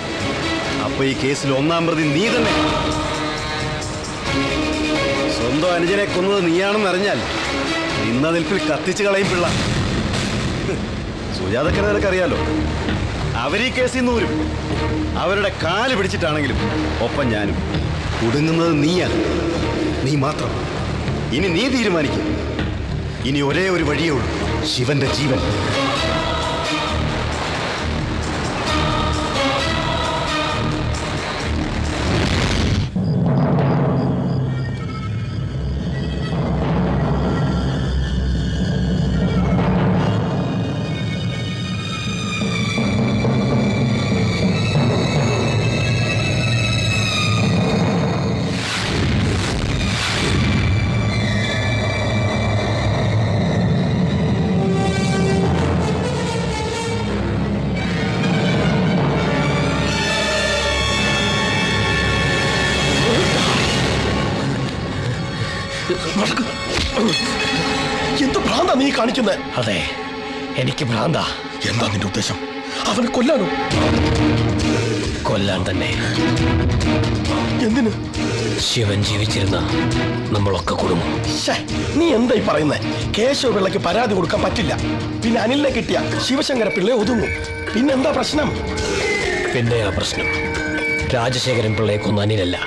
അപ്പൊ ഈ കേസിൽ 1-ാം പ്രതി നീ തന്നെ. സ്വന്തം അനുജനെ കൊന്നത് നീയാണെന്ന് അറിഞ്ഞാൽ നിന്ന നിൽപ്പിൽ കത്തിച്ചു കളയും പിള്ള. സുജാതക്കനെ നിനക്കറിയാലോ, അവരീ കേസിൽ നിന്ന് വരും. അവരുടെ കാല് പിടിച്ചിട്ടാണെങ്കിലും ഒപ്പം ഞാനും. കുടുങ്ങുന്നത് നീയാണ്, നീ മാത്രം. ഇനി നീ തീരുമാനിക്കും. ഇനി ഒരേ ഒരു വഴിയേ ഉള്ളൂ, ശിവന്റെ ജീവൻ. എന്ത് ഭ്രാന്താ നീ കാണിക്കുന്നത്? അതെ, എനിക്ക് ഭ്രാന്താ. എന്താ നിന്റെ ഉദ്ദേശം? അവനെ കൊല്ലാനോ? കൊല്ലാൻ തന്നെ. എന്തിന്? ശിവൻ ജീവിച്ചിരുന്ന നമ്മളൊക്കെ കുടുങ്ങും. നീ എന്തായി പറയുന്നത്? കേശവ പിള്ളയ്ക്ക് പരാതി കൊടുക്കാൻ പറ്റില്ല. പിന്നെ അനിലിനെ കിട്ടിയ ശിവശങ്കര പിള്ളയെ ഒതുങ്ങും. പിന്നെന്താ പ്രശ്നം? പിന്നെ ആ പ്രശ്നം രാജശേഖരൻ പിള്ളയെ കൊന്ന അനിലല്ല,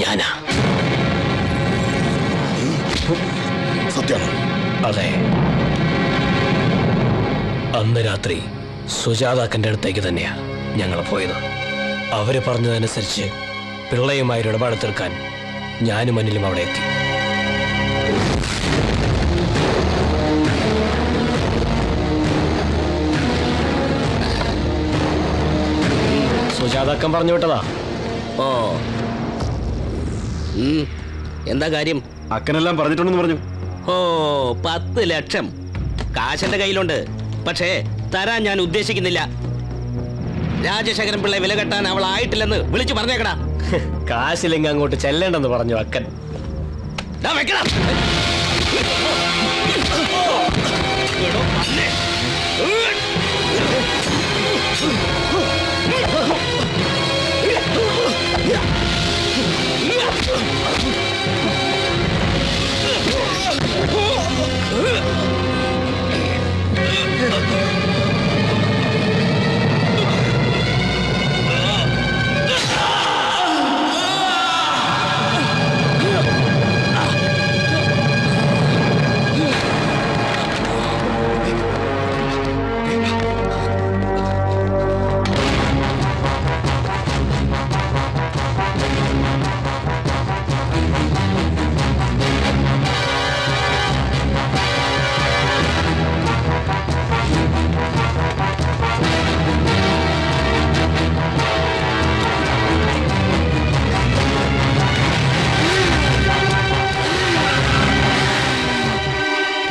ഞാനാ. സത്യം? അതെ. അന്ന് രാത്രി സുജാതാക്കൻ്റെ അടുത്തേക്ക് തന്നെയാ ഞങ്ങൾ പോയത്. അവര് പറഞ്ഞതനുസരിച്ച് പിള്ളയുമായി ഇടപാട് തീർക്കാൻ ഞാനും അനിലും അവിടെ എത്തി. സുജാതാക്കൻ പറഞ്ഞു വിട്ടതാ. ഓ, എന്താ കാര്യം? അക്കനെല്ലാം പറഞ്ഞിട്ടുണ്ടെന്ന് പറഞ്ഞു. ഓ, 10 ലക്ഷം കാശന്റെ കയ്യിലുണ്ട്. പക്ഷേ തരാൻ ഞാൻ ഉദ്ദേശിക്കുന്നില്ല. രാജശേഖരൻ പിള്ളയെ വില കെട്ടാൻ അവൾ ആയിട്ടില്ലെന്ന് വിളിച്ചു പറഞ്ഞേക്കടാ. കാശില്ലെങ്കിൽ അങ്ങോട്ട് ചെല്ലേണ്ടെന്ന് പറഞ്ഞു അക്കൻ. വെക്കണം.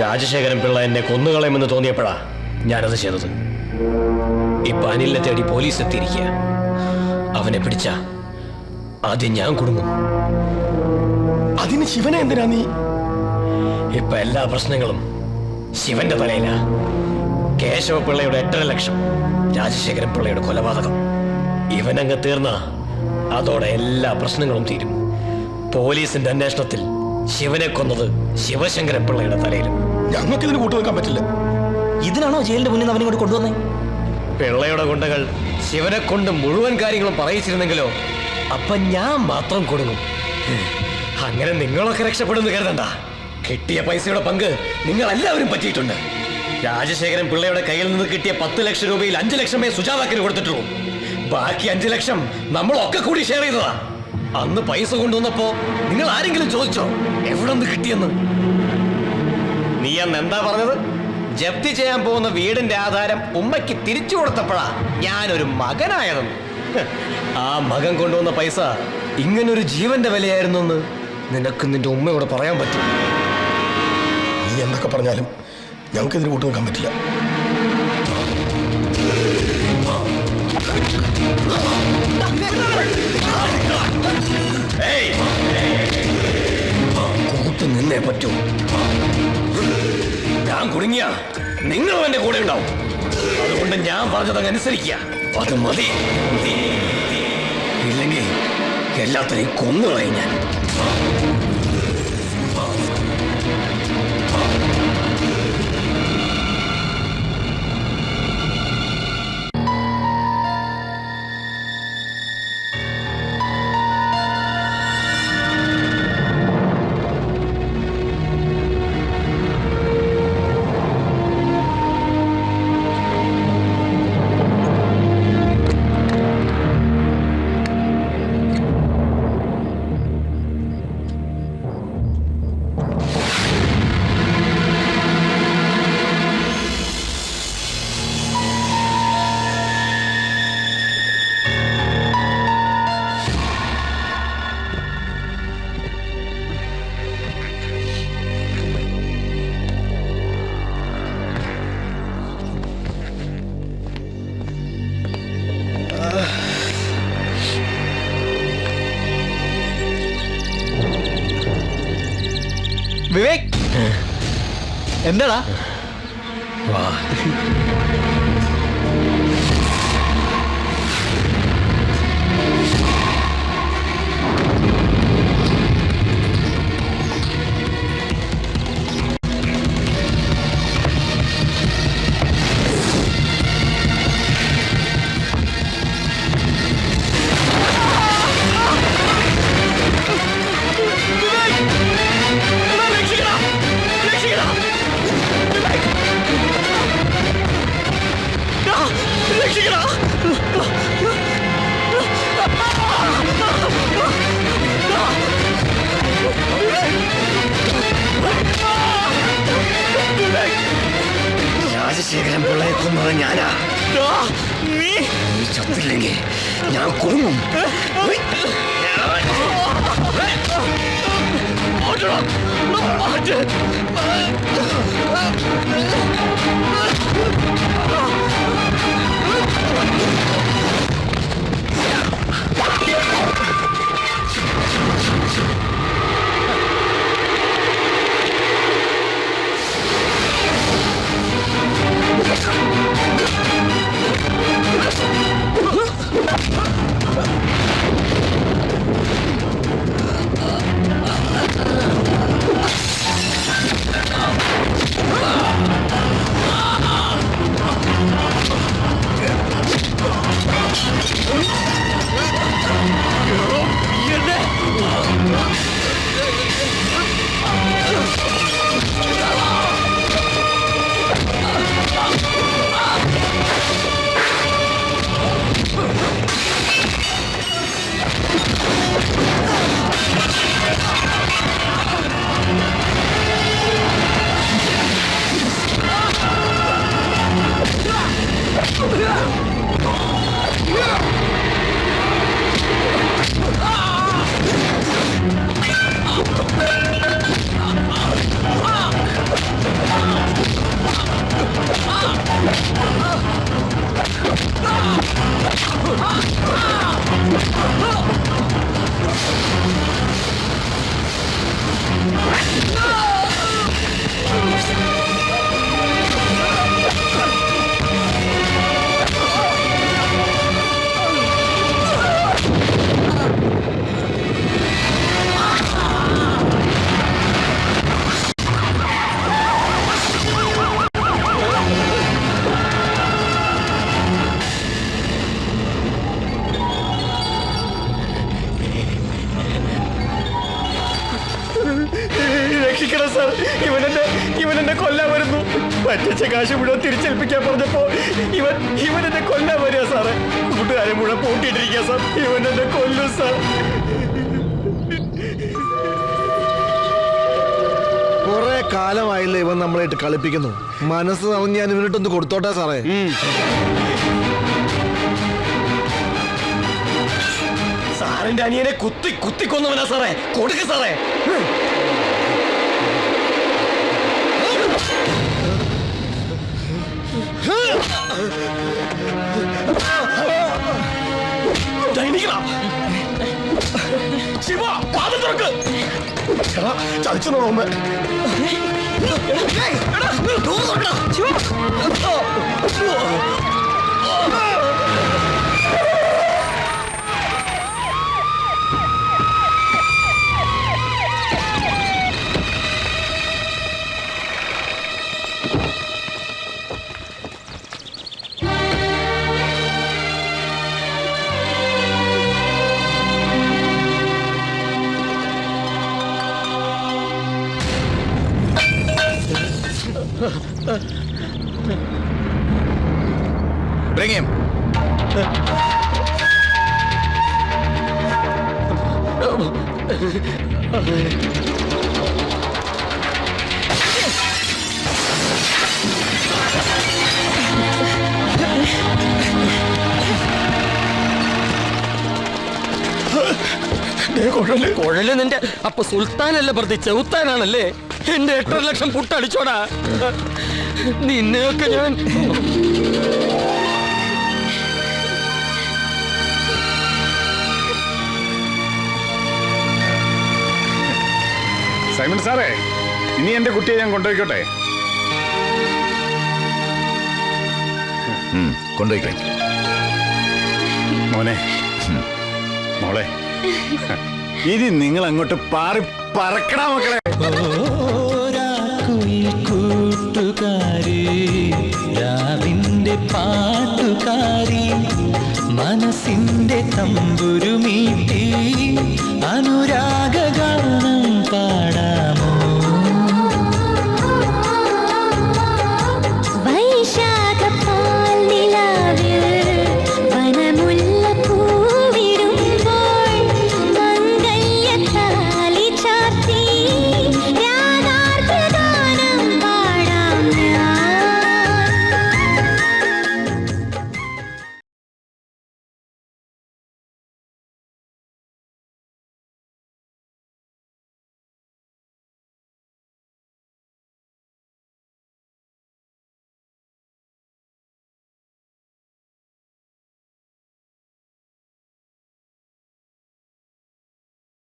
രാജശേഖരൻ പിള്ള എന്നെ കൊന്നുകളയുമെന്ന് തോന്നിയപ്പോഴാ ഞാനത് ചെയ്തത്. ഇപ്പൊ അനിലിനെ തേടി പോലീസ് എത്തിയിരിക്കുക. അവനെ പിടിച്ച ആദ്യം ഞാൻ കുടുങ്ങും. അതിന് ശിവനെ എന്തിനാ നീ? ഇപ്പൊ എല്ലാ പ്രശ്നങ്ങളും ശിവന്റെ തലയിലാ. കേശവ പിള്ളയുടെ 8.5 ലക്ഷം, രാജശേഖരൻ പിള്ളയുടെ കൊലപാതകം, ഇവനങ്ങ് തീർന്ന അതോടെ എല്ലാ പ്രശ്നങ്ങളും തീരും. പോലീസിന്റെ അന്വേഷണത്തിൽ ശിവനെ കൊന്നത് ശിവശങ്കരൻ പിള്ളയുടെ തലയിലും. ഞങ്ങൾക്ക് ഇതിന് കൂട്ടുനിൽക്കാൻ പറ്റില്ല. ഇതിനാണോ ജയിലിന്റെ മുന്നിൽ അവനെ കൊണ്ട് കൊണ്ടുവന്നേ? പിള്ളയുടെ ഗുണ്ടകൾ ശിവനെ കൊണ്ട് മുഴുവൻ കാര്യങ്ങളും പറയിച്ചിരുന്നെങ്കിലോ അപ്പൊ ഞാൻ മാത്രം കൊടുങ്ങും. അങ്ങനെ നിങ്ങളൊക്കെ രക്ഷപ്പെടുന്നു കരുതണ്ട. കിട്ടിയ പൈസയുടെ പങ്ക് നിങ്ങൾ എല്ലാവരും പറ്റിയിട്ടുണ്ട്. രാജശേഖരൻ പിള്ളയുടെ കയ്യിൽ നിന്ന് കിട്ടിയ 10 ലക്ഷം രൂപയിൽ 5 ലക്ഷമേ സുജാതാക്കിന് കൊടുത്തിട്ടുള്ളൂ. ബാക്കി 5 ലക്ഷം നമ്മളൊക്കെ കൂടി ഷെയർ ചെയ്തതാ. അന്ന് പൈസ കൊണ്ടുവന്നപ്പോ നിങ്ങൾ ആരെങ്കിലും ചോദിച്ചോ എവിടെ നിന്ന് കിട്ടിയെന്ന്? നീ അന്ന് എന്താ പറഞ്ഞത്? ജപ്തി ചെയ്യാൻ പോകുന്ന വീടിന്റെ ആധാരം ഉമ്മയ്ക്ക് തിരിച്ചു കൊടുത്തപ്പോഴാ ഞാനൊരു മകനായതെന്ന്. ആ മകൻ കൊണ്ടുവന്ന പൈസ ഇങ്ങനൊരു ജീവന്റെ വിലയായിരുന്നു എന്ന് നിനക്ക് നിന്റെ ഉമ്മയോട് പറയാൻ പറ്റും? നീ എന്തൊക്കെ പറഞ്ഞാലും ഞങ്ങൾക്ക് ഇതിന് കൂട്ടുനിൽക്കാൻ പറ്റില്ല. കൂട്ട് നിന്നേ പറ്റൂ. ഞാൻ കുടുങ്ങിയ നിങ്ങളും എന്റെ കൂടെ ഉണ്ടാവും. അതുകൊണ്ട് ഞാൻ പറഞ്ഞതങ്ങ് അനുസരിക്കുക. അത് മതി. ഇല്ലെങ്കിൽ എല്ലാത്തിനെയും കൊന്നുകളയും ഞാൻ. എന്താടാ? രാജശേഖരൻ പിള്ളയെ കൊന്നത് ഞാനാ. നീ ചത്തില്ലെങ്കിൽ ഞാൻ കുടുങ്ങും. രക്ഷിക്കണം സാർ, ഇവനെന്നെ കൊല്ലാൻ വരുന്നു. പറ്റിച്ച കാശ് മുഴുവൻ തിരിച്ചേൽപ്പിക്കാൻ പറഞ്ഞപ്പോ ഇവനെന്നെ കൊല്ലാൻ വരിക സാറേ. കൂട്ടുകാരെ മുഴുവൻ പൂട്ടിയിട്ടിരിക്കുക സാർ. ഇവനെന്നെ കൊല്ലും സാർ. കുറെ കാലമായില്ലേ ഇവൻ നമ്മളായിട്ട് കളിപ്പിക്കുന്നു. മനസ്സ് തവഞ്ഞ് ഞാൻ ഇവനിട്ടൊന്ന് കൊടുത്തോട്ടെ സാറേ. സാറിന്റെ അനിയനെ കുത്തിക്കൊന്നവനാ സാറേ. കൊടുക്ക സാറേ. ശിവ, വാതിൽ തുറക്ക്. ചതിച്ചു നോമ്പ്. Bring him. കുഴല് നിന്റെ അപ്പൊ സുൽത്താനല്ല പ്രതി ചെറുത്താനാണല്ലേ? എന്റെ 8.5 ലക്ഷം പുട്ടടിച്ചോടാ. നിന്നെയൊക്കെ ഞാൻ സൈമൺ സാറേ, ഇനി എന്റെ കുട്ടിയെ ഞാൻ കൊണ്ടുപോയിക്കോട്ടെ? കൊണ്ടുപോയിക്കേ മോനെ മോളെ ഇനി നിങ്ങൾ അങ്ങോട്ട് പാറി പറക്കണ മക്കളെ. കൂട്ടുകാരി രാവിന്റെ പാട്ടുകാരി മനസ്സിന്റെ തമ്പുരു മീട്ടി അനുരാഗ